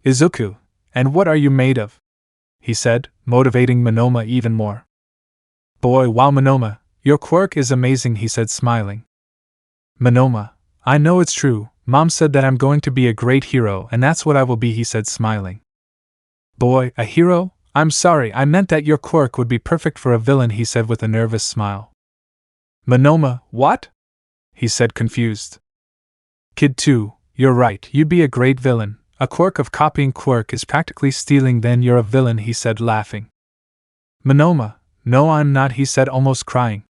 Izuku, and what are you made of? He said, motivating Monoma even more. Boy, wow, Monoma, your quirk is amazing, he said, smiling. Monoma, I know it's true. Mom said that I'm going to be a great hero, and that's what I will be, he said, smiling. Boy, a hero? I'm sorry, I meant that your quirk would be perfect for a villain, he said with a nervous smile. Monoma, what? He said, confused. Kid 2, you're right, you'd be a great villain. A quirk of copying quirk is practically stealing, then you're a villain, he said, laughing. Monoma, no, I'm not, he said, almost crying.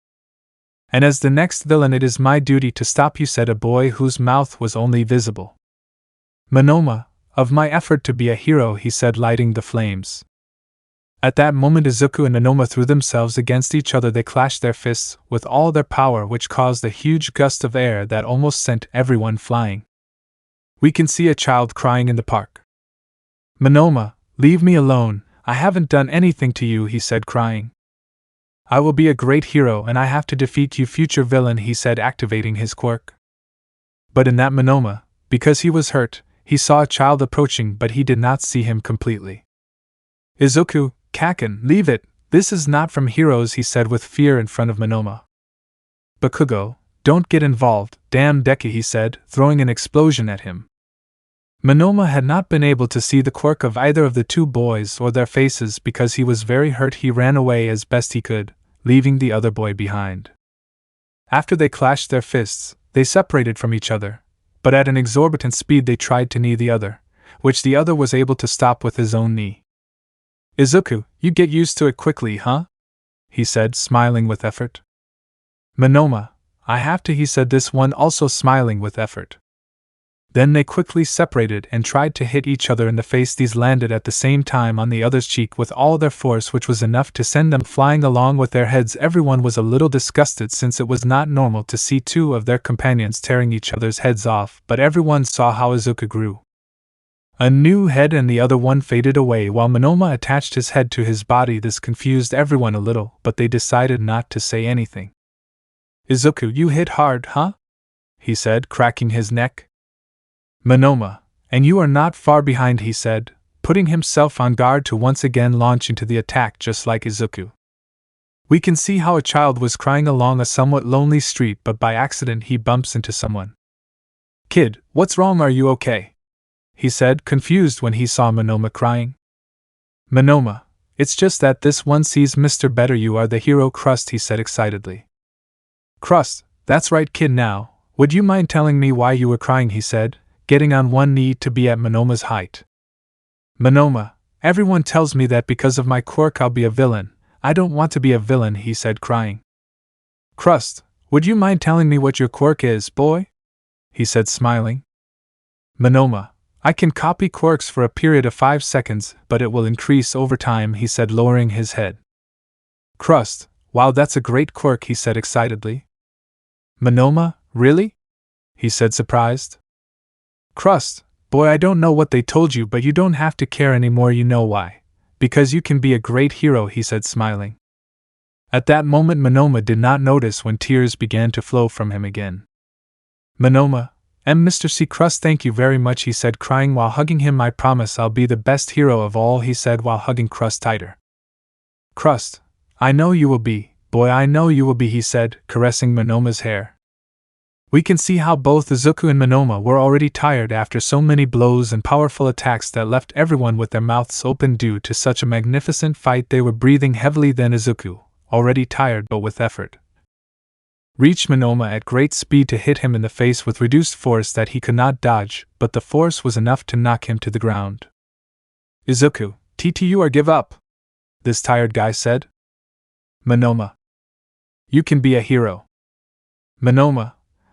And as the next villain, it is my duty to stop you, said a boy whose mouth was only visible. Monoma, of my effort to be a hero, he said, lighting the flames. At that moment Izuku and Monoma threw themselves against each other. They clashed their fists with all their power, which caused a huge gust of air that almost sent everyone flying. We can see a child crying in the park. Monoma, leave me alone, I haven't done anything to you, he said, crying. I will be a great hero and I have to defeat you, future villain, he said, activating his quirk. But in that Monoma, because he was hurt, he saw a child approaching, but he did not see him completely. Izuku, Kaken, leave it, this is not from heroes, he said with fear in front of Monoma. Bakugo, don't get involved, damn Deku, he said, throwing an explosion at him. Monoma had not been able to see the quirk of either of the two boys or their faces because he was very hurt. He ran away as best he could, leaving the other boy behind. After they clashed their fists, they separated from each other, but at an exorbitant speed they tried to knee the other, which the other was able to stop with his own knee. Izuku, you get used to it quickly, huh? He said, smiling with effort. Monoma, I have to, he said, this one also smiling with effort. Then they quickly separated and tried to hit each other in the face. These landed at the same time on the other's cheek with all their force, which was enough to send them flying along with their heads. Everyone was a little disgusted since it was not normal to see two of their companions tearing each other's heads off, but everyone saw how Izuku grew a new head and the other one faded away while Monoma attached his head to his body. This confused everyone a little, but they decided not to say anything. Izuku, you hit hard, huh? He said, cracking his neck. Monoma, and you are not far behind, he said, putting himself on guard to once again launch into the attack just like Izuku. We can see how a child was crying along a somewhat lonely street, but by accident he bumps into someone. Kid, what's wrong, are you okay? He said, confused when he saw Monoma crying. Monoma, it's just that this one sees Mr. Better, you are the hero, Crust, he said excitedly. Crust, that's right, kid. Now, would you mind telling me why you were crying, he said, getting on one knee to be at Monoma's height. Monoma, everyone tells me that because of my quirk I'll be a villain. I don't want to be a villain, he said, crying. Crust, would you mind telling me what your quirk is, boy? He said, smiling. Monoma, I can copy quirks for a period of 5 seconds, but it will increase over time, he said, lowering his head. Crust, wow, that's a great quirk, he said excitedly. Monoma, really? He said, surprised. Crust, boy, I don't know what they told you, but you don't have to care anymore, you know why. Because you can be a great hero, he said, smiling. At that moment Monoma did not notice when tears began to flow from him again. Monoma, Mr. C. Crust, thank you very much, he said, crying while hugging him. I promise I'll be the best hero of all, he said while hugging Crust tighter. Crust, I know you will be, boy, I know you will be, he said, caressing Monoma's hair. We can see how both Izuku and Monoma were already tired after so many blows and powerful attacks that left everyone with their mouths open due to such a magnificent fight. They were breathing heavily. Then Izuku, already tired but with effort, reached Monoma at great speed to hit him in the face with reduced force that he could not dodge, but the force was enough to knock him to the ground. Izuku, TTU or give up, this tired guy said. Monoma, You can be a hero. Monoma,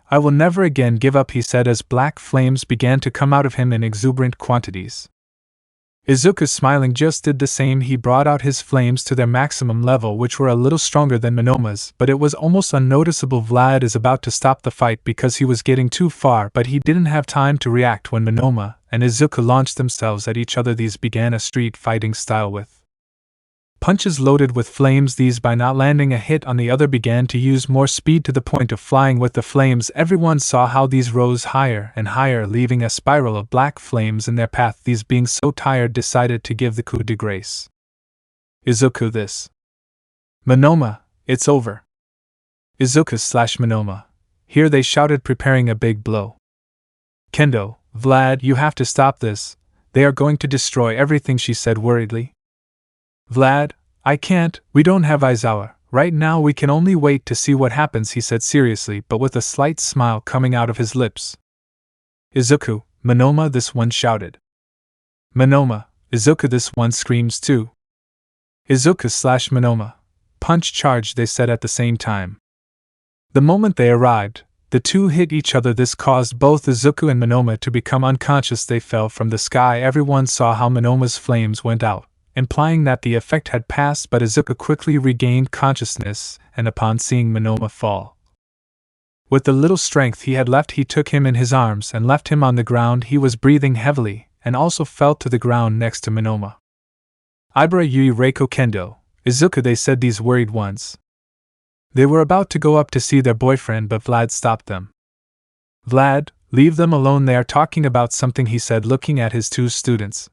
I will never again give up, he said as black flames began to come out of him in exuberant quantities. Izuku, smiling, just did the same. He brought out his flames to their maximum level, which were a little stronger than Monoma's, but it was almost unnoticeable. Vlad is about to stop the fight because he was getting too far, but he didn't have time to react when Monoma and Izuku launched themselves at each other. These began a street fighting style with punches loaded with flames. These, by not landing a hit on the other, began to use more speed to the point of flying with the flames. Everyone saw how these rose higher and higher, leaving a spiral of black flames in their path. These, being so tired, decided to give the coup de grace. Izuku, this. Monoma, it's over. Izuku/Monoma. Here they shouted, preparing a big blow. Kendo, Vlad, you have to stop this. They are going to destroy everything, she said worriedly. Vlad, I can't, we don't have Aizawa. Right now we can only wait to see what happens, he said seriously, but with a slight smile coming out of his lips. Izuku, Monoma, this one shouted. Monoma, Izuku, this one screams too. Izuku/Monoma. Punch charge, they said at the same time. The moment they arrived, the two hit each other. This caused both Izuku and Monoma to become unconscious. They fell from the sky. Everyone saw how Monoma's flames went out, implying that the effect had passed, but Izuku quickly regained consciousness, and upon seeing Monoma fall, with the little strength he had left, he took him in his arms and left him on the ground. He was breathing heavily, and also fell to the ground next to Monoma. Ibara, Yui, Reiko, Kendo, Izuku, they said, these worried ones. They were about to go up to see their boyfriend, but Vlad stopped them. Vlad, leave them alone, they are talking about something, he said, looking at his two students.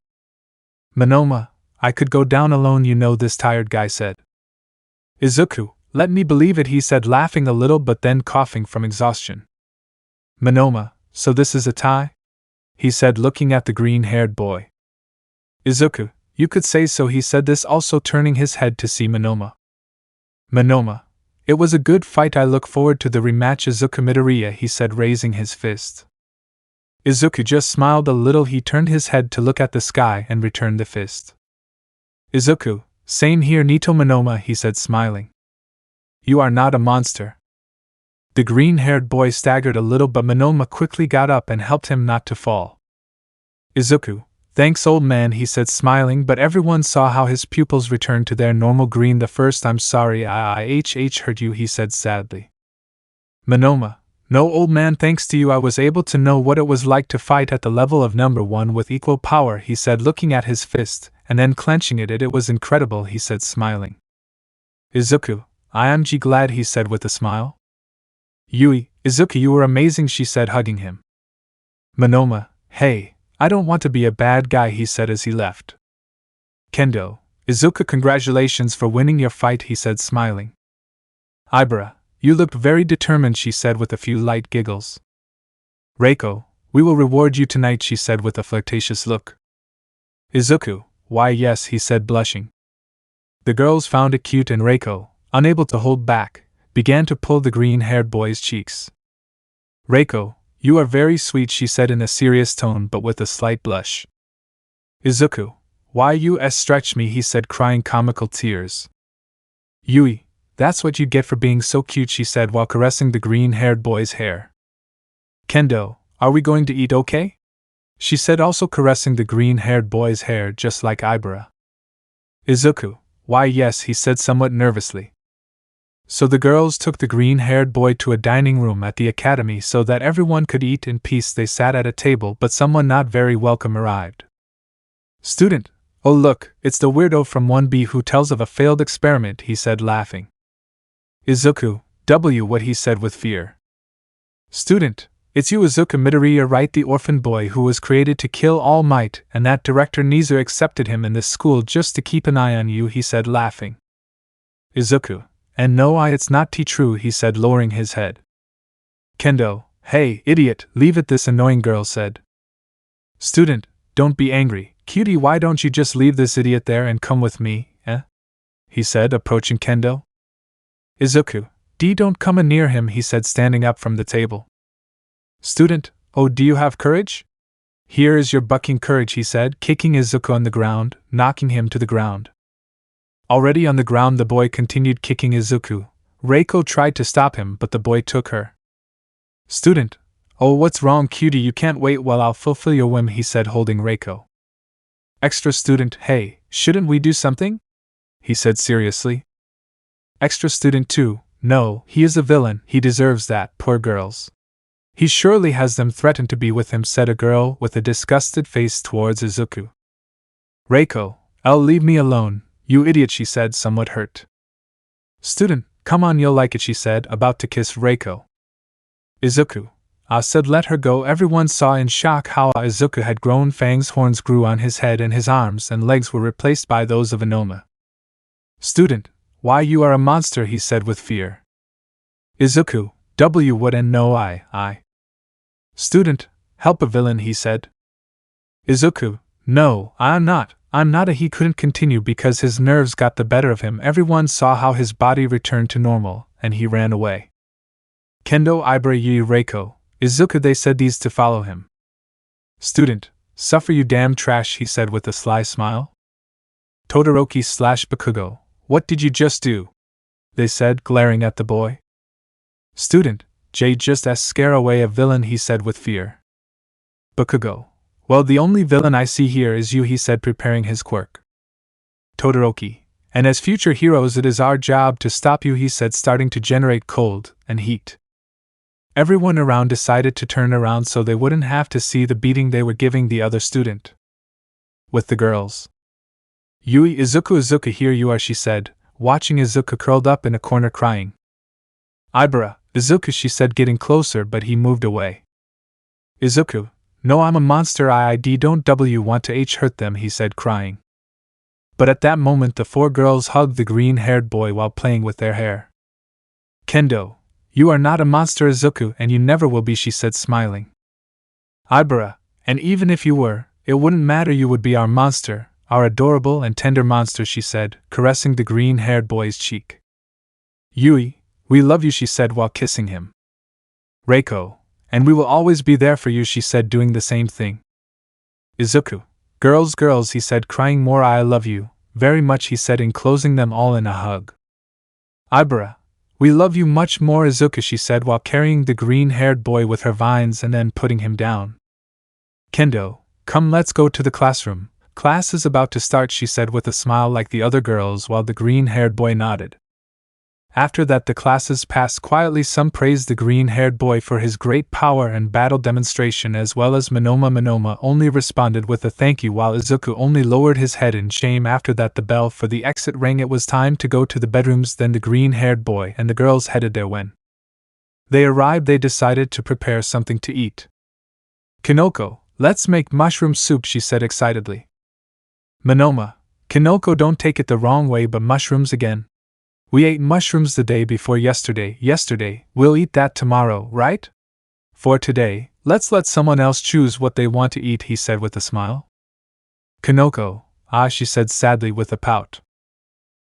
Monoma, I could go down alone, you know, this tired guy said. Izuku, let me believe it, he said, laughing a little but then coughing from exhaustion. Monoma, so this is a tie? He said, looking at the green-haired boy. Izuku, you could say so, he said, this also turning his head to see Monoma. Monoma, it was a good fight, I look forward to the rematch. Izuku Midoriya, he said, raising his fist. Izuku just smiled a little. He turned his head to look at the sky and returned the fist. Izuku, same here, Nito. Monoma, he said, smiling. You are not a monster. The green-haired boy staggered a little, but Monoma quickly got up and helped him not to fall. Izuku, thanks, old man, he said, smiling, but everyone saw how his pupils returned to their normal green. The first, I'm sorry, I hurt you, he said sadly. Monoma, no, old man, thanks to you I was able to know what it was like to fight at the level of number one with equal power, he said, looking at his fist, and then clenching it. It was incredible, he said, smiling. Izuku, I am glad, he said with a smile. Yui, Izuku, you were amazing, she said, hugging him. Monoma, hey, I don't want to be a bad guy, he said as he left. Kendo, Izuku, congratulations for winning your fight, he said, smiling. Ibara, you looked very determined, she said with a few light giggles. Reiko, we will reward you tonight, she said with a flirtatious look. Izuku, why yes, he said, blushing. The girls found it cute, and Reiko, unable to hold back, began to pull the green-haired boy's cheeks. Reiko, you are very sweet, she said in a serious tone but with a slight blush. Izuku, why you stretch me, he said, crying comical tears. Yui, that's what you get for being so cute, she said while caressing the green-haired boy's hair. Kendo, are we going to eat okay? She said, also caressing the green-haired boy's hair just like Ibara. Izuku, why yes, he said somewhat nervously. So the girls took the green-haired boy to a dining room at the academy so that everyone could eat in peace. They sat at a table, but someone not very welcome arrived. Student, oh look, it's the weirdo from 1B who tells of a failed experiment, he said, laughing. Izuku, what, he said with fear. Student, it's you, Izuku Midoriya, right, the orphan boy who was created to kill All Might, and that director Nizu accepted him in this school just to keep an eye on you, he said, laughing. Izuku, and no, it's not true, he said, lowering his head. Kendo, hey, idiot, leave it, this annoying girl said. Student, don't be angry, cutie, why don't you just leave this idiot there and come with me, he said, approaching Kendo. Izuku, don't come near him, he said, standing up from the table. Student, oh, do you have courage? Here is your bucking courage, he said, kicking Izuku on the ground, knocking him to the ground. Already on the ground, the boy continued kicking Izuku, Reiko tried to stop him, but the boy took her. Student, oh, what's wrong, cutie? You can't wait while I'll fulfill your whim, he said, holding Reiko. Extra student, hey, shouldn't we do something? He said seriously. Extra student 2, no, he is a villain, he deserves that, poor girls. He surely has them threatened to be with him, said a girl with a disgusted face towards Izuku. Reiko, leave me alone, you idiot, she said, somewhat hurt. Student, come on, you'll like it, she said, about to kiss Reiko. Izuku, said, let her go. Everyone saw in shock how Izuku had grown fangs, horns grew on his head, and his arms and legs were replaced by those of Monoma. Student, why, you are a monster, he said with fear. Izuku, what, and no, I. Student, help a villain, he said. Izuku, no, I'm not a. He couldn't continue because his nerves got the better of him. Everyone saw how his body returned to normal, and he ran away. Kendo, Ibara, Reiko, Izuku, they said these to follow him. Student, suffer, you damn trash, he said with a sly smile. Todoroki / Bakugo, what did you just do? They said, glaring at the boy. Student, just scare away a villain, he said with fear. Bakugo, well, the only villain I see here is you, he said, preparing his quirk. Todoroki, and as future heroes it is our job to stop you, he said, starting to generate cold and heat. Everyone around decided to turn around so they wouldn't have to see the beating they were giving the other student. With the girls. Izuku, here you are, she said, watching Izuku curled up in a corner crying. Ibara, Izuku, she said, getting closer, but he moved away. Izuku, no, I'm a monster, I don't want to hurt them, he said, crying. But at that moment the 4 girls hugged the green-haired boy while playing with their hair. Kendo, you are not a monster, Izuku, and you never will be, she said, smiling. Ibara, and even if you were, it wouldn't matter, you would be our monster, our adorable and tender monster, she said, caressing the green-haired boy's cheek. We love you, she said while kissing him. Reiko, and we will always be there for you, she said, doing the same thing. Izuku, girls, he said, crying more. I love you very much, he said, enclosing them all in a hug. Ibara, we love you much more, Izuku, she said while carrying the green-haired boy with her vines and then putting him down. Kendo, come, let's go to the classroom. Class is about to start, she said with a smile like the other girls while the green-haired boy nodded. After that the classes passed quietly. Some praised the green-haired boy for his great power and battle demonstration, as well as Monoma only responded with a thank you, while Izuku only lowered his head in shame. After that the bell for the exit rang. It was time to go to the bedrooms. Then the green-haired boy and the girls headed there. When they arrived they decided to prepare something to eat. Kinoko, let's make mushroom soup, she said excitedly. Monoma, Kinoko, don't take it the wrong way, but mushrooms again. We ate mushrooms the day before yesterday, we'll eat that tomorrow, right? For today, let's let someone else choose what they want to eat, he said with a smile. Kinoko, she said sadly with a pout.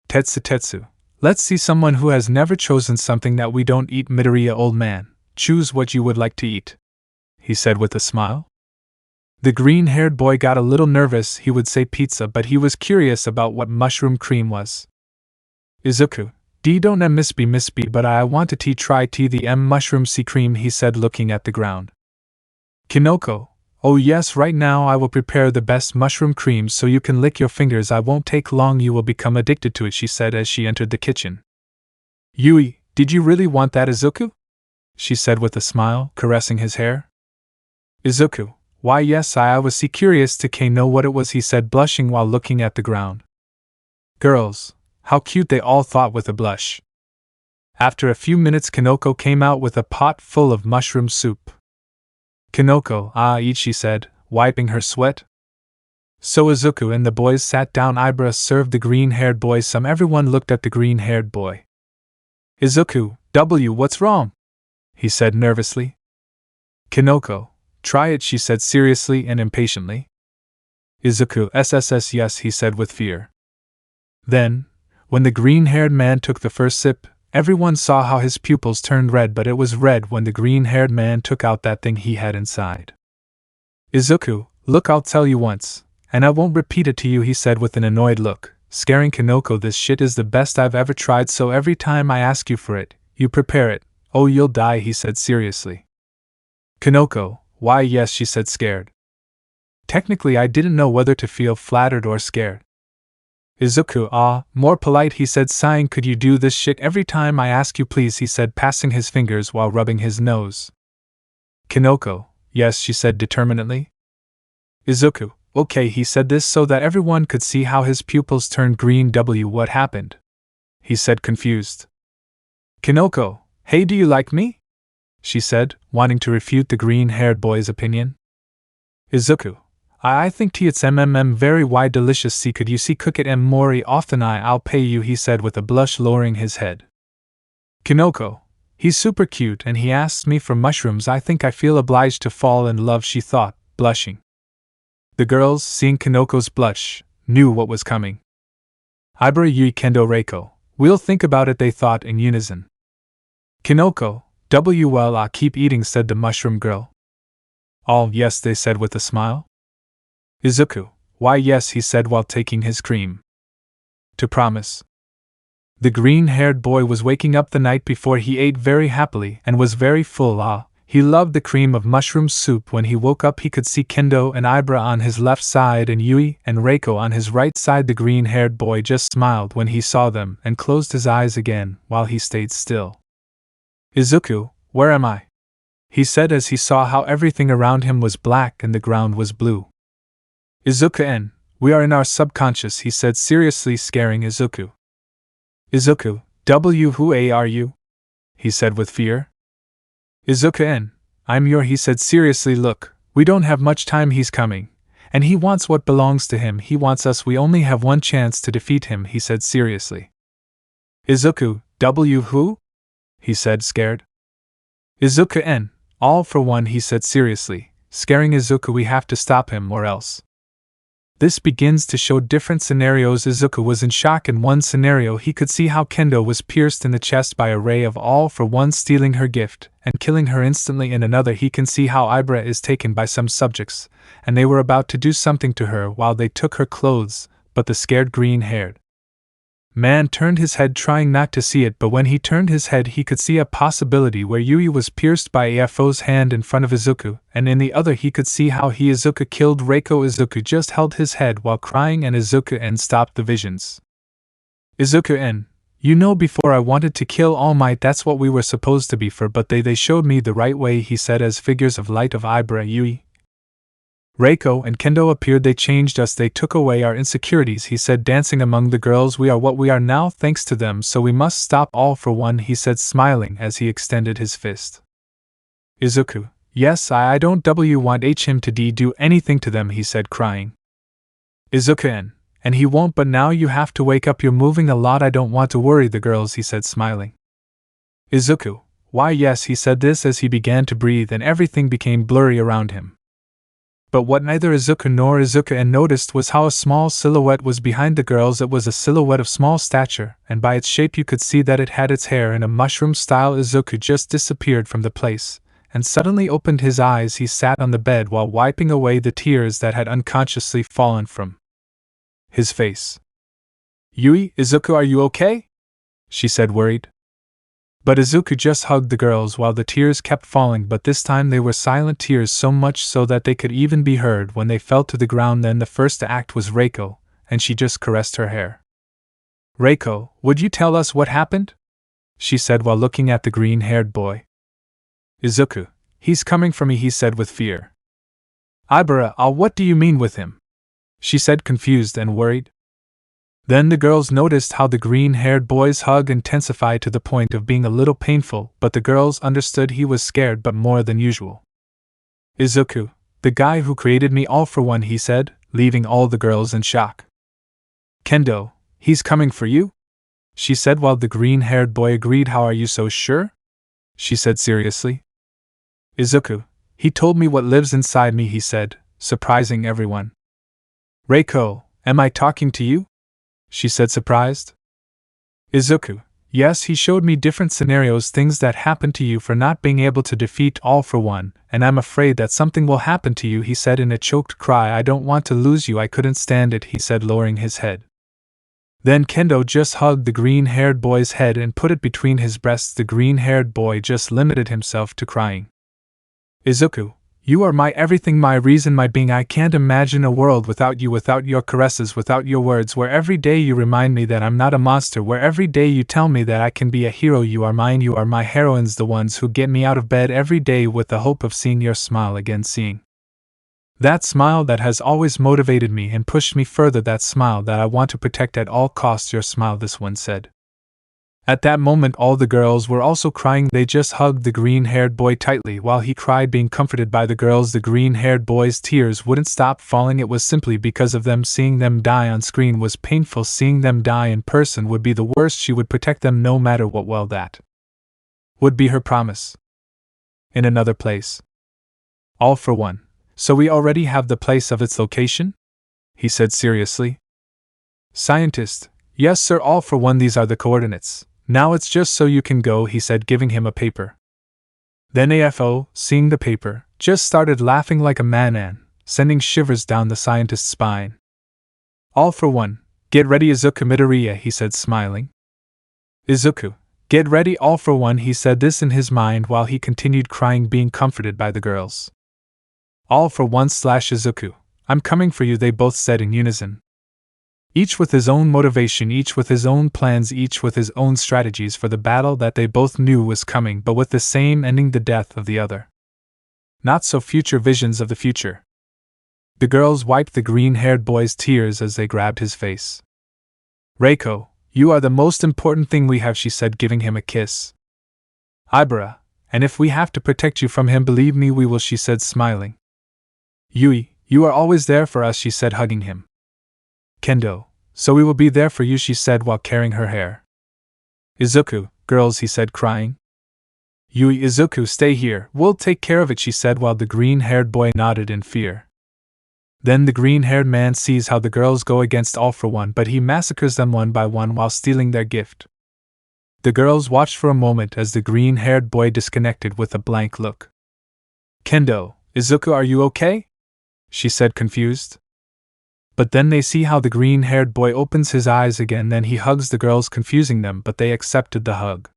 Tetsu, let's see someone who has never chosen something that we don't eat. Midoriya, old man, choose what you would like to eat, he said with a smile. The green-haired boy got a little nervous. He would say pizza, but he was curious about what mushroom cream was. Izuku, don't miss B, but I want to try the mushroom sea cream, he said looking at the ground. Kinoko, oh yes, right now I will prepare the best mushroom cream so you can lick your fingers. I won't take long, you will become addicted to it, she said as she entered the kitchen. Did you really want that, Izuku? She said with a smile, caressing his hair. Izuku, why yes, I was curious to know what it was, he said, blushing while looking at the ground. Girls, how cute, they all thought with a blush. After a few minutes Kinoko came out with a pot full of mushroom soup. Kinoko, eat, she said, wiping her sweat. So Izuku and the boys sat down. Ibara served the green-haired boy some. Everyone looked at the green-haired boy. Izuku, what's wrong? He said nervously. Kinoko, try it, she said seriously and impatiently. Izuku, yes, he said with fear. Then, when the green-haired man took the first sip, everyone saw how his pupils turned red, but it was red when the green-haired man took out that thing he had inside. Izuku, look, I'll tell you once, and I won't repeat it to you, he said with an annoyed look. scaring Kinoko. This shit is the best I've ever tried, so every time I ask you for it, you prepare it. Oh, you'll die, he said seriously. Kinoko, why yes, she said scared. Technically I didn't know whether to feel flattered or scared. Izuku, more polite, he said sighing. Could you do this shit every time I ask you please, he said passing his fingers while rubbing his nose. Kinoko, yes, she said determinedly. Izuku, okay, he said this so that everyone could see how his pupils turned green. What happened? He said confused. Kinoko, hey, do you like me? She said, wanting to refute the green-haired boy's opinion. Izuku, I think it's very wide delicious. See, could you see cook it mori often? I'll pay you, he said with a blush, lowering his head. Kinoko, he's super cute and he asks me for mushrooms. I think I feel obliged to fall in love, she thought, blushing. The girls, seeing Kinoko's blush, knew what was coming. Ibara, Yui, Kendo, Reiko, we'll think about it, they thought in unison. Kinoko, well, I'll keep eating, said the mushroom girl. All yes, they said with a smile. Izuku, why yes, he said while taking his cream. To promise. The green-haired boy was waking up the night before. He ate very happily and was very full. He loved the cream of mushroom soup. When he woke up he could see Kendo and Ibara on his left side and Yui and Reiko on his right side. The green-haired boy just smiled when he saw them and closed his eyes again while he stayed still. Izuku, where am I? He said as he saw how everything around him was black and the ground was blue. Izuku, we are in our subconscious, he said seriously, scaring Izuku. Izuku, who are you? He said with fear. Izuku, I'm he said seriously. Look, we don't have much time, he's coming, and he wants what belongs to him. He wants us, we only have one chance to defeat him, he said seriously. Izuku, who? He said scared. Izuku, all for one, he said seriously, scaring Izuku. We have to stop him or else. This begins to show different scenarios. Izuku was in shock. In one scenario he could see how Kendo was pierced in the chest by a ray of All For One, stealing her gift and killing her instantly. In another he can see how Ibara is taken by some subjects, and they were about to do something to her while they took her clothes, but the scared green-haired man turned his head trying not to see it, but when he turned his head he could see a possibility where Yui was pierced by Afo's hand in front of Izuku, and in the other he could see how Izuku killed Reiko. Izuku just held his head while crying and Izuku stopped the visions. Izuku, you know, before I wanted to kill All Might, that's what we were supposed to be for, but they showed me the right way, he said as figures of light of Ibara, Yui, Reiko and Kendo appeared. They changed us, they took away our insecurities, he said dancing among the girls. We are what we are now thanks to them, so we must stop All For One, he said smiling as he extended his fist. Izuku, yes, I don't want him to do anything to them, he said crying. Izuku, and he won't, but now you have to wake up, you're moving a lot, I don't want to worry the girls, he said smiling. Izuku, why yes, he said this as he began to breathe and everything became blurry around him. But what neither Izuku nor Izuku noticed was how a small silhouette was behind the girls. It was a silhouette of small stature, and by its shape you could see that it had its hair in a mushroom style. Izuku just disappeared from the place, and suddenly opened his eyes. He sat on the bed while wiping away the tears that had unconsciously fallen from his face. Yui, Izuku, are you okay? She said worried. But Izuku just hugged the girls while the tears kept falling, but this time they were silent tears, so much so that they could even be heard when they fell to the ground. Then the first to act was Reiko, and she just caressed her hair. Reiko, would you tell us what happened? She said while looking at the green-haired boy. Izuku, he's coming for me, he said with fear. Ibara, what do you mean with him? She said confused and worried. Then the girls noticed how the green-haired boy's hug intensified to the point of being a little painful, but the girls understood he was scared but more than usual. Izuku, the guy who created me, All For One, he said, leaving all the girls in shock. Kendo, he's coming for you? She said while the green-haired boy agreed. How are you so sure? She said seriously. Izuku, he told me what lives inside me, he said, surprising everyone. Reiko, am I talking to you? She said surprised. Izuku, yes, he showed me different scenarios, things that happened to you for not being able to defeat All For One, and I'm afraid that something will happen to you, he said in a choked cry. I don't want to lose you, I couldn't stand it, he said lowering his head. Then Kendo just hugged the green-haired boy's head and put it between his breasts. The green-haired boy just limited himself to crying. Izuku, you are my everything, my reason, my being. I can't imagine a world without you, without your caresses, without your words, where every day you remind me that I'm not a monster, where every day you tell me that I can be a hero. You are mine, you are my heroines, the ones who get me out of bed every day with the hope of seeing your smile again, seeing that smile that has always motivated me and pushed me further, that smile that I want to protect at all costs. Your smile, this one said. At that moment all the girls were also crying. They just hugged the green-haired boy tightly while he cried, being comforted by the girls. The green-haired boy's tears wouldn't stop falling. It was simply because of them. Seeing them die on screen was painful. Seeing them die in person would be the worst. She would protect them no matter what. Well, that would be her promise. In another place. All for one. So we already have the place of its location? He said seriously. Scientist, yes sir, all for one, these are the coordinates. Now it's just so you can go, he said, giving him a paper. Then AFO, seeing the paper, just started laughing like a madman, sending shivers down the scientist's spine. All for one, get ready Izuku Midoriya, he said smiling. Izuku, get ready all for one, he said this in his mind while he continued crying, being comforted by the girls. All for one / Izuku, I'm coming for you, they both said in unison. Each with his own motivation, each with his own plans, each with his own strategies for the battle that they both knew was coming, but with the same ending, the death of the other. Not so future visions of the future. The girls wiped the green-haired boy's tears as they grabbed his face. Reiko, you are the most important thing we have, she said, giving him a kiss. Ibara, and if we have to protect you from him, believe me we will, she said smiling. Yui, you are always there for us, she said, hugging him. Kendo, so we will be there for you, she said while carrying her hair. Izuku, girls, he said, crying. Yui, Izuku, stay here, we'll take care of it, she said while the green-haired boy nodded in fear. Then the green-haired man sees how the girls go against all for one, but he massacres them one by one while stealing their gift. The girls watched for a moment as the green-haired boy disconnected with a blank look. Kendo, Izuku, are you okay? She said, confused. But then they see how the green-haired boy opens his eyes again, then he hugs the girls, confusing them, but they accepted the hug.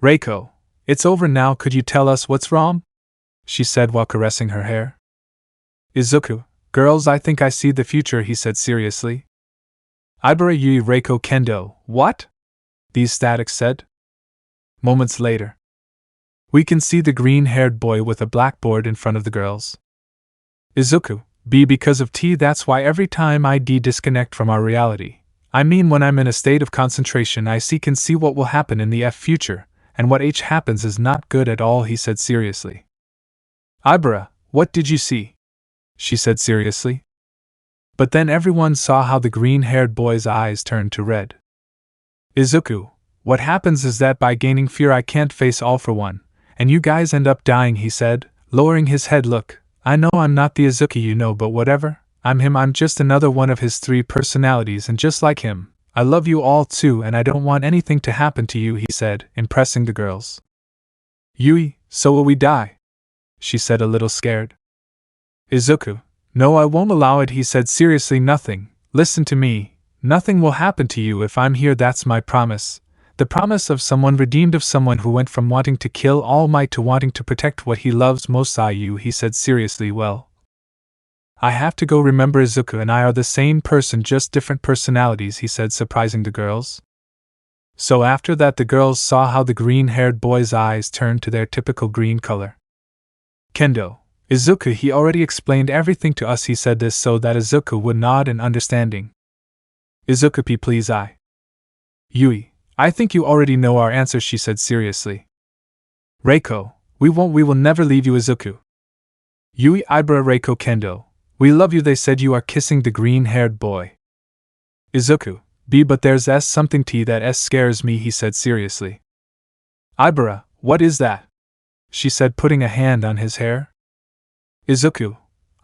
Reiko, it's over now, could you tell us what's wrong? She said while caressing her hair. Izuku, girls, I think I see the future, he said seriously. Ibara, Yui, Reiko, Kendo, what? These statics said. Moments later. We can see the green-haired boy with a blackboard in front of the girls. Izuku, B because of T, that's why every time I disconnect from our reality, I mean when I'm in a state of concentration, I can see what will happen in the future, and what H happens is not good at all, he said seriously. Ibara, what did you see? She said seriously. But then everyone saw how the green-haired boy's eyes turned to red. Izuku, what happens is that by gaining fear I can't face all for one, and you guys end up dying, he said, lowering his head. Look, I know I'm not the Izuku you know, but whatever, I'm him, I'm just another one of his 3 personalities, and just like him, I love you all too and I don't want anything to happen to you, he said, impressing the girls. Yui, so will we die? She said, a little scared. Izuku, no, I won't allow it, he said seriously. Nothing, listen to me, nothing will happen to you if I'm here, that's my promise. The promise of someone redeemed, of someone who went from wanting to kill All Might to wanting to protect what he loves most. You, he said seriously. Well, I have to go, remember Izuku and I are the same person, just different personalities, he said, surprising the girls. So after that the girls saw how the green-haired boy's eyes turned to their typical green color. Kendo, Izuku, he already explained everything to us, he said this so that Izuku would nod in understanding. Izuku, please. Yui, I think you already know our answer, she said seriously. Reiko, we will never leave you, Izuku. Yui, Ibara, Reiko, Kendo, we love you, they said. You are kissing the green-haired boy. Izuku, B, but there's something T that scares me, he said seriously. Ibara, what is that? She said, putting a hand on his hair. Izuku,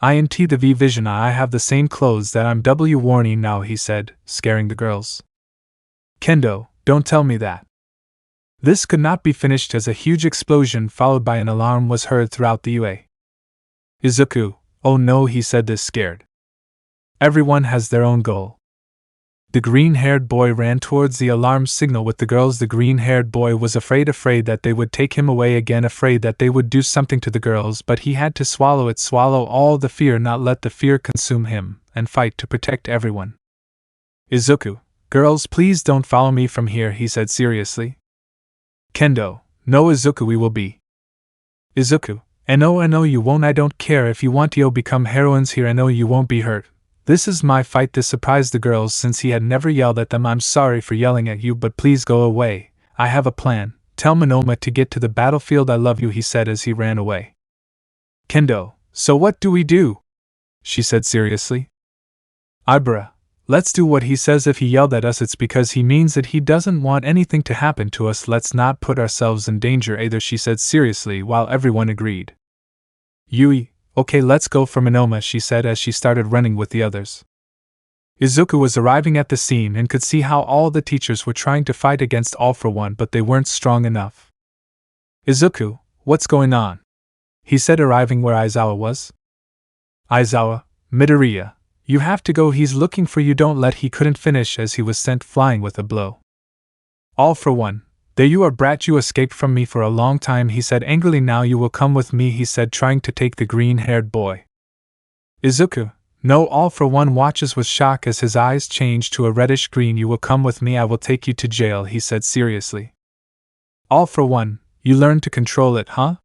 INT the V vision, I have the same clothes that I'm warning now, he said, scaring the girls. Kendo, don't tell me that. This could not be finished as a huge explosion followed by an alarm was heard throughout the UA. Izuku, oh no, he said this scared. Everyone has their own goal. The green-haired boy ran towards the alarm signal with the girls. The green-haired boy was afraid that they would take him away again, afraid that they would do something to the girls, but he had to swallow all the fear, not let the fear consume him, and fight to protect everyone. Izuku, girls, please don't follow me from here, he said seriously. Kendo, no Izuku, we will be. Izuku, I know you won't, I don't care if you want to become heroines here, I know you won't be hurt. This is my fight. This surprised the girls since he had never yelled at them. I'm sorry for yelling at you, but please go away. I have a plan. Tell Monoma to get to the battlefield. I love you, he said as he ran away. Kendo, so what do we do? She said seriously. Ibara, let's do what he says. If he yelled at us, it's because he means that he doesn't want anything to happen to us. Let's not put ourselves in danger either, she said seriously while everyone agreed. Yui, okay, let's go for Monoma, she said as she started running with the others. Izuku was arriving at the scene and could see how all the teachers were trying to fight against All For One, but they weren't strong enough. Izuku, what's going on? He said, arriving where Aizawa was. Aizawa, Midoriya, you have to go, he's looking for you, don't let. He couldn't finish as he was sent flying with a blow. All For One, there you are, brat, you escaped from me for a long time, he said angrily. Now you will come with me, he said, trying to take the green-haired boy. Izuku, no. All For One watches with shock as his eyes changed to a reddish green. You will come with me, I will take you to jail, he said seriously. All For One, you learned to control it, huh?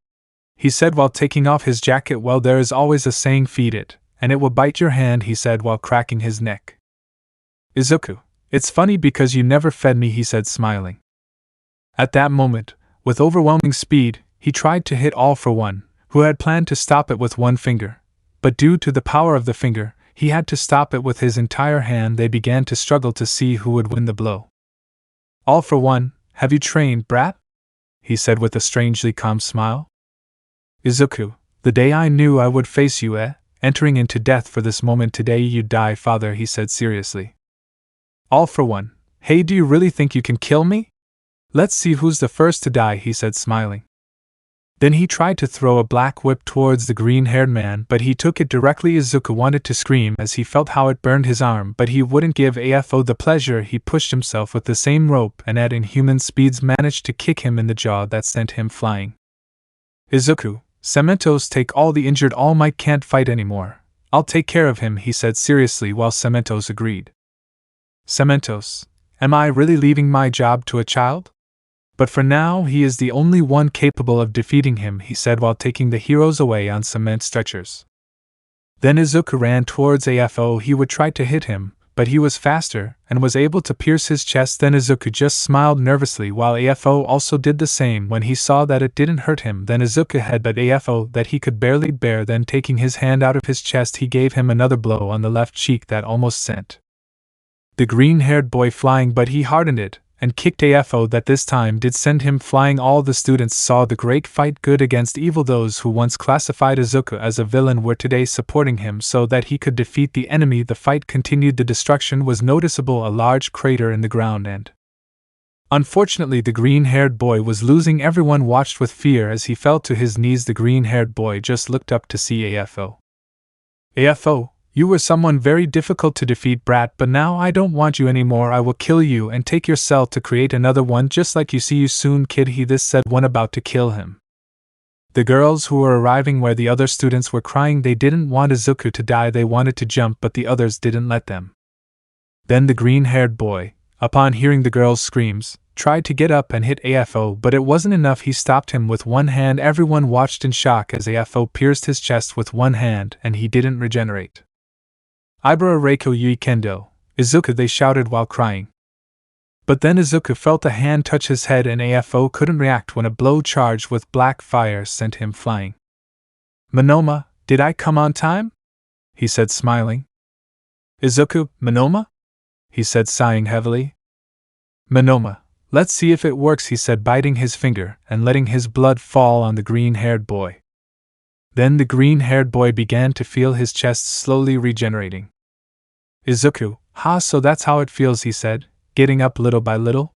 He said while taking off his jacket. Well, there is always a saying, feed it, and it will bite your hand, he said while cracking his neck. Izuku, it's funny because you never fed me, he said smiling. At that moment, with overwhelming speed, he tried to hit All For One, who had planned to stop it with one finger. But due to the power of the finger, he had to stop it with his entire hand. They began to struggle to see who would win the blow. All For One, have you trained, brat? He said with a strangely calm smile. Izuku, the day I knew I would face you, entering into death for this moment, today you die, father, he said seriously. All For One, hey, do you really think you can kill me? Let's see who's the first to die, he said smiling. Then he tried to throw a black whip towards the green-haired man, but he took it directly. Izuku wanted to scream as he felt how it burned his arm, but he wouldn't give AFO the pleasure. He pushed himself with the same rope and at inhuman speeds managed to kick him in the jaw that sent him flying. Izuku, Cementos, take all the injured. All Might can't fight anymore. I'll take care of him, he said seriously while Cementos agreed. Cementos, am I really leaving my job to a child? But for now he is the only one capable of defeating him, he said while taking the heroes away on cement stretchers. Then Izuku ran towards AFO. He would try to hit him, but he was faster and was able to pierce his chest. Then Izuku just smiled nervously while AFO also did the same when he saw that it didn't hurt him. Then Izuku headbutted AFO that he could barely bear. Then taking his hand out of his chest, he gave him another blow on the left cheek that almost sent the green-haired boy flying, but he hardened it and kicked AFO that this time did send him flying. All the students saw the great fight, good against evil. Those who once classified Izuku as a villain were today supporting him so that he could defeat the enemy. The fight continued. The destruction was noticeable, a large crater in the ground, and unfortunately the green-haired boy was losing. Everyone watched with fear as he fell to his knees. The green-haired boy just looked up to see AFO. AFO, you were someone very difficult to defeat, brat, but now I don't want you anymore. I will kill you and take your cell to create another one just like you. See you soon, kid, he this said one about to kill him. The girls who were arriving where the other students were crying. They didn't want Izuku to die. They wanted to jump, but the others didn't let them. Then the green-haired boy, upon hearing the girls' screams, tried to get up and hit AFO, but it wasn't enough. He stopped him with one hand. Everyone watched in shock as AFO pierced his chest with one hand and he didn't regenerate. Ibara, Reiko, Yui, Kendo, Izuku, they shouted while crying. But then Izuku felt a hand touch his head and AFO couldn't react when a blow charged with black fire sent him flying. Monoma, did I come on time? He said smiling. Izuku, Monoma? He said sighing heavily. Monoma, let's see if it works, he said biting his finger and letting his blood fall on the green-haired boy. Then the green-haired boy began to feel his chest slowly regenerating. Izuku, so that's how it feels, he said, getting up little by little.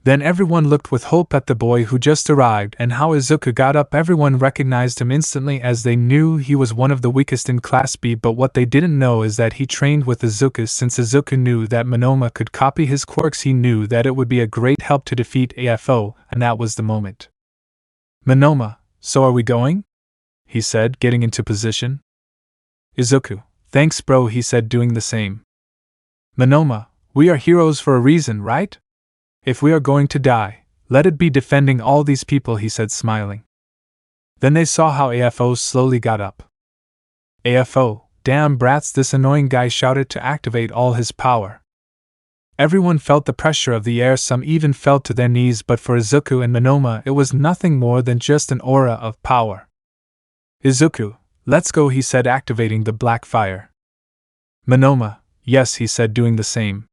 Then everyone looked with hope at the boy who just arrived and how Izuku got up. Everyone recognized him instantly as they knew he was one of the weakest in Class B, but what they didn't know is that he trained with Izuku. Since Izuku knew that Monoma could copy his quirks, he knew that it would be a great help to defeat AFO, and that was the moment. Monoma, so are we going? He said, getting into position. Izuku, thanks bro, he said, doing the same. Monoma, we are heroes for a reason, right? If we are going to die, let it be defending all these people, he said, smiling. Then they saw how AFO slowly got up. AFO, damn brats, this annoying guy shouted to activate all his power. Everyone felt the pressure of the air, some even fell to their knees, but for Izuku and Monoma it was nothing more than just an aura of power. Izuku, let's go, he said, activating the black fire. Monoma, yes, he said, doing the same.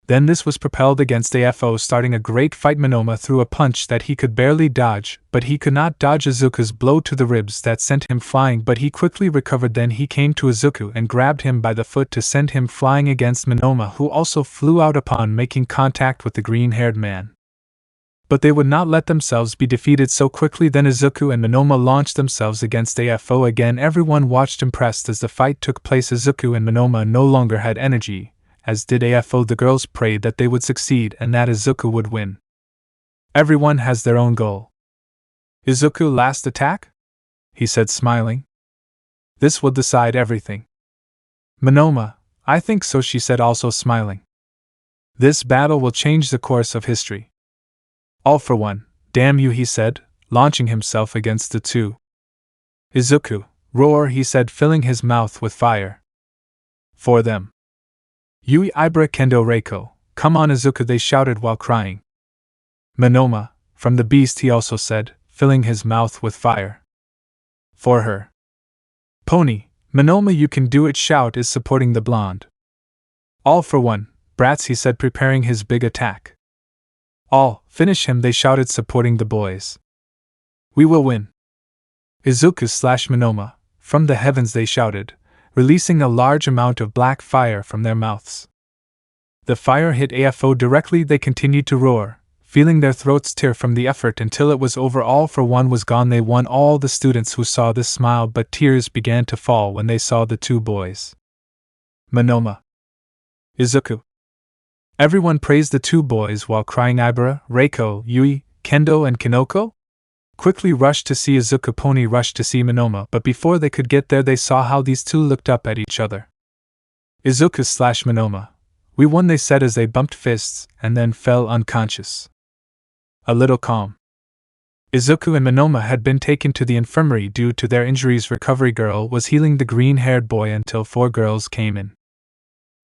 Then this was propelled against AFO, starting a great fight. Monoma threw a punch that he could barely dodge, but he could not dodge Izuku's blow to the ribs that sent him flying, but he quickly recovered. Then he came to Izuku and grabbed him by the foot to send him flying against Monoma, who also flew out upon making contact with the green-haired man. But they would not let themselves be defeated so quickly. Then Izuku and Monoma launched themselves against AFO again. Everyone watched impressed as the fight took place. Izuku and Monoma no longer had energy, as did AFO. The girls prayed that they would succeed and that Izuku would win. Everyone has their own goal. Izuku, last attack? He said, smiling. This will decide everything. Monoma, I think so, she said, also smiling. This battle will change the course of history. All for one, damn you, he said, launching himself against the two. Izuku, roar, he said, filling his mouth with fire. For them. Yui, Ibara, Kendo, Reiko, come on Izuku, they shouted while crying. Monoma, from the beast, he also said, filling his mouth with fire. For her. Pony, Monoma, you can do it, shout is supporting the blonde. All for one, brats, he said, preparing his big attack. All, finish him, they shouted, supporting the boys. We will win. Izuku / Monoma, from the heavens, they shouted, releasing a large amount of black fire from their mouths. The fire hit AFO directly. They continued to roar, feeling their throats tear from the effort until it was over. All for one was gone. They won. All the students who saw this smiled, but tears began to fall when they saw the two boys. Monoma. Izuku. Everyone praised the two boys while crying. Ibara, Reiko, Yui, Kendo, and Kinoko quickly rushed to see Izuku. Pony rushed to see Monoma, but before they could get there they saw how these two looked up at each other. Izuku / Monoma. We won, they said as they bumped fists, and then fell unconscious. A little calm. Izuku and Monoma had been taken to the infirmary due to their injuries. Recovery girl was healing the green-haired boy until 4 girls came in.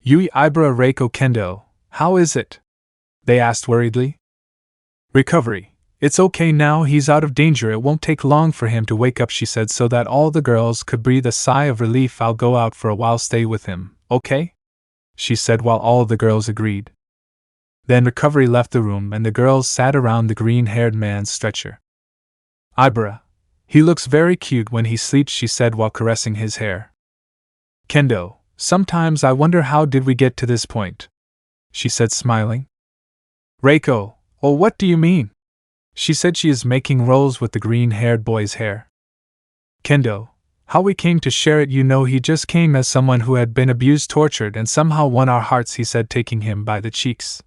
Yui, Ibara, Reiko, Kendo, how is it? They asked worriedly. Recovery. It's okay now, he's out of danger. It won't take long for him to wake up, she said so that all the girls could breathe a sigh of relief. I'll go out for a while, stay with him, okay? She said while all the girls agreed. Then Recovery left the room and the girls sat around the green-haired man's stretcher. Ibara. He looks very cute when he sleeps, she said while caressing his hair. Kendo. Sometimes I wonder how did we get to this point? She said, smiling. Reiko. Oh, what do you mean? She said she is making rolls with the green-haired boy's hair. Kendo. How we came to share it, you know, he just came as someone who had been abused, tortured, and somehow won our hearts, he said, taking him by the cheeks.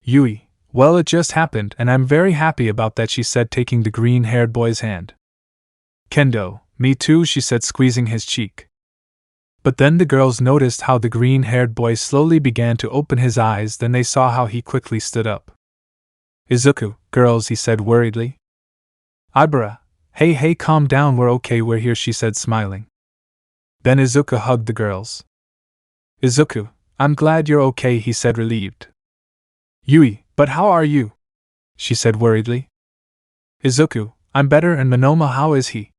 Yui. Well, it just happened, and I'm very happy about that, she said, taking the green-haired boy's hand. Kendo. Me too, she said, squeezing his cheek. But then the girls noticed how the green-haired boy slowly began to open his eyes. Then they saw how he quickly stood up. Izuku, girls, he said worriedly. Ibara. Hey, calm down, we're okay, we're here, she said, smiling. Then Izuku hugged the girls. Izuku, I'm glad you're okay, he said, relieved. Yui, but how are you? She said worriedly. Izuku, I'm better, and Monoma, how is he?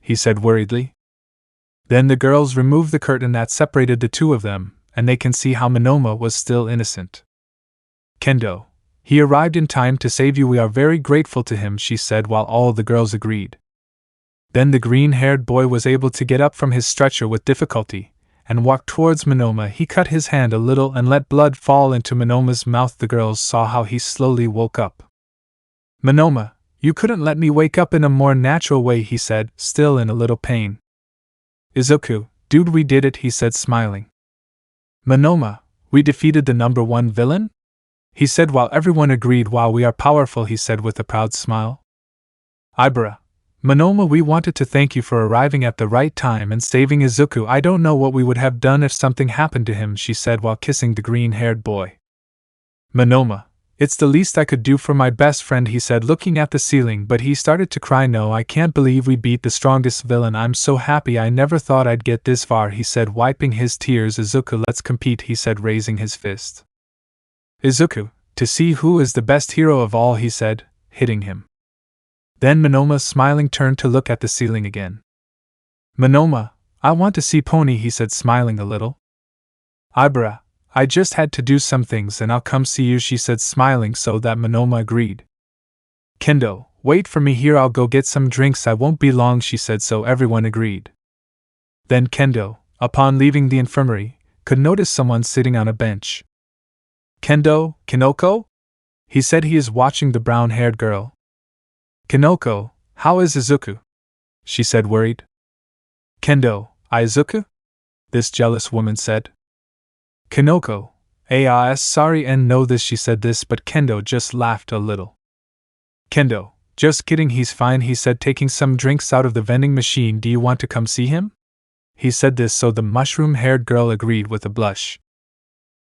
He said worriedly. Then the girls removed the curtain that separated the two of them, and they can see how Monoma was still innocent. Kendo. He arrived in time to save you, we are very grateful to him, she said while all the girls agreed. Then the green-haired boy was able to get up from his stretcher with difficulty, and walked towards Monoma. He cut his hand a little and let blood fall into Monoma's mouth. The girls saw how he slowly woke up. "Monoma, you couldn't let me wake up in a more natural way," he said, still in a little pain. "Izuku, dude, we did it," he said, smiling. "Monoma, we defeated the #1 villain?" he said while everyone agreed. "Wow, we are powerful," he said with a proud smile. "Ibara, Monoma, we wanted to thank you for arriving at the right time and saving Izuku. I don't know what we would have done if something happened to him," she said while kissing the green-haired boy. "Monoma, it's the least I could do for my best friend," he said, looking at the ceiling, but he started to cry. "No, I can't believe we beat the strongest villain. I'm so happy. I never thought I'd get this far," he said, wiping his tears. "Izuku, let's compete," he said, raising his fist. "Izuku, to see who is the best hero of all," he said, hitting him. Then Monoma, smiling, turned to look at the ceiling again. "Monoma, I want to see Pony," he said, smiling a little. "Ibara, I just had to do some things and I'll come see you," she said, smiling so that Monoma agreed. "Kendo, wait for me here, I'll go get some drinks, I won't be long," she said, so everyone agreed. Then Kendo, upon leaving the infirmary, could notice someone sitting on a bench. "Kendo, Kinoko?" he said. "He is watching the brown-haired girl." "Kinoko, how is Izuku?" she said, worried. "Kendo, Izuku?" this jealous woman said. "Kinoko, sorry and know this," she said this, but Kendo just laughed a little. "Kendo, just kidding, he's fine," he said, taking some drinks out of the vending machine. "Do you want to come see him?" he said this, so the mushroom-haired girl agreed with a blush.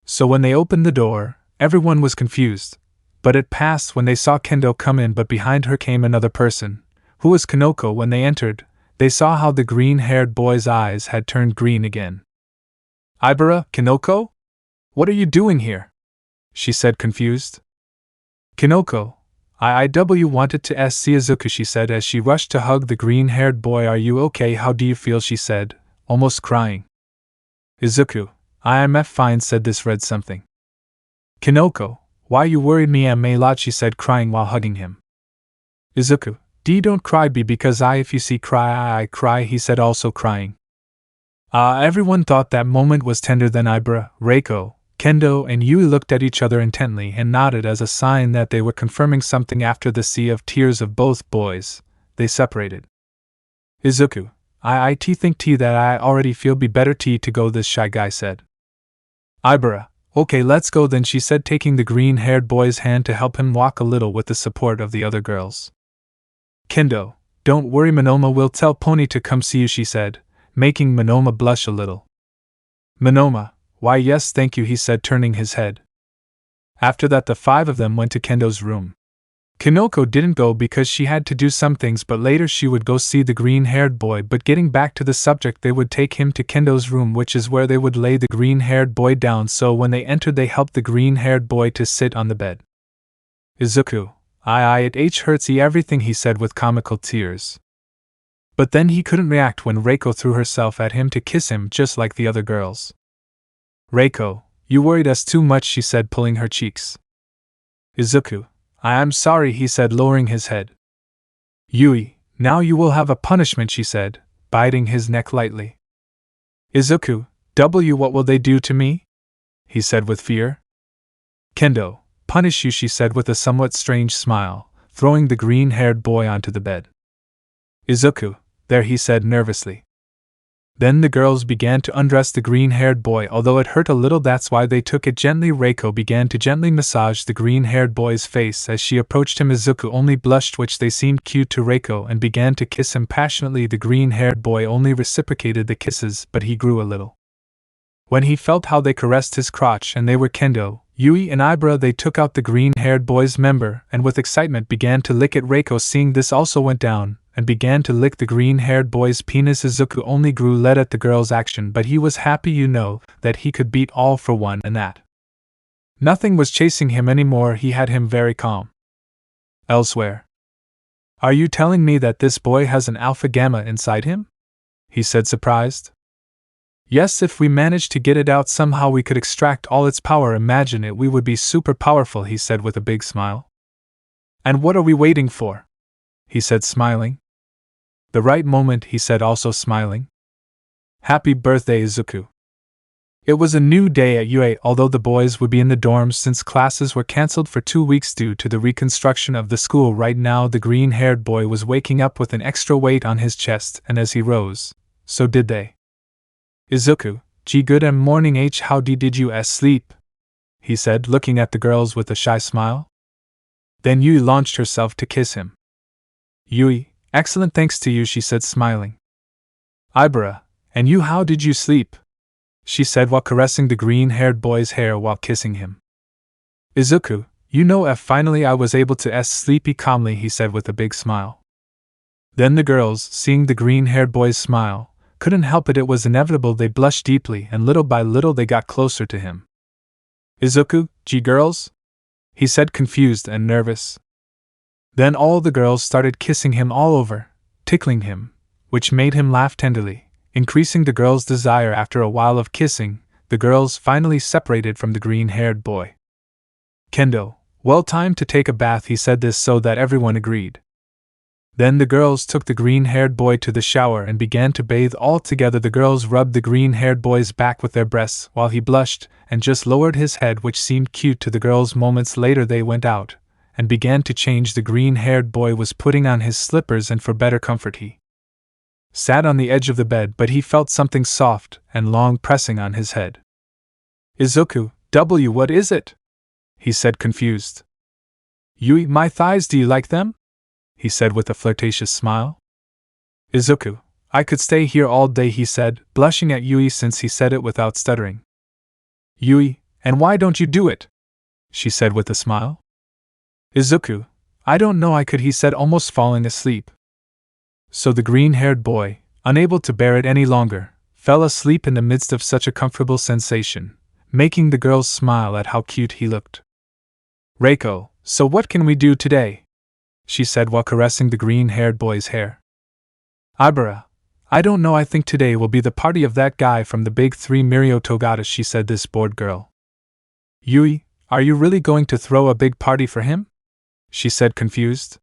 So when they opened the door, everyone was confused. But it passed when they saw Kendo come in, but behind her came another person, who was Kinoko. When they entered, they saw how the green-haired boy's eyes had turned green again. "Ibara, Kinoko? What are you doing here?" she said, confused. "Kinoko, I wanted to see Izuku," she said as she rushed to hug the green-haired boy. "Are you okay? How do you feel?" she said, almost crying. "Izuku, I'm fine," said this red something. "Kinoko, why you worried me a lot?" she said, crying while hugging him. "Izuku, don't cry, because if you see cry, I cry," he said, also crying. Everyone thought that moment was tender. Then Ibara, Reiko, Kendo, and Yui looked at each other intently and nodded as a sign that they were confirming something. After the sea of tears of both boys, they separated. "Izuku, I think that I already feel be better to go," this shy guy said. "Ibara, okay, let's go then," she said, taking the green-haired boy's hand to help him walk a little with the support of the other girls. "Kendo, don't worry, Monoma will tell Pony to come see you," she said, making Monoma blush a little. "Monoma, why yes thank you," he said, turning his head. After that the 5 of them went to Kendo's room. Kinoko didn't go because she had to do some things, but later she would go see the green-haired boy. But getting back to the subject, they would take him to Kendo's room, which is where they would lay the green-haired boy down. So when they entered, they helped the green-haired boy to sit on the bed. "Izuku, it hurts everything," he said with comical tears. But then he couldn't react when Reiko threw herself at him to kiss him just like the other girls. "Reiko, you worried us too much," she said, pulling her cheeks. "Izuku, I'm sorry," he said, lowering his head. "Yui, now you will have a punishment," she said, biting his neck lightly. "Izuku, what will they do to me?" he said with fear. "Kendo, punish you," she said with a somewhat strange smile, throwing the green-haired boy onto the bed. "Izuku, there," he said nervously. Then the girls began to undress the green-haired boy, although it hurt a little, that's why they took it gently. Reiko began to gently massage the green-haired boy's face as she approached him. Izuku only blushed, which they seemed cute to Reiko, and began to kiss him passionately. The green-haired boy only reciprocated the kisses, but he grew a little when he felt how they caressed his crotch, and they were Kendo, Yui, and Ibara. They took out the green-haired boy's member and with excitement began to lick it. Reiko, seeing this, also went down and began to lick the green-haired boy's penis. Izuku only grew led at the girl's action, but he was happy, that he could beat All For One and that nothing was chasing him anymore. He had him very calm. "Elsewhere. Are you telling me that this boy has an alpha gamma inside him?" he said, surprised. "Yes, if we managed to get it out somehow, we could extract all its power. Imagine it, we would be super powerful," he said with a big smile. "And what are we waiting for?" he said, smiling. "The right moment," he said, also smiling. "Happy birthday, Izuku," It was a new day at UA, although the boys would be in the dorms since classes were cancelled for 2 weeks due to the reconstruction of the school. Right now, the green-haired boy was waking up with an extra weight on his chest, and as he rose, so did they. Izuku, good morning how did you sleep? He said, looking at the girls with a shy smile. Then Yui launched herself to kiss him. Yui, excellent thanks to you, she said, smiling. Ibara, and you, how did you sleep? She said while caressing the green-haired boy's hair while kissing him. Izuku, finally I was able to sleep calmly, he said with a big smile. Then the girls, seeing the green-haired boy's smile, couldn't help it was inevitable. They blushed deeply, and little by little they got closer to him. Izuku, girls? He said, confused and nervous. Then all the girls started kissing him all over, tickling him, which made him laugh tenderly, increasing the girls' desire. After a while of kissing, the girls finally separated from the green-haired boy. Kendo, well, time to take a bath, he said this so that everyone agreed. Then the girls took the green-haired boy to the shower and began to bathe all together. The girls rubbed the green-haired boy's back with their breasts while he blushed and just lowered his head, which seemed cute to the girls. Moments later they went out and began to change. The green-haired boy was putting on his slippers, and for better comfort he sat on the edge of the bed, but he felt something soft and long pressing on his head. Izuku, what is it? He said, confused. Yui, my thighs, do you like them? He said with a flirtatious smile. Izuku, I could stay here all day, he said, blushing at Yui since he said it without stuttering. Yui, and why don't you do it? She said with a smile. Izuku, I don't know, I could, he said, almost falling asleep. So the green-haired boy, unable to bear it any longer, fell asleep in the midst of such a comfortable sensation, making the girls smile at how cute he looked. Reiko, so what can we do today? She said while caressing the green-haired boy's hair. Ibara, I don't know, I think today will be the party of that guy from the Big Three, Mirio Togata, she said, this bored girl. Yui, are you really going to throw a big party for him? She said, confused.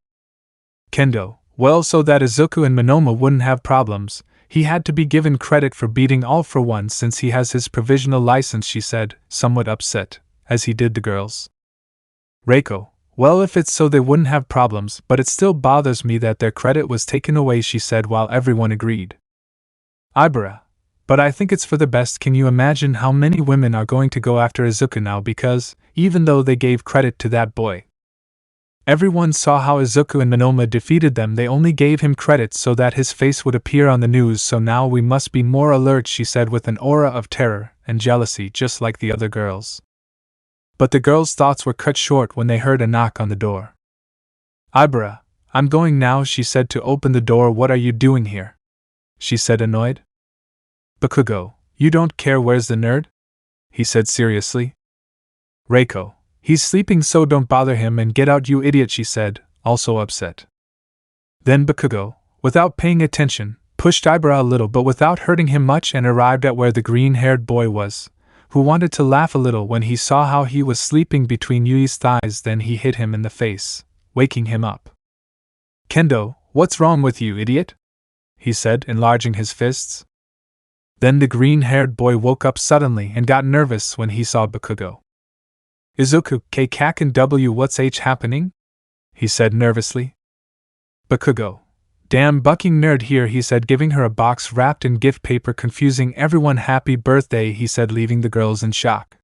Kendo, well, so that Izuku and Monoma wouldn't have problems, he had to be given credit for beating All For One since he has his provisional license, she said, somewhat upset, as he did the girls. Reiko, well, if it's so they wouldn't have problems, but it still bothers me that their credit was taken away, she said while everyone agreed. Ibara, but I think it's for the best. Can you imagine how many women are going to go after Izuku now because, even though they gave credit to that boy, everyone saw how Izuku and Monoma defeated them. They only gave him credit so that his face would appear on the news, so now we must be more alert, she said with an aura of terror and jealousy just like the other girls. But the girls' thoughts were cut short when they heard a knock on the door. Ibara, I'm going now, she said to open the door. What are you doing here? She said, annoyed. Bakugo, you don't care, where's the nerd? He said seriously. Reiko, he's sleeping, so don't bother him and get out, you idiot, she said, also upset. Then Bakugo, without paying attention, pushed Ibara a little but without hurting him much and arrived at where the green-haired boy was, who wanted to laugh a little when he saw how he was sleeping between Yui's thighs. Then he hit him in the face, waking him up. Kendo, what's wrong with you, idiot? He said, enlarging his fists. Then the green-haired boy woke up suddenly and got nervous when he saw Bakugo. Izuku, Kak and what's happening? He said nervously. Bakugo, damn bucking nerd here, he said, giving her a box wrapped in gift paper, confusing everyone. Happy birthday, he said, leaving the girls in shock.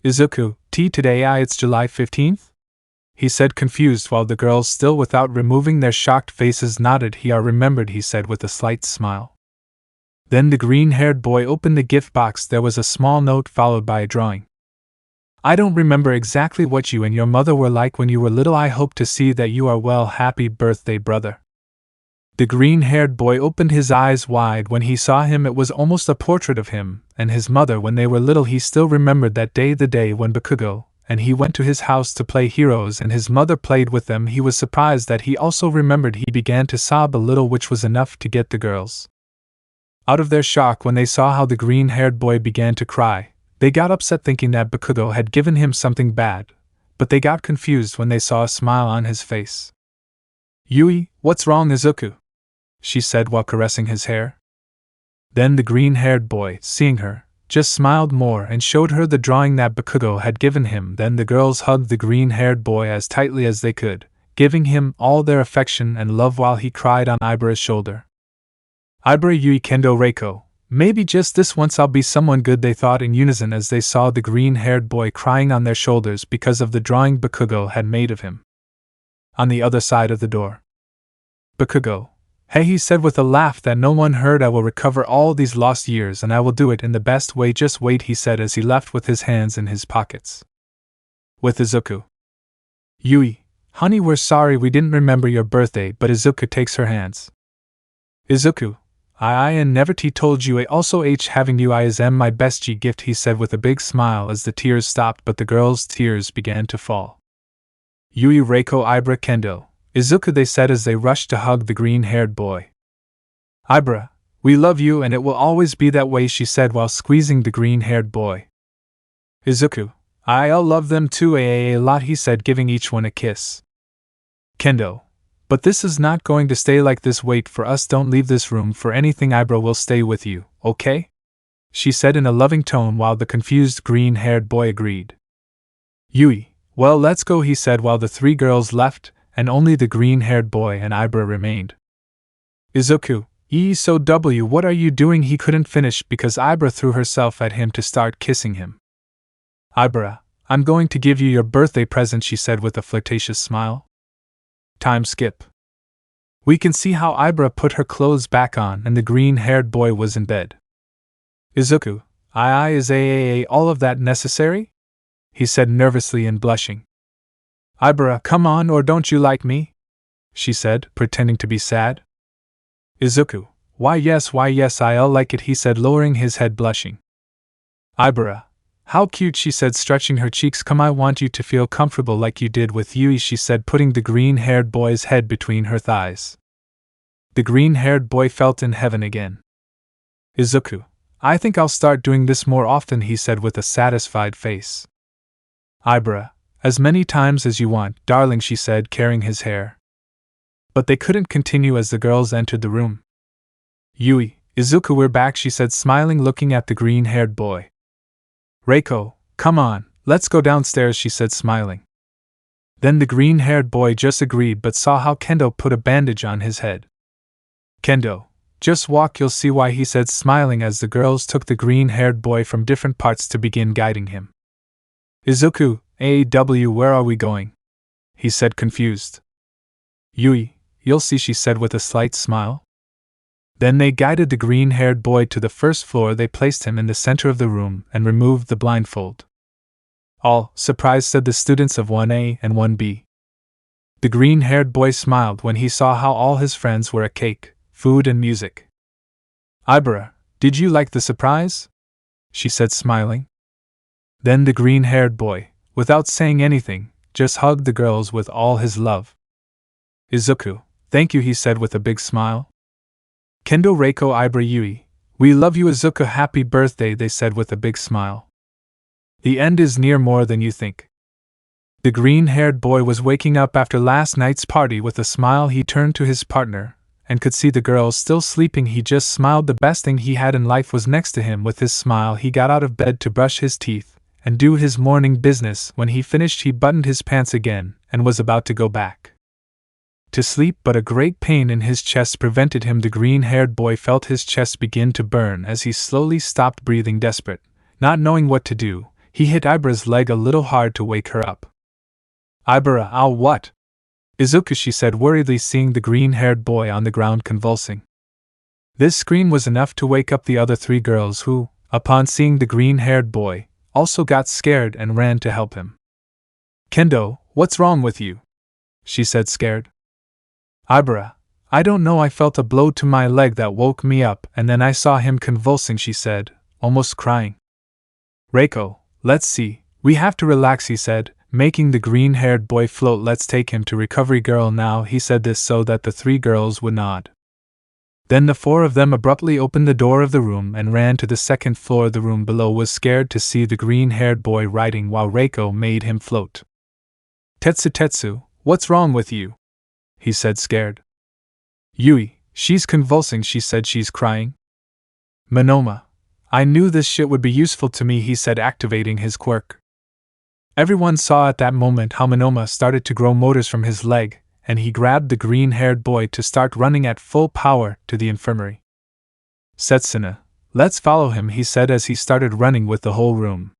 Izuku, today it's July 15th? He said, confused, while the girls, still without removing their shocked faces, nodded. He remembered, he said with a slight smile. Then the green-haired boy opened the gift box. There was a small note followed by a drawing. I don't remember exactly what you and your mother were like when you were little. I hope to see that you are well. Happy birthday, brother. The green-haired boy opened his eyes wide when he saw him. It was almost a portrait of him and his mother when they were little. He still remembered that day, the day when Bakugo and he went to his house to play heroes and his mother played with them. He was surprised that he also remembered. He began to sob a little, which was enough to get the girls out of their shock when they saw how the green-haired boy began to cry. They got upset thinking that Bakugo had given him something bad, but they got confused when they saw a smile on his face. Yui, what's wrong, Izuku? She said while caressing his hair. Then the green-haired boy, seeing her, just smiled more and showed her the drawing that Bakugo had given him. Then the girls hugged the green-haired boy as tightly as they could, giving him all their affection and love while he cried on Ibara's shoulder. Ibara, Yui, Kendo, Reiko, maybe just this once I'll be someone good, they thought in unison as they saw the green-haired boy crying on their shoulders because of the drawing Bakugo had made of him. On the other side of the door, Bakugo, "Hey," he said with a laugh that no one heard, "I will recover all these lost years and I will do it in the best way. Just wait," he said as he left with his hands in his pockets. With Izuku. "Yui, honey, we're sorry we didn't remember your birthday," but Izuku takes her hands. "Izuku, I and never told you I also having you I is my best gift," he said with a big smile as the tears stopped, but the girls' tears began to fall. "Yui, Reiko, Ibara, Kendo, Izuku," they said as they rushed to hug the green-haired boy. "Ibara, we love you and it will always be that way," she said while squeezing the green-haired boy. "Izuku, I'll love them too a lot," he said, giving each one a kiss. Kendo, "But this is not going to stay like this. Wait for us, don't leave this room for anything. Ibara will stay with you, okay?" she said in a loving tone while the confused green-haired boy agreed. "Yui, well, let's go," he said while the three girls left, and only the green-haired boy and Ibara remained. "Izuku, what are you doing?" he couldn't finish because Ibara threw herself at him to start kissing him. "Ibara, I'm going to give you your birthday present," she said with a flirtatious smile. Time skip. We can see how Ibara put her clothes back on and the green-haired boy was in bed. "Izuku, is all of that necessary?" he said nervously and blushing. "Ibara, come on, or don't you like me?" she said, pretending to be sad. "Izuku, why yes, I'll like it," he said, lowering his head, blushing. "Ibara, how cute," she said, stretching her cheeks. "Come, I want you to feel comfortable like you did with Yui," she said, putting the green-haired boy's head between her thighs. The green-haired boy felt in heaven again. "Izuku, I think I'll start doing this more often," he said with a satisfied face. "Ibara, as many times as you want, darling," she said, carrying his hair. But they couldn't continue as the girls entered the room. "Yui, Izuku, we're back," she said, smiling, looking at the green-haired boy. "Reiko, come on, let's go downstairs," she said, smiling. Then the green-haired boy just agreed but saw how Kendo put a bandage on his head. "Kendo, just walk, you'll see why," he said, smiling as the girls took the green-haired boy from different parts to begin guiding him. "Izuku, where are we going?" he said, confused. "Yui, you'll see," she said with a slight smile. Then they guided the green-haired boy to the first floor. They placed him in the center of the room and removed the blindfold. "All surprised," said the students of 1A and 1B. The green-haired boy smiled when he saw how all his friends were at cake, food and music. "Ibara, did you like the surprise?" she said, smiling. Then the green-haired boy, without saying anything, just hugged the girls with all his love. "Izuku, thank you," he said with a big smile. "Kendo, Reiko, Ibara, Yui, we love you." "Izuku, happy birthday," they said with a big smile. "The end is near, more than you think." The green-haired boy was waking up after last night's party. With a smile he turned to his partner, and could see the girls still sleeping. He just smiled. The best thing he had in life was next to him. With his smile he got out of bed to brush his teeth and do his morning business. When he finished he buttoned his pants again, and was about to go back to sleep, but a great pain in his chest prevented him. The green-haired boy felt his chest begin to burn as he slowly stopped breathing. Desperate, not knowing what to do, he hit Ibara's leg a little hard to wake her up. "Ibara, ow, what?" "Izuku," she said worriedly, seeing the green-haired boy on the ground convulsing. This scream was enough to wake up the other three girls who, upon seeing the green-haired boy, also got scared and ran to help him. "Kendo, what's wrong with you?" she said, scared. "Ibara, I don't know, I felt a blow to my leg that woke me up and then I saw him convulsing," she said, almost crying. "Reiko, let's see, we have to relax," he said, making the green-haired boy float. "Let's take him to recovery girl now." He said this so that the three girls would nod. Then the four of them abruptly opened the door of the room and ran to the second floor. The room below was scared to see the green-haired boy riding while Reiko made him float. Tetsu, what's wrong with you?" he said, scared. "Yui, she's convulsing," she said, "she's crying." "Monoma, I knew this shit would be useful to me, he said, activating his quirk. Everyone saw at that moment how Monoma started to grow motors from his leg, and he grabbed the green-haired boy to start running at full power to the infirmary. Setsuna, let's follow him, he said as he started running with the whole room.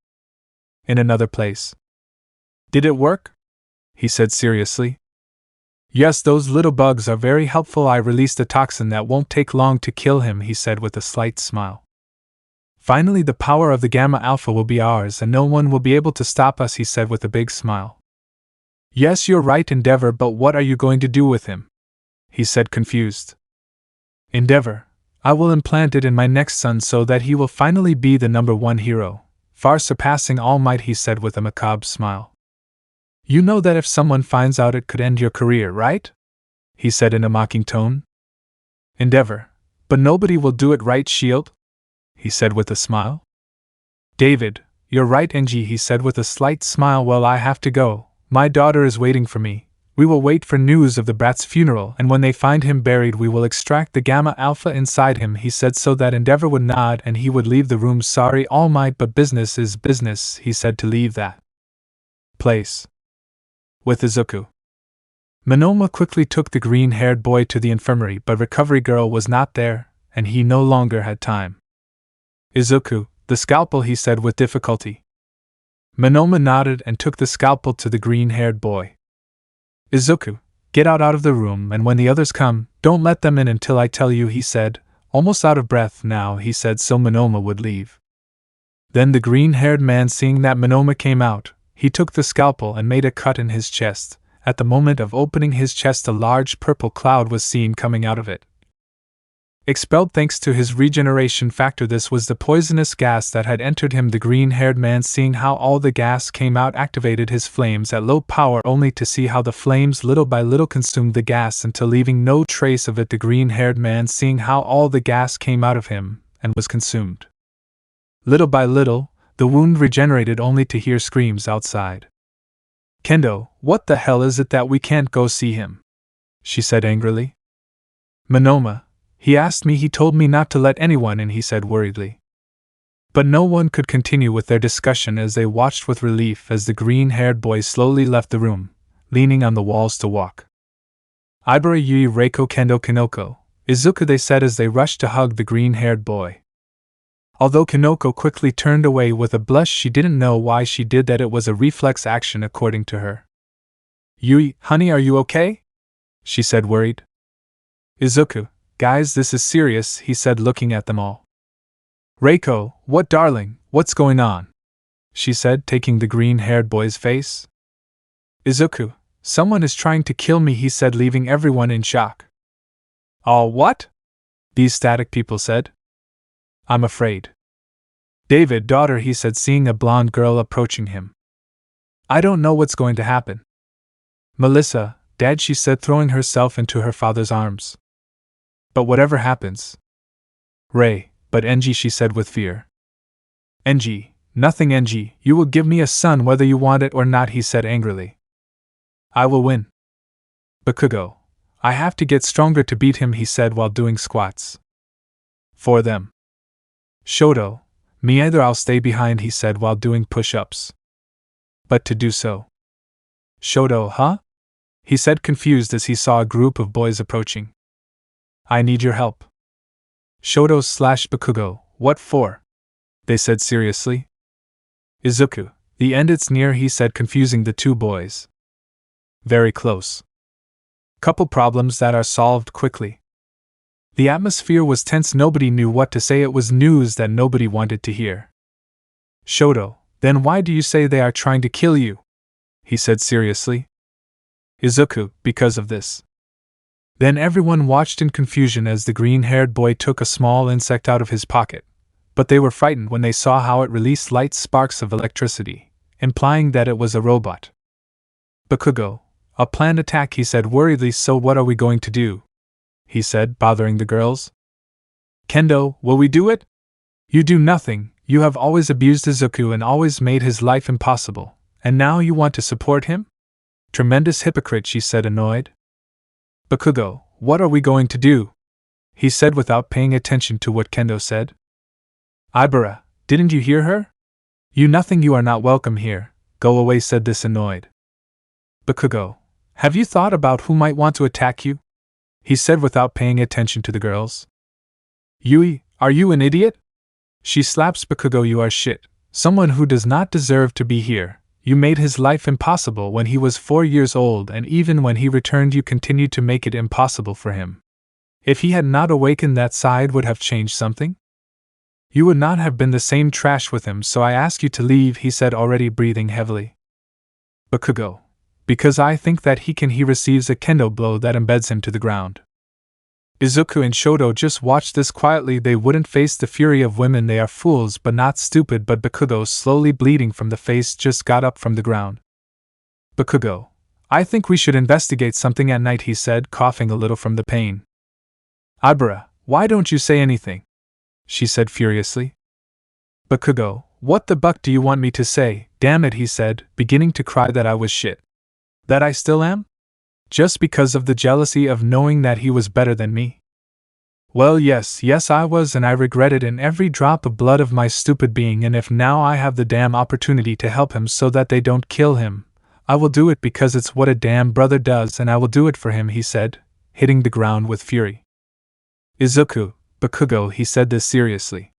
In another place. Did it work? He said seriously. Yes, those little bugs are very helpful. I released a toxin that won't take long to kill him, he said with a slight smile. Finally, the power of the Gamma Alpha will be ours and no one will be able to stop us, he said with a big smile. Yes, you're right, Endeavor, but what are you going to do with him? He said, confused. Endeavor, I will implant it in my next son so that he will finally be the #1 hero, far surpassing All Might, he said with a macabre smile. You know that if someone finds out it could end your career, right? He said in a mocking tone. Endeavor, but nobody will do it, right, Shield? He said with a smile. David, you're right, Genji, he said with a slight smile. Well, I have to go. My daughter is waiting for me. We will wait for news of the brat's funeral, and when they find him buried we will extract the Gamma Alpha inside him, he said so that Endeavor would nod and he would leave the room. Sorry, All Might, but business is business, he said to leave that place. With Izuku. Monoma quickly took the green-haired boy to the infirmary, but Recovery Girl was not there, and he no longer had time. Izuku, the scalpel, he said with difficulty. Monoma nodded and took the scalpel to the green-haired boy. Izuku, get out of the room, and when the others come, don't let them in until I tell you, he said, almost out of breath now, he said so Monoma would leave. Then the green-haired man, seeing that Monoma came out, he took the scalpel and made a cut in his chest. At the moment of opening his chest, a large purple cloud was seen coming out of it. Expelled thanks to his regeneration factor, this was the poisonous gas that had entered him. The green-haired man, seeing how all the gas came out, activated his flames at low power only to see how the flames little by little consumed the gas until leaving no trace of it. The green-haired man, seeing how all the gas came out of him and was consumed. Little by little, the wound regenerated only to hear screams outside. Kendo, what the hell is it that we can't go see him? She said angrily. Monoma, he asked me, he told me not to let anyone in, he said worriedly. But no one could continue with their discussion as they watched with relief as the green-haired boy slowly left the room, leaning on the walls to walk. Ibara, Yui, Reiko, Kendo, Kinoko, Izuku, they said as they rushed to hug the green-haired boy. Although Kinoko quickly turned away with a blush, she didn't know why she did that. It was a reflex action according to her. Yui, honey, are you okay? She said worried. Izuku, guys, this is serious, he said looking at them all. Reiko, what darling, what's going on? She said, taking the green-haired boy's face. Izuku, someone is trying to kill me, he said, leaving everyone in shock. All what? These static people said. I'm afraid. David, daughter, he said, seeing a blonde girl approaching him. I don't know what's going to happen. Melissa, Dad, she said, throwing herself into her father's arms. But whatever happens. Ray, but Enji, she said with fear. Enji, nothing, Enji, you will give me a son whether you want it or not, he said angrily. I will win. Bakugo, I have to get stronger to beat him, he said while doing squats. For them. Shoto, me either, I'll stay behind, he said while doing push-ups. But to do so. Shoto, huh? He said confused as he saw a group of boys approaching. I need your help. Shoto/Bakugo, what for? They said seriously. Izuku, the end, it's near, he said, confusing the two boys. Very close. Couple problems that are solved quickly. The atmosphere was tense, nobody knew what to say, it was news that nobody wanted to hear. Shoto, then why do you say they are trying to kill you? He said seriously. Izuku, because of this. Then everyone watched in confusion as the green-haired boy took a small insect out of his pocket, but they were frightened when they saw how it released light sparks of electricity, implying that it was a robot. Bakugo, a planned attack, he said worriedly. So what are we going to do? He said, bothering the girls. Kendo, will we do it? You do nothing, you have always abused Izuku and always made his life impossible, and now you want to support him? Tremendous hypocrite, she said, annoyed. Bakugo, what are we going to do? He said without paying attention to what Kendo said. Ibara, didn't you hear her? You nothing, you are not welcome here, go away, said this annoyed Bakugo. Have you thought about who might want to attack you? He said without paying attention to the girls. Yui, are you an idiot? She slaps Bakugo. You are shit, someone who does not deserve to be here. You made his life impossible when he was 4 years old, and even when he returned you continued to make it impossible for him. If he had not awakened, that side would have changed something? You would not have been the same trash with him, so I ask you to leave, he said, already breathing heavily. Bakugo. Because I think that he receives a kendo blow that embeds him to the ground. Izuku and Shoto just watched this quietly. They wouldn't face the fury of women. They are fools but not stupid. But Bakugo, slowly bleeding from the face, just got up from the ground. Bakugo. I think we should investigate something at night, he said, coughing a little from the pain. Ibara, why don't you say anything? She said furiously. Bakugo, what the buck do you want me to say? Damn it, he said, beginning to cry. That I was shit. That I still am? Just because of the jealousy of knowing that he was better than me? Well, yes, I was, and I regret it in every drop of blood of my stupid being, and if now I have the damn opportunity to help him so that they don't kill him, I will do it because it's what a damn brother does, and I will do it for him, he said, hitting the ground with fury. Izuku, Bakugo, he said this seriously.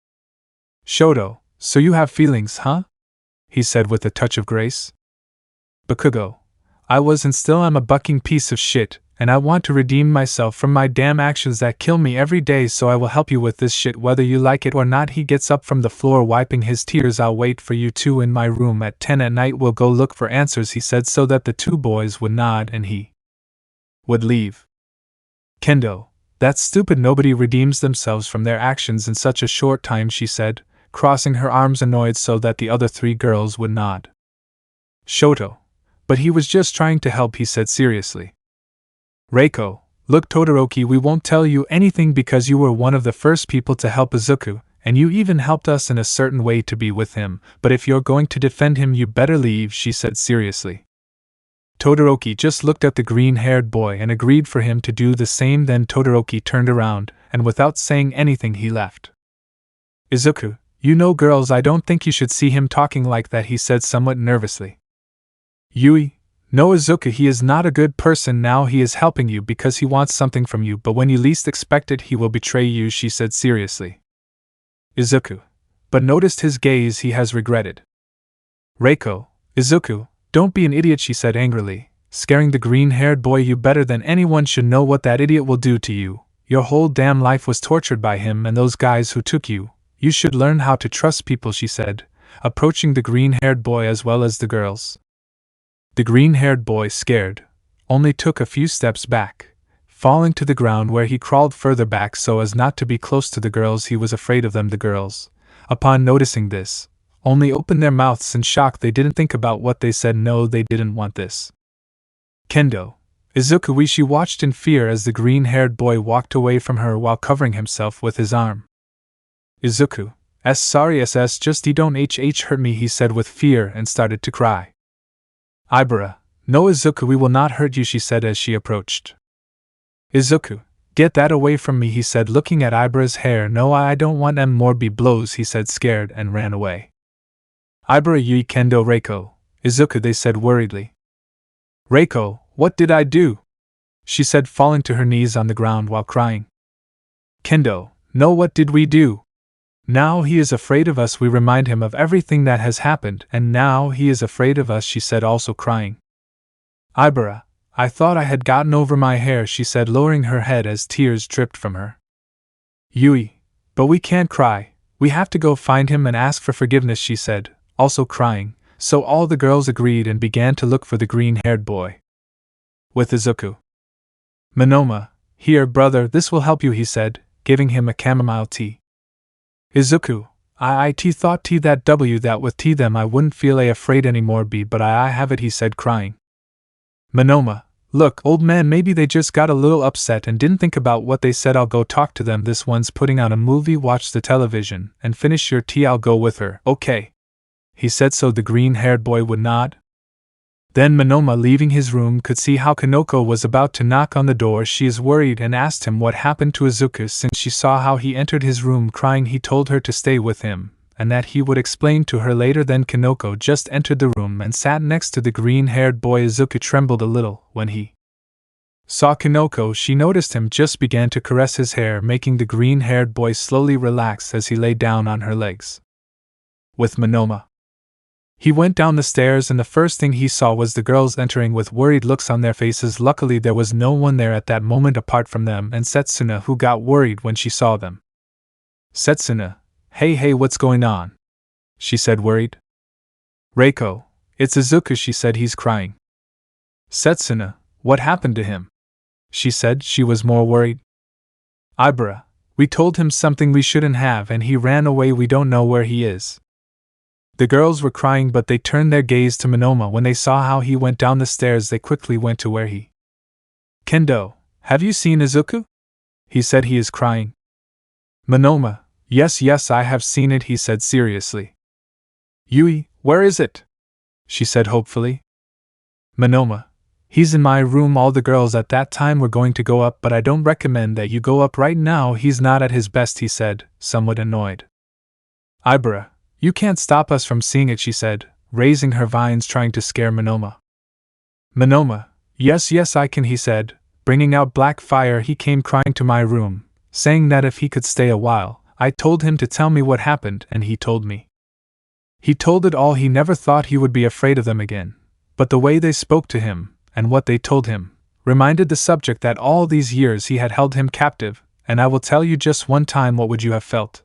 Shoto, so you have feelings, huh? He said with a touch of grace. Bakugo. I was and still am a bucking piece of shit, and I want to redeem myself from my damn actions that kill me every day, so I will help you with this shit whether you like it or not. He gets up from the floor wiping his tears. I'll wait for you two in my room at 10 at night. We'll go look for answers, he said, so that the two boys would nod and he would leave. Kendo. That's stupid. Nobody redeems themselves from their actions in such a short time, she said, crossing her arms annoyed so that the other 3 girls would nod. Shoto. But he was just trying to help, he said seriously. Reiko, look Todoroki, we won't tell you anything because you were one of the first people to help Izuku, and you even helped us in a certain way to be with him, but if you're going to defend him you better leave, she said seriously. Todoroki just looked at the green-haired boy and agreed for him to do the same. Then Todoroki turned around, and without saying anything he left. Izuku, you know girls, I don't think you should see him talking like that, he said somewhat nervously. Yui, no Izuku, he is not a good person now. He is helping you because he wants something from you, but when you least expect it he will betray you, she said seriously. Izuku, but noticed his gaze he has regretted. Reiko, Izuku, don't be an idiot, she said angrily, scaring the green-haired boy. You better than anyone should know what that idiot will do to you. Your whole damn life was tortured by him and those guys who took you. You should learn how to trust people, she said, approaching the green-haired boy as well as the girls. The green-haired boy, scared, only took a few steps back, falling to the ground where he crawled further back so as not to be close to the girls. He was afraid of them. The girls, upon noticing this, only opened their mouths in shock. They didn't think about what they said. No, they didn't want this. Kendo. Izuku, she watched in fear as the green-haired boy walked away from her while covering himself with his arm. Izuku, sorry just he don't hurt me, he said with fear and started to cry. Ibara, no Izuku, we will not hurt you, she said as she approached. Izuku, get that away from me, he said looking at Ibara's hair. No, I don't want them more be blows, he said scared and ran away. Ibara, Yui, Kendo, Reiko, Izuku, they said worriedly. Reiko, what did I do? She said falling to her knees on the ground while crying. Kendo, no, what did we do? Now he is afraid of us. We remind him of everything that has happened, and now he is afraid of us, she said also crying. Ibara, I thought I had gotten over my hair, she said lowering her head as tears dripped from her. Yui, but we can't cry, we have to go find him and ask for forgiveness, she said, also crying, so all the girls agreed and began to look for the green-haired boy. With Izuku. Monoma, here brother, this will help you, he said, giving him a chamomile tea. Izuku, I thought that with tea them I wouldn't feel afraid anymore but I have it, he said crying. Monoma, look old man, maybe they just got a little upset and didn't think about what they said. I'll go talk to them. This one's putting on a movie, watch the television, and finish your tea. I'll go with her. Okay. He said so the green-haired boy would nod. Then Monoma, leaving his room, could see how Kanoko was about to knock on the door. She is worried and asked him what happened to Izuku. Since she saw how he entered his room crying, he told her to stay with him, and that he would explain to her later. Then Kanoko just entered the room and sat next to the green-haired boy. Izuku trembled a little when he saw Kanoko. She noticed him just began to caress his hair, making the green-haired boy slowly relax as he lay down on her legs. With Monoma, he went down the stairs, and the first thing he saw was the girls entering with worried looks on their faces. Luckily, there was no one there at that moment apart from them and Setsuna, who got worried when she saw them. Setsuna, hey, what's going on? She said, worried. Reiko, it's Izuku, she said, he's crying. Setsuna, what happened to him? She said, she was more worried. Ibara, we told him something we shouldn't have and he ran away, we don't know where he is. The girls were crying, but they turned their gaze to Monoma when they saw how he went down the stairs. They quickly went to where he. Kendo, have you seen Izuku? He said, he is crying. Monoma, yes, I have seen it, he said seriously. Yui, where is it? She said hopefully. Monoma, he's in my room. All the girls at that time were going to go up, but I don't recommend that you go up right now. He's not at his best, he said, somewhat annoyed. Ibara, you can't stop us from seeing it, she said, raising her vines, trying to scare Monoma. Monoma, yes, I can, he said, bringing out black fire. He came crying to my room, saying that if he could stay a while. I told him to tell me what happened, and he told me. He told it all. He never thought he would be afraid of them again, but the way they spoke to him, and what they told him, reminded the subject that all these years he had held him captive. And I will tell you just one time, what would you have felt?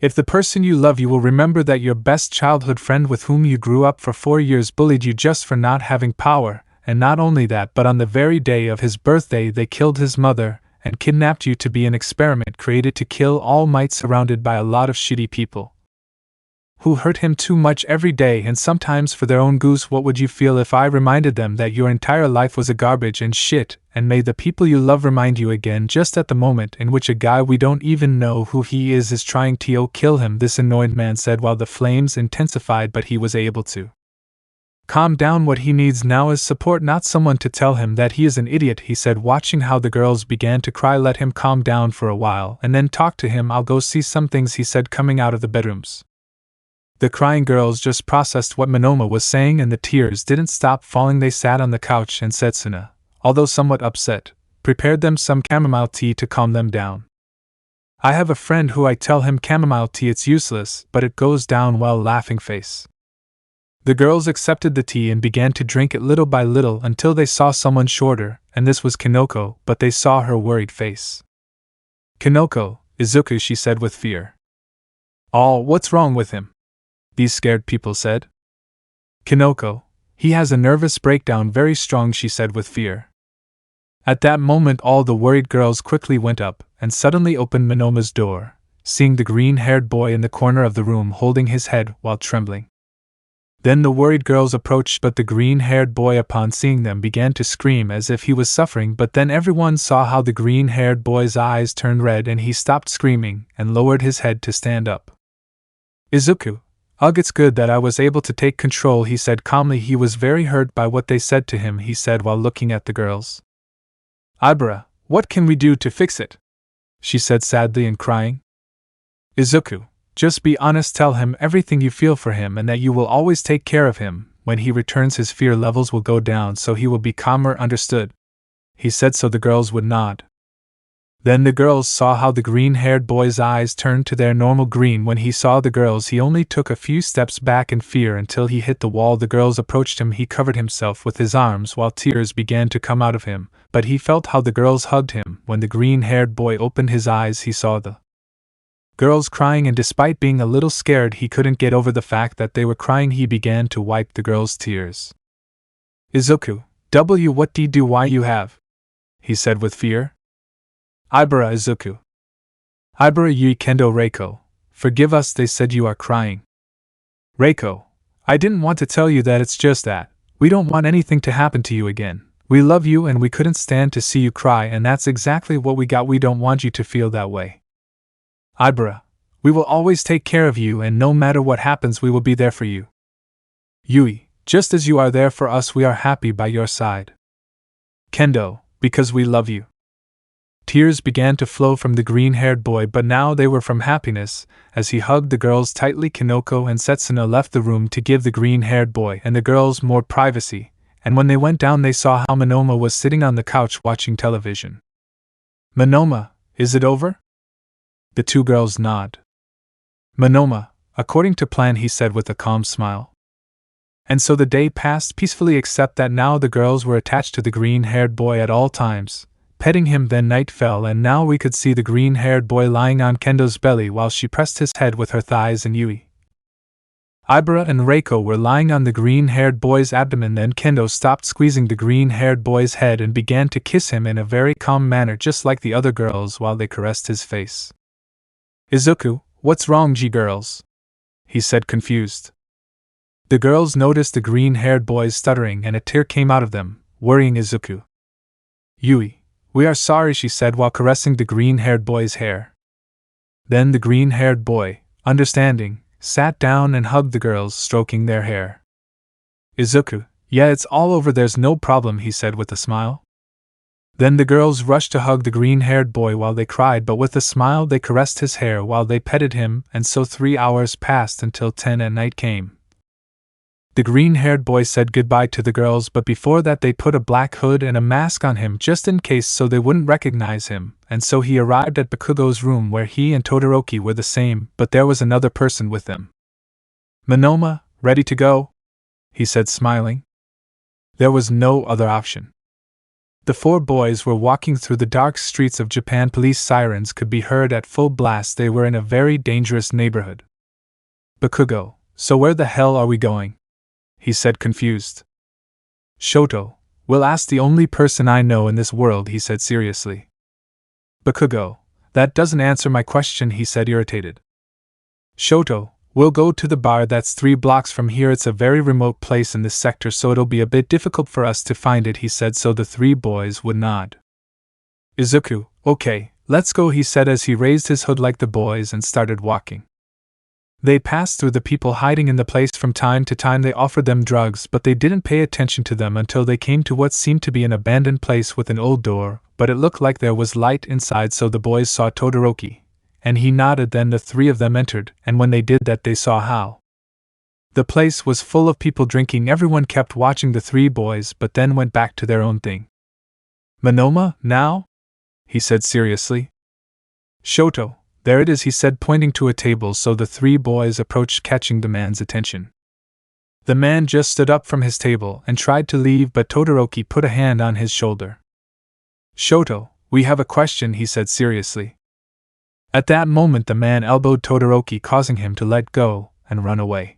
If the person you love, you will remember that your best childhood friend with whom you grew up for 4 years bullied you just for not having power, and not only that, but on the very day of his birthday they killed his mother and kidnapped you to be an experiment created to kill All Might, surrounded by a lot of shitty people who hurt him too much every day and sometimes for their own goose. What would you feel if I reminded them that your entire life was a garbage and shit, and made the people you love remind you again just at the moment in which a guy we don't even know who he is trying to kill him? This annoyed man said while the flames intensified, but he was able to calm down. What he needs now is support, not someone to tell him that he is an idiot, he said, watching how the girls began to cry. Let him calm down for a while and then talk to him. I'll go see some things, he said, coming out of the bedrooms. The crying girls just processed what Monoma was saying and the tears didn't stop falling. They sat on the couch and Setsuna, although somewhat upset, prepared them some chamomile tea to calm them down. I have a friend who I tell him chamomile tea it's useless, but it goes down well, laughing face. The girls accepted the tea and began to drink it little by little until they saw someone shorter, and this was Kanoko, but they saw her worried face. Kanoko, Izuku, she said with fear. What's wrong with him? These scared people said. Kanoko, he has a nervous breakdown, very strong, she said with fear. At that moment all the worried girls quickly went up and suddenly opened Monoma's door, seeing the green-haired boy in the corner of the room holding his head while trembling. Then the worried girls approached, but the green-haired boy, upon seeing them, began to scream as if he was suffering. But then everyone saw how the green-haired boy's eyes turned red and he stopped screaming and lowered his head to stand up. Izuku, ugh, it's good that I was able to take control, he said calmly. He was very hurt by what they said to him, he said while looking at the girls. Ibara, what can we do to fix it? She said sadly and crying. Izuku, just be honest, tell him everything you feel for him and that you will always take care of him. When he returns his fear levels will go down so he will be calmer, understood? He said so the girls would nod. Then the girls saw how the green-haired boy's eyes turned to their normal green. When he saw the girls he only took a few steps back in fear until he hit the wall. The girls approached him. He covered himself with his arms while tears began to come out of him, but he felt how the girls hugged him. When the green-haired boy opened his eyes he saw the girls crying, and despite being a little scared he couldn't get over the fact that they were crying. He began to wipe the girls' tears. Izuku, what do you do? Why you have? He said with fear. Ibara, Izuku. Ibara, Yui, Kendo, Reiko, forgive us, they said you are crying. Reiko, I didn't want to tell you that, it's just that we don't want anything to happen to you again. We love you and we couldn't stand to see you cry, and that's exactly what we got. We don't want you to feel that way. Ibara, we will always take care of you and no matter what happens we will be there for you. Yui, Just as you are there for us, we are happy by your side. Kendo, because we love you. Tears began to flow from the green-haired boy, but now they were from happiness. As he hugged the girls tightly, Kinoko and Setsuna left the room to give the green-haired boy and the girls more privacy, and when they went down they saw how Monoma was sitting on the couch watching television. Monoma, is it over? The two girls nod. Monoma, according to plan, he said with a calm smile. And so the day passed peacefully, except that now the girls were attached to the green-haired boy at all times, petting him. Then night fell, and now we could see the green-haired boy lying on Kendo's belly while she pressed his head with her thighs, and Yui, Ibara and Reiko were lying on the green-haired boy's abdomen. Then Kendo stopped squeezing the green-haired boy's head and began to kiss him in a very calm manner, just like the other girls, while they caressed his face. Izuku, what's wrong, girls? He said, confused. The girls noticed the green-haired boys stuttering, and a tear came out of them, worrying Izuku. Yui, we are sorry, she said while caressing the green-haired boy's hair. Then the green-haired boy, understanding, sat down and hugged the girls, stroking their hair. Izuku, yeah, it's all over, there's no problem, he said with a smile. Then the girls rushed to hug the green-haired boy while they cried, but with a smile they caressed his hair while they petted him, and so 3 hours passed until 10 at night came. The green-haired boy said goodbye to the girls, but before that they put a black hood and a mask on him just in case so they wouldn't recognize him, and so he arrived at Bakugo's room where he and Todoroki were the same, but there was another person with them. Monoma, ready to go? He said, smiling. There was no other option. The four boys were walking through the dark streets of Japan. Police sirens could be heard at full blast. They were in a very dangerous neighborhood. Bakugo, so where the hell are we going? He said, confused. Shoto, we'll ask the only person I know in this world, he said seriously. Bakugo, that doesn't answer my question, he said, irritated. Shoto, we'll go to the bar that's 3 blocks from here. It's a very remote place in this sector, so it'll be a bit difficult for us to find it, he said, so the 3 boys would nod. Izuku, okay, let's go, he said as he raised his hood like the boys and started walking. They passed through the people hiding in the place. From time to time they offered them drugs, but they didn't pay attention to them until they came to what seemed to be an abandoned place with an old door, but it looked like there was light inside, so the boys saw Todoroki, and he nodded. Then the 3 of them entered, and when they did that they saw how the place was full of people drinking. Everyone kept watching the 3 boys, but then went back to their own thing. Monoma, now? He said seriously. Shoto, there it is, he said, pointing to a table, so the 3 boys approached, catching the man's attention. The man just stood up from his table and tried to leave, but Todoroki put a hand on his shoulder. Shoto, we have a question, he said seriously. At that moment the man elbowed Todoroki, causing him to let go and run away.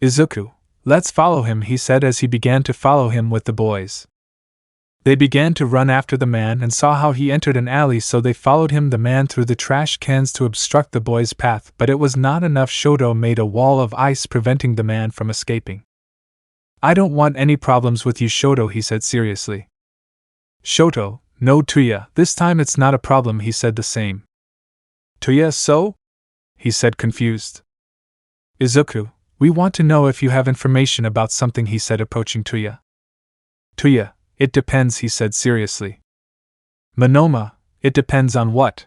Izuku, let's follow him, he said as he began to follow him with the boys. They began to run after the man and saw how he entered an alley, so they followed him. The man threw the trash cans to obstruct the boys' path, but it was not enough. Shoto made a wall of ice preventing the man from escaping. I don't want any problems with you, Shoto, he said seriously. Shoto, no, Tuya, this time it's not a problem, he said the same. Tuya, so? He said, confused. Izuku, we want to know if you have information about something, he said, approaching Tuya. Tuya, it depends, he said seriously. Monoma, it depends on what?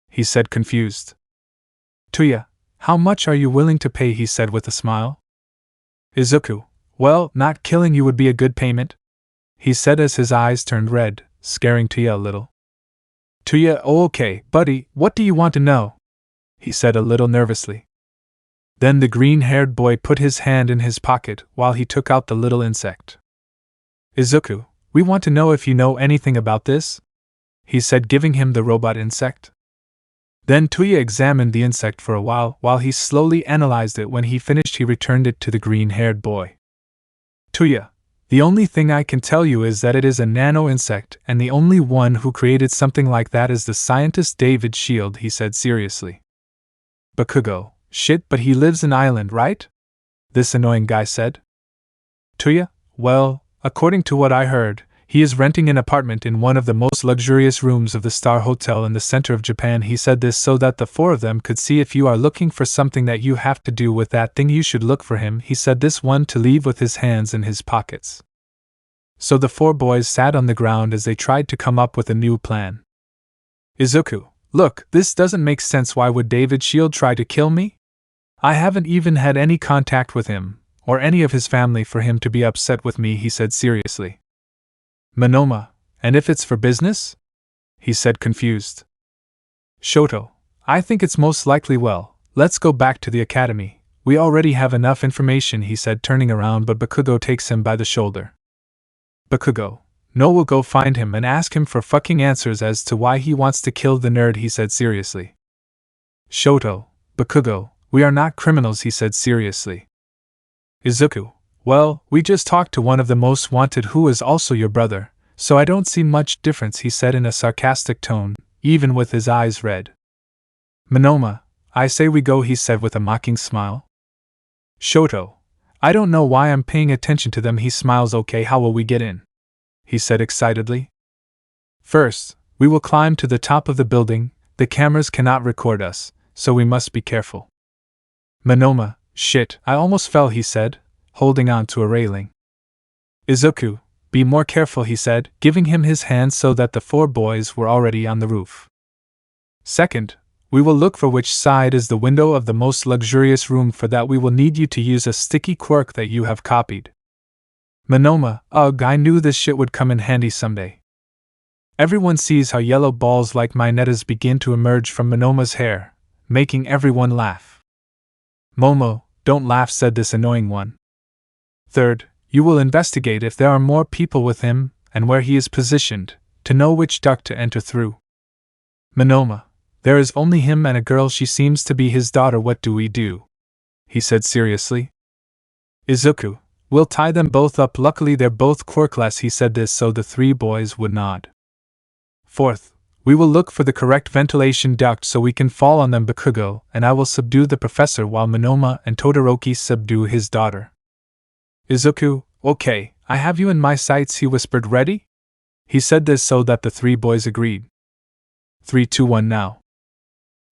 He said, confused. Tuya, how much are you willing to pay, he said with a smile. Izuku, well, not killing you would be a good payment, he said as his eyes turned red, scaring Tuya a little. Tuya, oh okay, buddy, what do you want to know? He said a little nervously. Then the green-haired boy put his hand in his pocket while he took out the little insect. Izuku, we want to know if you know anything about this, he said, giving him the robot insect. Then Tuya examined the insect for a while he slowly analyzed it. When he finished he returned it to the green-haired boy. Tuya, the only thing I can tell you is that it is a nano-insect, and the only one who created something like that is the scientist David Shield, he said seriously. Bakugo, shit, but he lives in Island, right? This annoying guy said. Tuya, well, according to what I heard, He is renting an apartment in one of the most luxurious rooms of the Star Hotel in the center of Japan. He said this so that the four of them could see if you are looking for something that you have to do with that thing, you should look for him. He said this one to leave with his hands in his pockets. So the four boys sat on the ground as they tried to come up with a new plan. Izuku, look, this doesn't make sense. Why would David Shield try to kill me? I haven't even had any contact with him, or any of his family for him to be upset with me, he said seriously. Monoma, and if it's for business? He said confused. Shoto, I think it's most likely. Well, let's go back to the academy. We already have enough information, he said, turning around, but Bakugo takes him by the shoulder. Bakugo, no, we'll go find him and ask him for fucking answers as to why he wants to kill the nerd, he said seriously. Shoto, Bakugo, we are not criminals, he said seriously. Izuku, well, we just talked to one of the most wanted who is also your brother, so I don't see much difference, he said in a sarcastic tone, even with his eyes red. Monoma, I say we go, he said with a mocking smile. Shoto, I don't know why I'm paying attention to them, he smiles. Okay, how will we get in? He said excitedly. First, we will climb to the top of the building. The cameras cannot record us, so we must be careful. Monoma, shit, I almost fell, he said, holding on to a railing. Izuku, be more careful, he said, giving him his hand so that the four boys were already on the roof. Second, we will look for which side is the window of the most luxurious room. For that we will need you to use a sticky quirk that you have copied. Monoma, ugh, I knew this shit would come in handy someday. Everyone sees how yellow balls like minetas begin to emerge from Monoma's hair, making everyone laugh. Momo, don't laugh, said this annoying one. Third, you will investigate if there are more people with him, and where he is positioned, to know which duct to enter through. Monoma, there is only him and a girl, she seems to be his daughter. What do we do? He said seriously. Izuku, we'll tie them both up. Luckily they're both quirkless. He said this so the three boys would nod. Fourth, we will look for the correct ventilation duct so we can fall on them. Bakugo and I will subdue the professor while Monoma and Todoroki subdue his daughter. Izuku, okay, I have you in my sights, he whispered. Ready? He said this so that the three boys agreed. 3, 2, 1 now.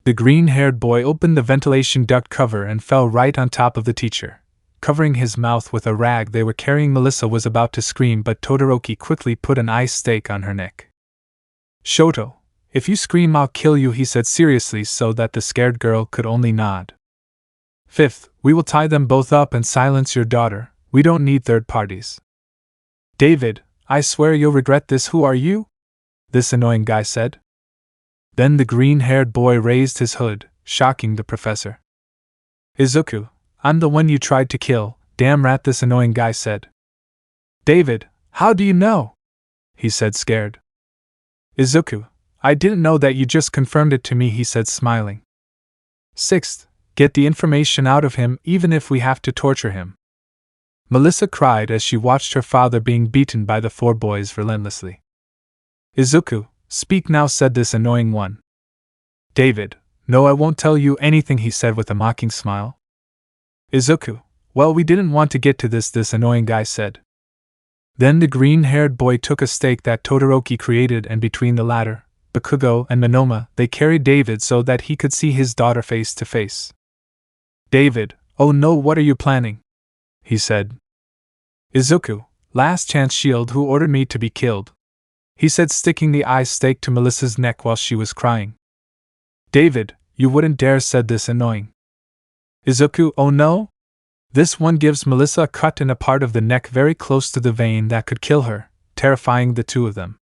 The green-haired boy opened the ventilation duct cover and fell right on top of the teacher, covering his mouth with a rag they were carrying. Melissa was about to scream, but Todoroki quickly put an ice stake on her neck. Shoto, if you scream I'll kill you, he said seriously so that the scared girl could only nod. Fifth, we will tie them both up and silence your daughter. We don't need third parties. David, I swear you'll regret this. Who are you? This annoying guy said. Then the green-haired boy raised his hood, shocking the professor. Izuku, I'm the one you tried to kill, damn rat, this annoying guy said. David, how do you know? He said scared. Izuku, I didn't know that, you just confirmed it to me, he said smiling. Sixth, get the information out of him even if we have to torture him. Melissa cried as she watched her father being beaten by the four boys relentlessly. Izuku, speak now, said this annoying one. David, no, I won't tell you anything, he said with a mocking smile. Izuku, well, we didn't want to get to this annoying guy said. Then the green-haired boy took a stake that Todoroki created, and between the latter, Bakugo and Monoma, they carried David so that he could see his daughter face to face. David, oh no, what are you planning? He said. Izuku, last chance shield, who ordered me to be killed? He said, sticking the ice stake to Melissa's neck while she was crying. David, you wouldn't dare, said this annoying. Izuku, oh no? This one gives Melissa a cut in a part of the neck very close to the vein that could kill her, terrifying the two of them.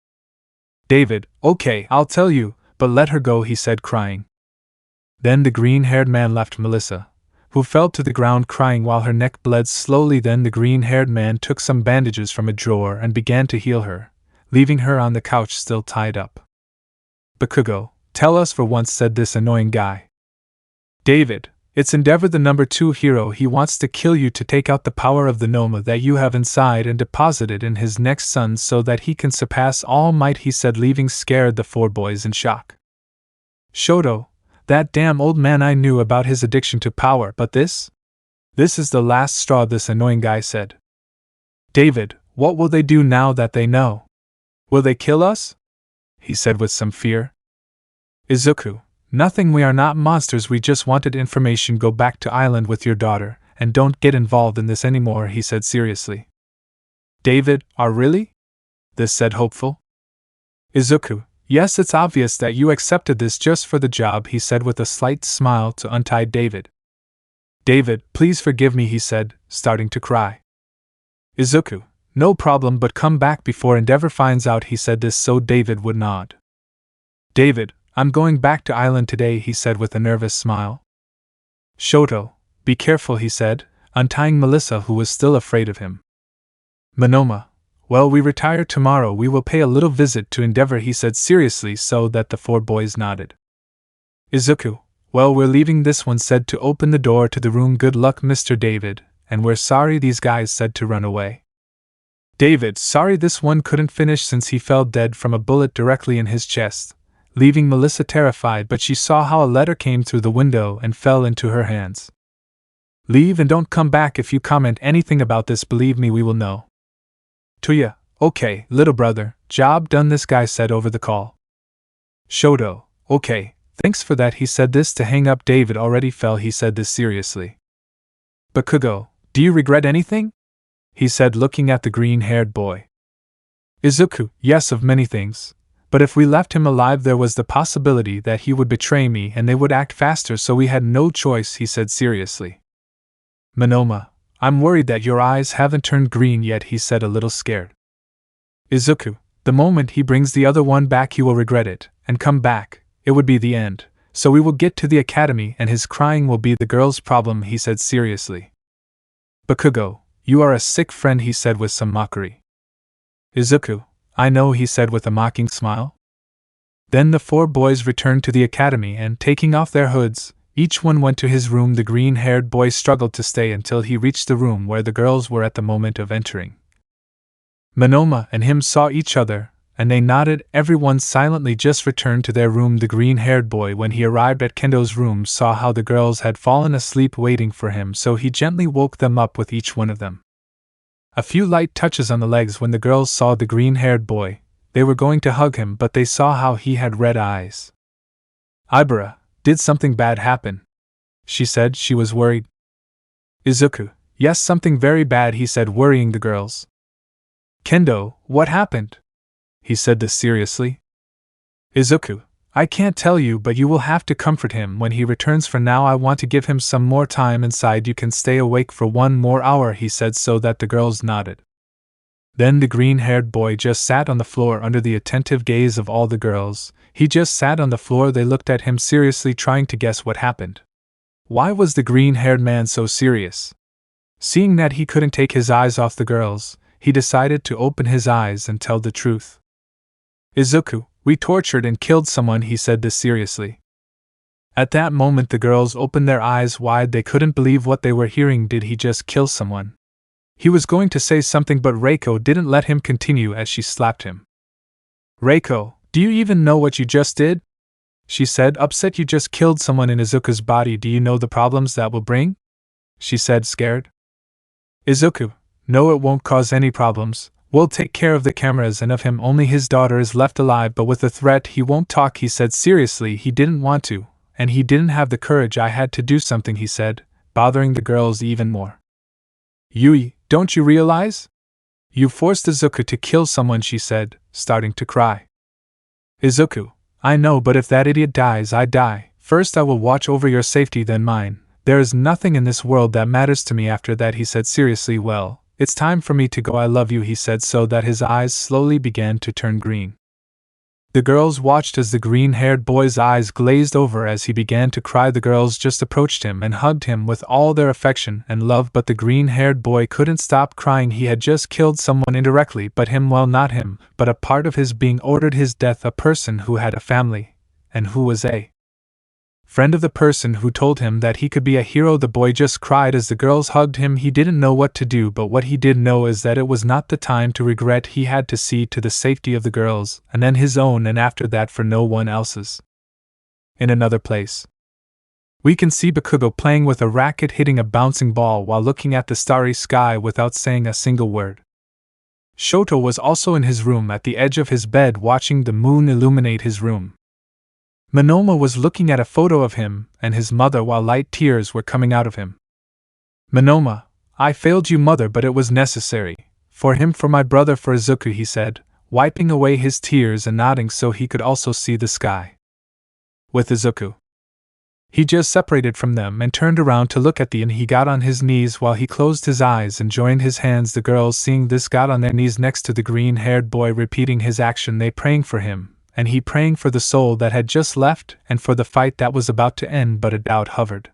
David, okay, I'll tell you, but let her go, he said crying. Then the green-haired man left Melissa, who fell to the ground crying while her neck bled slowly. Then the green-haired man took some bandages from a drawer and began to heal her, leaving her on the couch still tied up. Bakugo, tell us for once, said this annoying guy. David, it's Endeavor, the number 2 hero. He wants to kill you to take out the power of the Noma that you have inside and deposit it in his next son so that he can surpass All Might, he said, leaving scared the four boys in shock. Shoto, that damn old man, I knew about his addiction to power, but this is the last straw, this annoying guy said. David, what will they do now that they know? Will they kill us? He said with some fear. Izuku, nothing, we are not monsters, we just wanted information. Go back to island with your daughter, and don't get involved in this anymore, he said seriously. David, are really? This said hopeful. Izuku, yes, it's obvious that you accepted this just for the job, he said with a slight smile to untie David. David, please forgive me, he said, starting to cry. Izuku, no problem, but come back before Endeavor finds out, he said this so David would nod. David, I'm going back to island today, he said with a nervous smile. Shoto, be careful, he said, untying Melissa, who was still afraid of him. Monoma, well, we retire tomorrow, we will pay a little visit to Endeavor, he said seriously so that the four boys nodded. Izuku, well, we're leaving, this one said to open the door to the room. Good luck, Mr. David, and we're sorry, these guys said to run away. David, sorry, this one couldn't finish since he fell dead from a bullet directly in his chest, leaving Melissa terrified, but she saw how a letter came through the window and fell into her hands. Leave and don't come back if you comment anything about this, believe me, we will know. Tuya, okay, little brother, job done, this guy said over the call. Shoto, okay, thanks for that, he said this to hang up. David already fell, he said this seriously. Bakugo, do you regret anything? He said looking at the green-haired boy. Izuku, yes, of many things. But if we left him alive there was the possibility that he would betray me and they would act faster, so we had no choice, he said seriously. Monoma, I'm worried that your eyes haven't turned green yet, he said a little scared. Izuku, the moment he brings the other one back he will regret it, and come back, it would be the end, so we will get to the academy and his crying will be the girl's problem, he said seriously. Bakugo, you are a sick friend, he said with some mockery. Izuku, I know, he said with a mocking smile. Then the four boys returned to the academy and, taking off their hoods, each one went to his room. The green-haired boy struggled to stay until he reached the room where the girls were at the moment of entering. Monoma and him saw each other, and they nodded. Everyone silently just returned to their room. The green-haired boy, when he arrived at Kendo's room, saw how the girls had fallen asleep waiting for him, so he gently woke them up with each one of them. A few light touches on the legs. When the girls saw the green-haired boy, they were going to hug him, but they saw how he had red eyes. Ibara, did something bad happen? She said. She was worried. Izuku, yes, something very bad, he said, worrying the girls. Kendo, what happened? He said this seriously. Izuku, I can't tell you, but you will have to comfort him when he returns. For now I want to give him some more time inside. You can stay awake for 1 more hour, he said so that the girls nodded. Then the green-haired boy just sat on the floor under the attentive gaze of all the girls. He just sat on the floor. They looked at him seriously, trying to guess what happened. Why was the green-haired man so serious? Seeing that he couldn't take his eyes off the girls, he decided to open his eyes and tell the truth. Izuku, we tortured and killed someone, he said this seriously. At that moment the girls opened their eyes wide. They couldn't believe what they were hearing. Did he just kill someone? He was going to say something, but Reiko didn't let him continue as she slapped him. Reiko, do you even know what you just did? She said, upset. You just killed someone in Izuku's body. Do you know the problems that will bring? She said, scared. Izuku, no, it won't cause any problems. We'll take care of the cameras and of him. Only his daughter is left alive, but with the threat he won't talk, he said seriously. He didn't want to, and he didn't have the courage. I had to do something, he said, bothering the girls even more. Yui, don't you realize? You forced Izuku to kill someone, she said, starting to cry. Izuku, I know, but if that idiot dies, I die. First I will watch over your safety, then mine. There is nothing in this world that matters to me after that, he said seriously. Well, it's time for me to go. I love you, he said so that his eyes slowly began to turn green. The girls watched as the green-haired boy's eyes glazed over as he began to cry. The girls just approached him and hugged him with all their affection and love, but the green-haired boy couldn't stop crying. He had just killed someone indirectly, but him, well, not him, but a part of his being ordered his death, a person who had a family, and who was a friend of the person who told him that he could be a hero. The boy just cried as the girls hugged him. He didn't know what to do, but what he did know is that it was not the time to regret. He had to see to the safety of the girls, and then his own, and after that for no one else's. In another place, we can see Bakugo playing with a racket, hitting a bouncing ball while looking at the starry sky without saying a single word. Shoto was also in his room at the edge of his bed watching the moon illuminate his room. Monoma was looking at a photo of him and his mother while light tears were coming out of him. Monoma, I failed you, mother, but it was necessary. For him, for my brother, for Izuku, he said, wiping away his tears and nodding so he could also see the sky. With Izuku. He just separated from them and turned around to look at and he got on his knees while he closed his eyes and joined his hands. The girls, seeing this, got on their knees next to the green-haired boy, repeating his action, they praying for him, and he praying for the soul that had just left and for the fight that was about to end, but a doubt hovered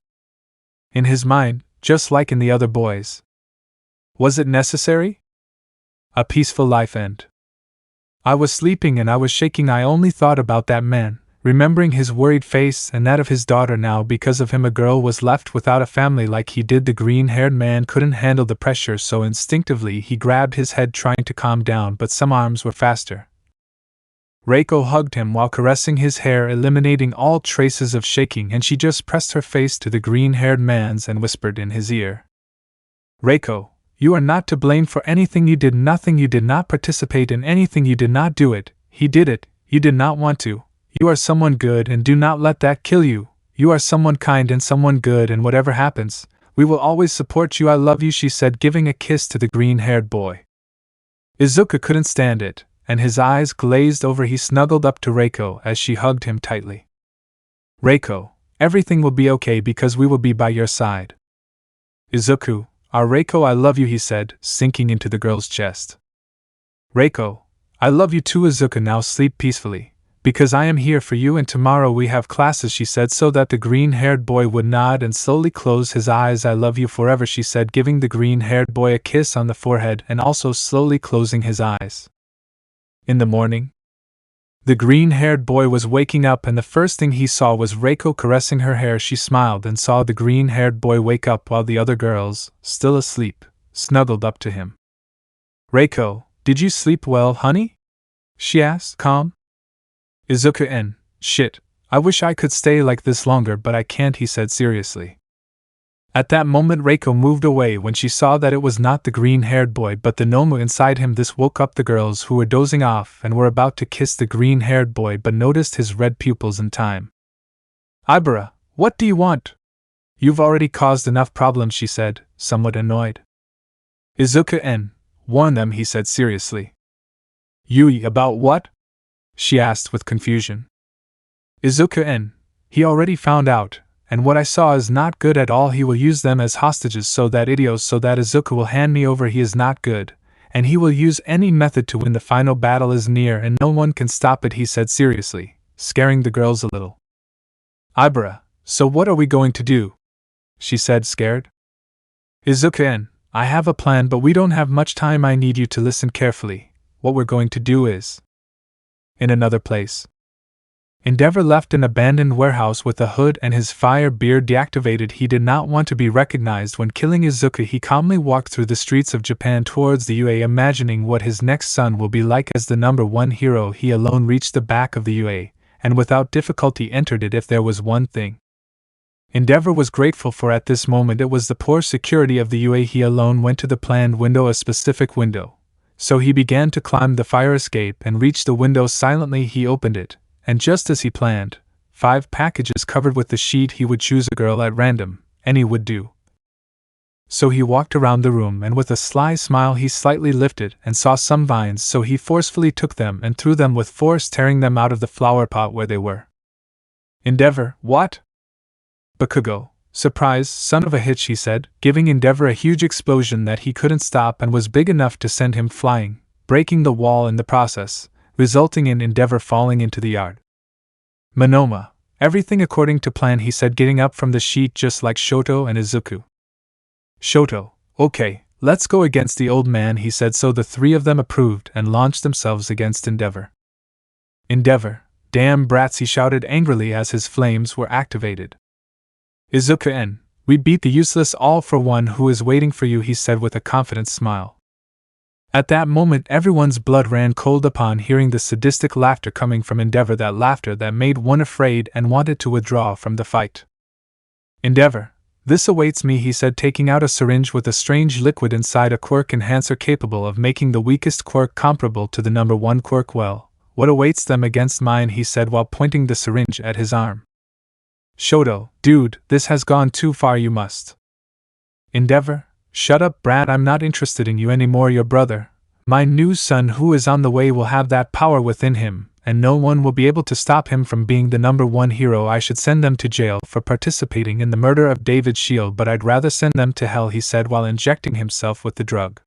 in his mind, just like in the other boys. Was it necessary? A peaceful life end. I was sleeping and I was shaking. I only thought about that man, remembering his worried face and that of his daughter. Now because of him a girl was left without a family like he did. The green-haired man couldn't handle the pressure, so instinctively he grabbed his head trying to calm down, but some arms were faster. Reiko hugged him while caressing his hair, eliminating all traces of shaking, and she just pressed her face to the green-haired man's and whispered in his ear. Reiko, you are not to blame for anything. You did nothing. You did not participate in anything. You did not do it. He did it. You did not want to. You are someone good and do not let that kill you. You are someone kind and someone good, and whatever happens, we will always support you. I love you, she said, giving a kiss to the green-haired boy. Izuku couldn't stand it, and his eyes glazed over. He snuggled up to Reiko as she hugged him tightly. Reiko, everything will be okay because we will be by your side. Izuku, our Reiko, I love you, he said, sinking into the girl's chest. Reiko, I love you too, Izuku. Now sleep peacefully, because I am here for you, and tomorrow we have classes, she said, so that the green-haired boy would nod and slowly close his eyes. I love you forever, she said, giving the green-haired boy a kiss on the forehead and also slowly closing his eyes. In the morning, the green-haired boy was waking up, and the first thing he saw was Reiko caressing her hair. She smiled and saw the green-haired boy wake up while the other girls, still asleep, snuggled up to him. Reiko, did you sleep well, honey? She asked, calm. Izuku, shit, I wish I could stay like this longer, but I can't, he said seriously. At that moment Reiko moved away when she saw that it was not the green-haired boy but the Nomu inside him. This woke up the girls who were dozing off and were about to kiss the green-haired boy but noticed his red pupils in time. Ibara, what do you want? You've already caused enough problems, she said, somewhat annoyed. Izuku, warn them, he said seriously. Yui, about what? She asked with confusion. Izuku, he already found out, and what I saw is not good at all. He will use them as hostages so that Izuku will hand me over. He is not good, and he will use any method to win. The final battle is near and no one can stop it, he said seriously, scaring the girls a little. Ibara, so what are we going to do? She said, scared. Izuku, I have a plan, but we don't have much time. I need you to listen carefully. What we're going to do is... In another place, Endeavor left an abandoned warehouse with a hood and his fire beard deactivated. He did not want to be recognized when killing Izuku. He calmly walked through the streets of Japan towards the UA, imagining what his next son will be like. As the number one hero, he alone reached the back of the UA, and without difficulty entered it. If there was one thing Endeavor was grateful for at this moment, it was the poor security of the UA. He alone went to the planned window, a specific window. So he began to climb the fire escape and reached the window silently. He opened it, and just as he planned, 5 packages covered with the sheet. He would choose a girl at random, any would do. So he walked around the room and with a sly smile he slightly lifted and saw some vines, so he forcefully took them and threw them with force, tearing them out of the flower pot where they were. Endeavor, what? Bakugo, surprise, son of a hitch, he said, giving Endeavor a huge explosion that he couldn't stop and was big enough to send him flying, breaking the wall in the process, resulting in Endeavor falling into the yard. Monoma, everything according to plan, he said, getting up from the sheet just like Shoto and Izuku. Shoto, okay, let's go against the old man, he said, so the 3 of them approved and launched themselves against Endeavor. Endeavor, damn brats, he shouted angrily as his flames were activated. Izuku, we beat the useless All For One who is waiting for you, he said with a confident smile. At that moment everyone's blood ran cold upon hearing the sadistic laughter coming from Endeavor, that laughter that made one afraid and wanted to withdraw from the fight. Endeavor, This awaits me, he said, taking out a syringe with a strange liquid inside, a quirk enhancer capable of making the weakest quirk comparable to the number 1 quirk. Well, what awaits them against mine, he said while pointing the syringe at his arm. Shoto, dude, this has gone too far, you must. Endeavor? Shut up, Brad, I'm not interested in you anymore. Your brother, my new son who is on the way, will have that power within him, and no one will be able to stop him from being the number 1 hero. I should send them to jail for participating in the murder of David Shield, but I'd rather send them to hell, he said while injecting himself with the drug.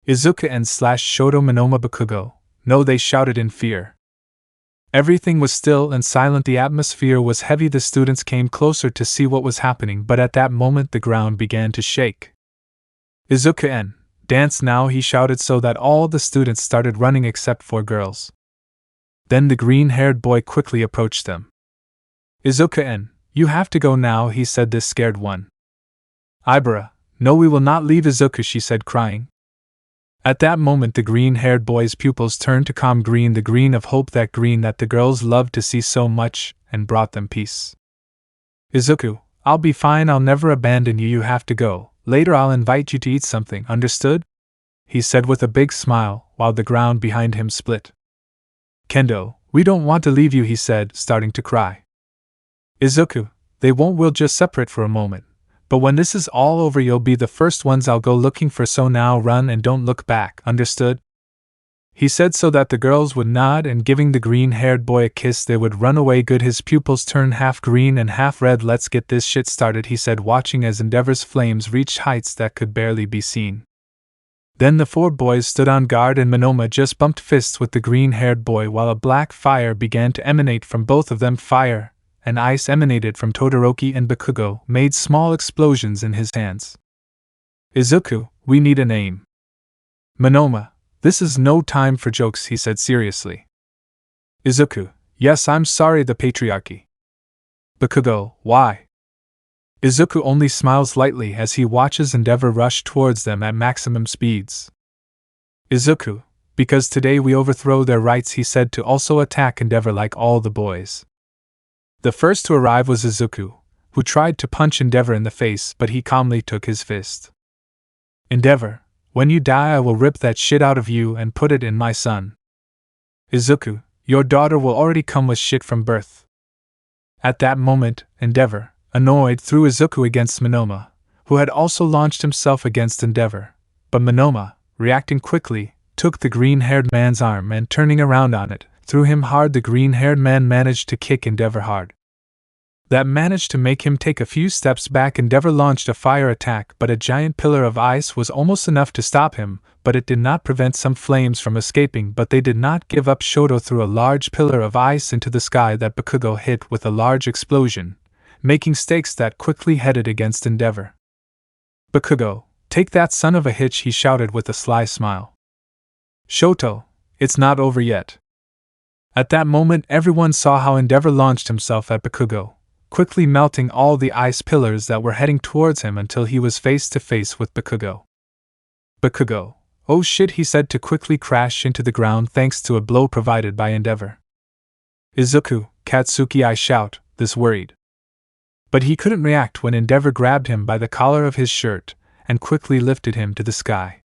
Izuku and Shoto Monoma Bakugo. No, they shouted in fear. Everything was still and silent. The atmosphere was heavy. The students came closer to see what was happening, but at that moment the ground began to shake. Izuku-en, dance now, he shouted so that all the students started running except 4 girls. Then the green-haired boy quickly approached them. Izuku-en, you have to go now, he said, this scared one. Ibara, no, we will not leave Izuku, she said, crying. At that moment the green-haired boy's pupils turned to calm green, the green of hope, that green that the girls loved to see so much, and brought them peace. Izuku, I'll be fine, I'll never abandon you, you have to go. Later I'll invite you to eat something, understood? He said with a big smile, while the ground behind him split. Kendo, we don't want to leave you, he said, starting to cry. Izuku, they won't, we'll just separate for a moment. But when this is all over you'll be the first ones I'll go looking for, so now run and don't look back, understood? He said so that the girls would nod, and giving the green-haired boy a kiss they would run away. Good, his pupils turned half green and half red. Let's get this shit started, he said, watching as Endeavor's flames reached heights that could barely be seen. Then the 4 boys stood on guard and Monoma just bumped fists with the green-haired boy while a black fire began to emanate from both of them. Fire and ice emanated from Todoroki, and Bakugo made small explosions in his hands. Izuku, we need an aim. Monoma, this is no time for jokes, he said seriously. Izuku, yes, I'm sorry, the patriarchy. Bakugo, why? Izuku only smiles lightly as he watches Endeavor rush towards them at maximum speeds. Izuku, because today we overthrow their rights, he said, to also attack Endeavor like all the boys. The first to arrive was Izuku, who tried to punch Endeavor in the face, but he calmly took his fist. Endeavor, when you die I will rip that shit out of you and put it in my son. Izuku, your daughter will already come with shit from birth. At that moment, Endeavor, annoyed, threw Izuku against Monoma, who had also launched himself against Endeavor, but Monoma, reacting quickly, took the green-haired man's arm and, turning around on it, threw him hard. The green-haired man managed to kick Endeavor hard. That managed to make him take a few steps back. Endeavor launched a fire attack, but a giant pillar of ice was almost enough to stop him, but it did not prevent some flames from escaping. But they did not give up. Shoto threw a large pillar of ice into the sky that Bakugo hit with a large explosion, making stakes that quickly headed against Endeavor. Bakugo, take that son of a hitch, he shouted with a sly smile. Shoto, it's not over yet. At that moment everyone saw how Endeavor launched himself at Bakugo, quickly melting all the ice pillars that were heading towards him until he was face to face with Bakugo. Bakugo, oh shit, he said, to quickly crash into the ground thanks to a blow provided by Endeavor. Izuku, Katsuki, I shout, this worried. But he couldn't react when Endeavor grabbed him by the collar of his shirt and quickly lifted him to the sky.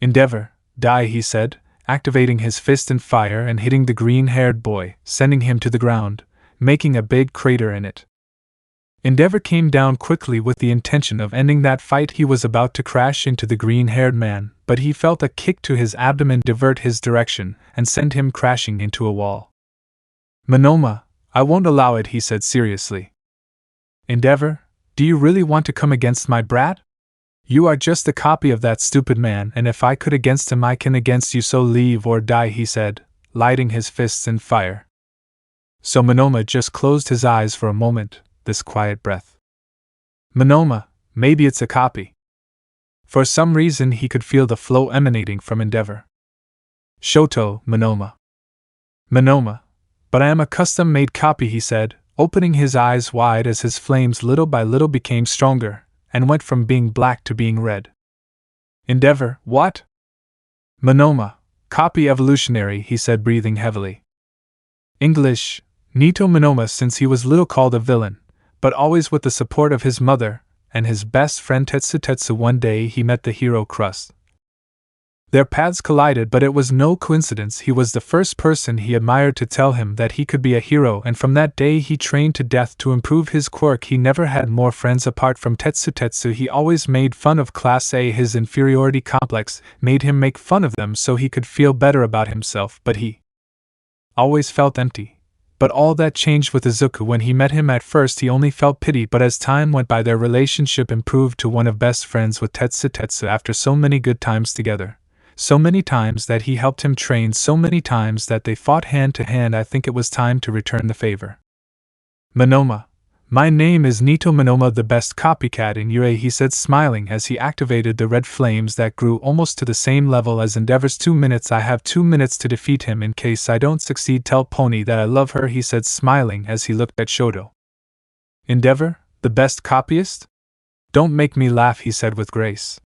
Endeavor, die, he said, activating his fist in fire and hitting the green-haired boy, sending him to the ground, making a big crater in it. Endeavor came down quickly with the intention of ending that fight. He was about to crash into the green-haired man, but he felt a kick to his abdomen divert his direction and send him crashing into a wall. Monoma, I won't allow it, he said seriously. Endeavor, do you really want to come against my brat? You are just a copy of that stupid man, and if I could against him I can against you, so leave or die, he said, lighting his fists in fire. So Monoma just closed his eyes for a moment, this quiet breath. Monoma, maybe it's a copy. For some reason he could feel the flow emanating from Endeavor. Shoto, Monoma. Monoma, but I am a custom-made copy, he said, opening his eyes wide as his flames little by little became stronger, and went from being black to being red. Endeavor, what? Monoma, copy evolutionary, he said, breathing heavily. English, Nito Monoma. Since he was little called a villain, but always with the support of his mother and his best friend Tetsu. One day he met the hero Crust. Their paths collided, but it was no coincidence. He was the first person he admired to tell him that he could be a hero, and from that day he trained to death to improve his quirk. He never had more friends apart from Tetsu. He always made fun of Class A. His inferiority complex made him make fun of them so he could feel better about himself, but he always felt empty. But all that changed with Izuku. When he met him at first he only felt pity, but as time went by their relationship improved to one of best friends with Tetsu. After so many good times together, so many times that he helped him train, so many times that they fought hand to hand, I think it was time to return the favor. Monoma. My name is Nito Monoma, the best copycat in UA, he said, smiling as he activated the red flames that grew almost to the same level as Endeavor's. 2 minutes. I have 2 minutes to defeat him. In case I don't succeed, tell Pony that I love her, he said, smiling as he looked at Shoto. Endeavor? The best copyist? Don't make me laugh, he said with grace.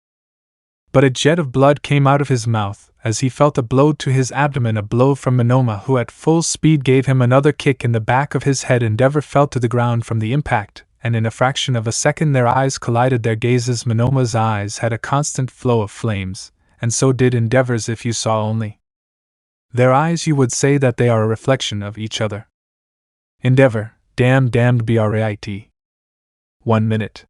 But a jet of blood came out of his mouth as he felt a blow to his abdomen, a blow from Monoma, who at full speed gave him another kick in the back of his head. Endeavor fell to the ground from the impact, and in a fraction of a second their eyes collided, their gazes. Monoma's eyes had a constant flow of flames, and so did Endeavor's. If you saw only their eyes you would say that they are a reflection of each other. Endeavor, damned Brit. 1 minute.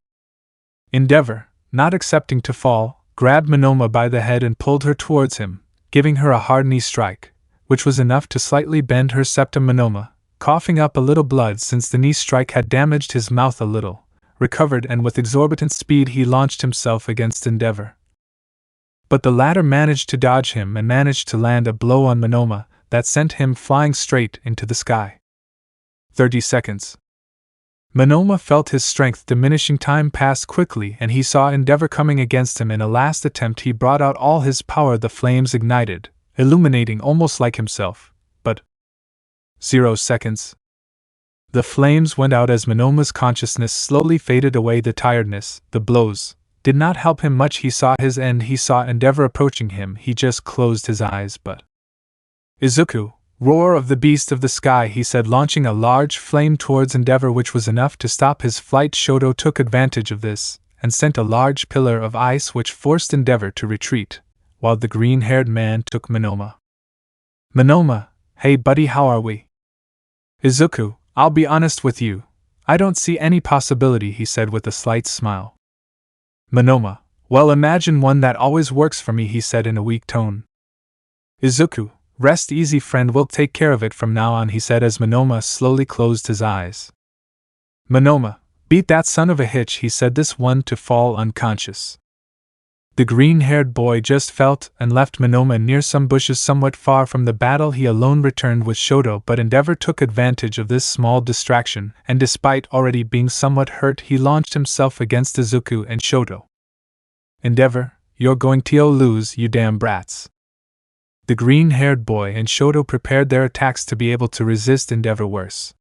Endeavor, not accepting to fall, grabbed Monoma by the head and pulled her towards him, giving her a hard knee strike, which was enough to slightly bend her septum. Monoma, coughing up a little blood since the knee strike had damaged his mouth a little, recovered, and with exorbitant speed he launched himself against Endeavor. But the latter managed to dodge him and managed to land a blow on Monoma that sent him flying straight into the sky. 30 seconds. Monoma felt his strength diminishing. Time passed quickly and he saw Endeavor coming against him. In a last attempt he brought out all his power. The flames ignited, illuminating almost like himself, but 0 seconds. The flames went out as Monoma's consciousness slowly faded away. The tiredness, the blows, did not help him much. He saw his end. He saw Endeavor approaching him. He just closed his eyes, but Izuku, roar of the beast of the sky, he said, launching a large flame towards Endeavor, which was enough to stop his flight. Shoto took advantage of this and sent a large pillar of ice which forced Endeavor to retreat, while the green-haired man took Monoma. Monoma, hey buddy, how are we? Izuku, I'll be honest with you. I don't see any possibility, he said with a slight smile. Monoma, well, imagine one that always works for me, he said in a weak tone. Izuku, rest easy friend, we'll take care of it from now on, he said as Monoma slowly closed his eyes. Monoma, beat that son of a hitch, he said, this one to fall unconscious. The green-haired boy just felt and left Monoma near some bushes somewhat far from the battle. He alone returned with Shoto, but Endeavor took advantage of this small distraction, and despite already being somewhat hurt, he launched himself against Izuku and Shoto. Endeavor, you're going to lose, you damn brats. The green-haired boy and Shoto prepared their attacks to be able to resist Endeavor worse.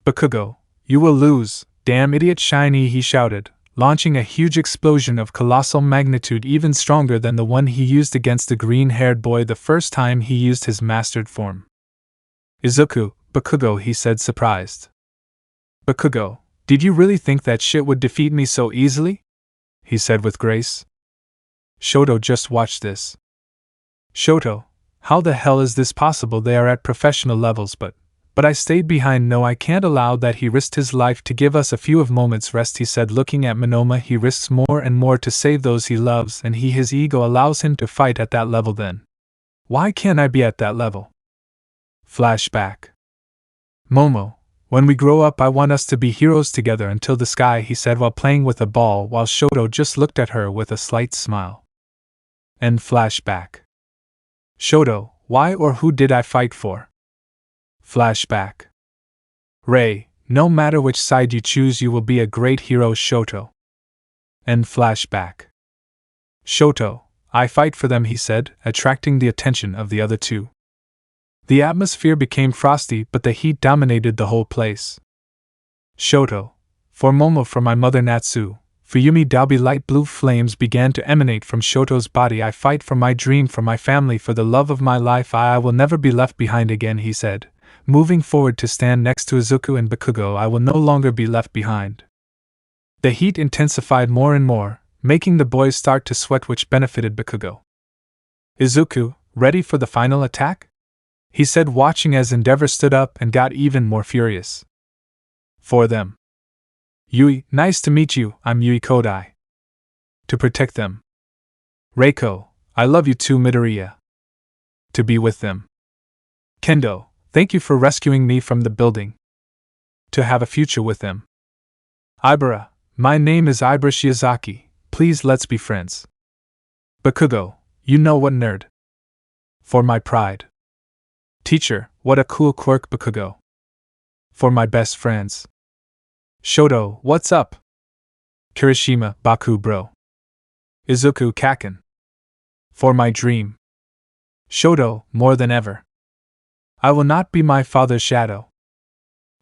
Bakugo, you will lose, damn idiot shiny, he shouted, launching a huge explosion of colossal magnitude even stronger than the one he used against the green-haired boy the first time he used his mastered form. Izuku, Bakugo, he said, surprised. Bakugo, did you really think that shit would defeat me so easily? He said with grace. Shoto, just watch this. Shoto, how the hell is this possible? They are at professional levels, but I stayed behind. No, I can't allow that. He risked his life to give us a few of moments rest, he said, looking at Monoma. He risks more and more to save those he loves, and his ego allows him to fight at that level. Then why can't I be at that level? Flashback. Momo, when we grow up I want us to be heroes together until the sky, he said while playing with a ball, while Shoto just looked at her with a slight smile. End flashback. Shoto, why or who did I fight for? Flashback. Ray, no matter which side you choose you will be a great hero, Shoto. End flashback. Shoto, I fight for them, he said, attracting the attention of the other two. The atmosphere became frosty, but the heat dominated the whole place. Shoto, for Momo, for my mother Natsu. For Yumi Dabi. Light blue flames began to emanate from Shoto's body. I fight for my dream, for my family, for the love of my life. I will never be left behind again, he said, moving forward to stand next to Izuku and Bakugo. I will no longer be left behind. The heat intensified more and more, making the boys start to sweat, which benefited Bakugo. Izuku, ready for the final attack? He said, watching as Endeavor stood up and got even more furious. For them. Yui, nice to meet you, I'm Yui Kodai. To protect them. Reiko, I love you too, Midoriya. To be with them. Kendo, thank you for rescuing me from the building. To have a future with them. Ibara, my name is Ibara Shiozaki, please let's be friends. Bakugo, you know what, nerd. For my pride. Teacher, what a cool quirk, Bakugo. For my best friends. Shoto, what's up? Kirishima, Baku bro. Izuku, Kaken. For my dream. Shoto, more than ever. I will not be my father's shadow.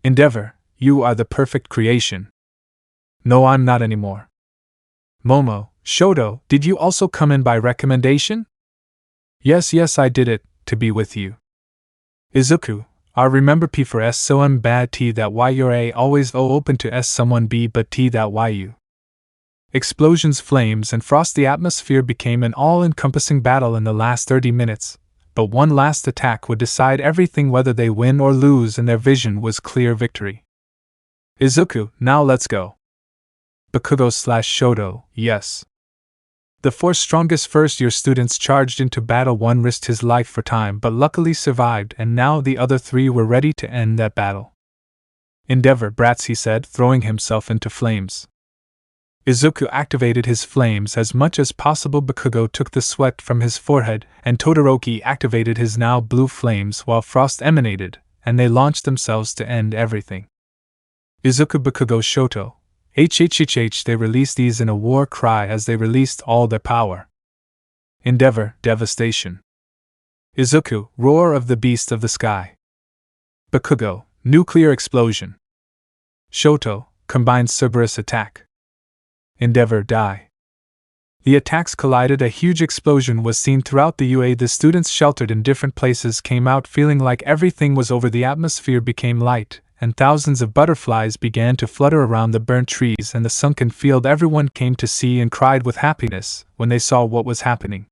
Endeavor, you are the perfect creation. No, I'm not anymore. Momo, Shoto, did you also come in by recommendation? Yes, I did it, to be with you. Izuku, I remember P for S so I'm bad T that Y your A always O open to S someone B but T that Y you. Explosions, flames, and frost. The atmosphere became an all-encompassing battle in the last 30 minutes, but one last attack would decide everything, whether they win or lose, and their vision was clear victory. Izuku, now let's go. Bakugo/Shoto, yes. The 4 strongest first-year students charged into battle. One risked his life for time but luckily survived, and now the other 3 were ready to end that battle. Endeavor, brats, he said, throwing himself into flames. Izuku activated his flames as much as possible. Bakugo took the sweat from his forehead, and Todoroki activated his now blue flames while frost emanated, and they launched themselves to end everything. Izuku, Bakugo, Shoto. HHHH, they released these in a war cry as they released all their power. Endeavor, devastation. Izuku, roar of the beast of the sky. Bakugo, nuclear explosion. Shoto, combined Cerberus attack. Endeavor, die. The attacks collided. A huge explosion was seen throughout the UA. The students sheltered in different places came out feeling like everything was over. The atmosphere became light, and thousands of butterflies began to flutter around the burnt trees and the sunken field. Everyone came to see and cried with happiness when they saw what was happening.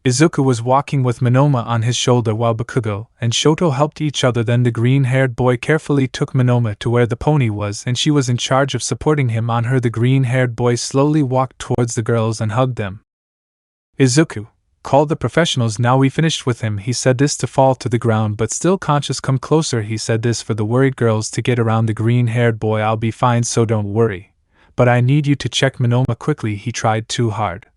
Izuku was walking with Monoma on his shoulder while Bakugo and Shoto helped each other. Then the green-haired boy carefully took Monoma to where the pony was, and she was in charge of supporting him on her. The green-haired boy slowly walked towards the girls and hugged them. Izuku, call the professionals now. We finished with him. He said this to fall to the ground but still conscious. Come closer. He said this for the worried girls to get around the green-haired boy. I'll be fine, so don't worry. But I need you to check Monoma quickly. He tried too hard.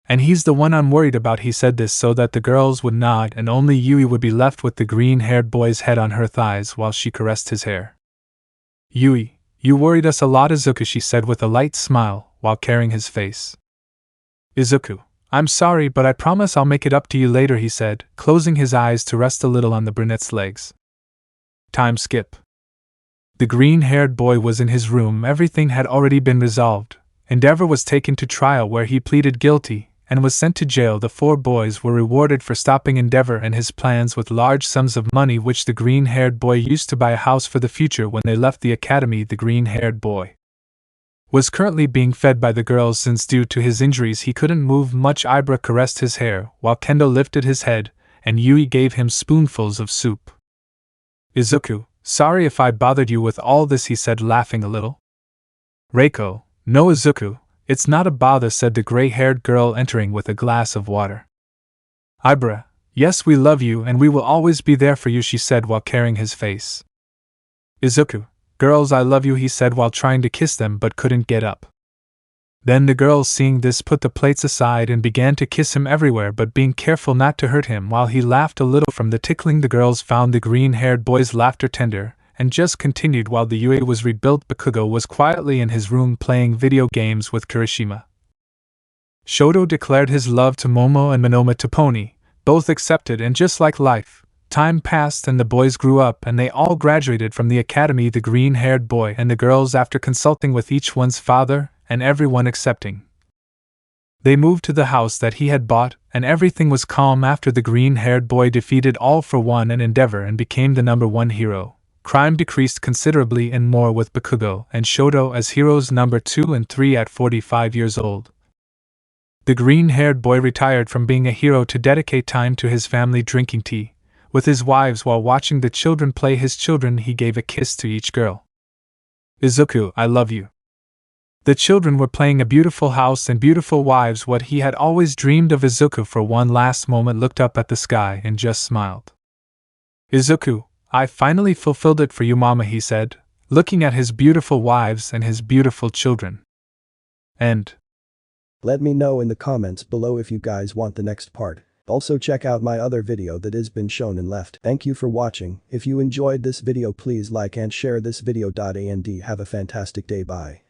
And he's the one I'm worried about. He said this so that the girls would nod and only Yui would be left with the green-haired boy's head on her thighs while she caressed his hair. Yui, you worried us a lot, Izuku, she said with a light smile while carrying his face. Izuku, I'm sorry, but I promise I'll make it up to you later, he said, closing his eyes to rest a little on the brunette's legs. Time skip. The green-haired boy was in his room. Everything had already been resolved. Endeavor was taken to trial where he pleaded guilty and was sent to jail. The 4 boys were rewarded for stopping Endeavor and his plans with large sums of money, which the green-haired boy used to buy a house for the future. When they left the academy, the green-haired boy was currently being fed by the girls since due to his injuries he couldn't move much. Ibara caressed his hair while Kendo lifted his head, and Yui gave him spoonfuls of soup. Izuku, sorry if I bothered you with all this, he said, laughing a little. Reiko, no Izuku, it's not a bother, said the gray-haired girl, entering with a glass of water. Ibara, yes, we love you and we will always be there for you, she said while carrying his face. Izuku, girls, I love you, he said while trying to kiss them but couldn't get up. Then the girls, seeing this, put the plates aside and began to kiss him everywhere but being careful not to hurt him while he laughed a little from the tickling. The girls found the green-haired boy's laughter tender and just continued while the UA was rebuilt. Bakugo was quietly in his room playing video games with Kirishima. Shoto declared his love to Momo and Monoma to Pony, both accepted, and just like life, time passed and the boys grew up and they all graduated from the academy. The green-haired boy and the girls, after consulting with each one's father and everyone accepting They moved to the house that he had bought, and everything was calm after the green-haired boy defeated All For One and Endeavor and became the #1 hero. Crime decreased considerably and more with Bakugo and Shoto as heroes number 2 and 3 at 45 years old. The green-haired boy retired from being a hero to dedicate time to his family drinking tea with his wives while watching the children play. His children, he gave a kiss to each girl. Izuku, I love you. The children were playing a beautiful house and beautiful wives. What he had always dreamed of. Izuku for one last moment looked up at the sky and just smiled. Izuku, I finally fulfilled it for you, Mama, he said, looking at his beautiful wives and his beautiful children. And let me know in the comments below if you guys want the next part. Also check out my other video that has been shown and left. Thank you for watching. If you enjoyed this video, please like and share this video. And have a fantastic day. Bye.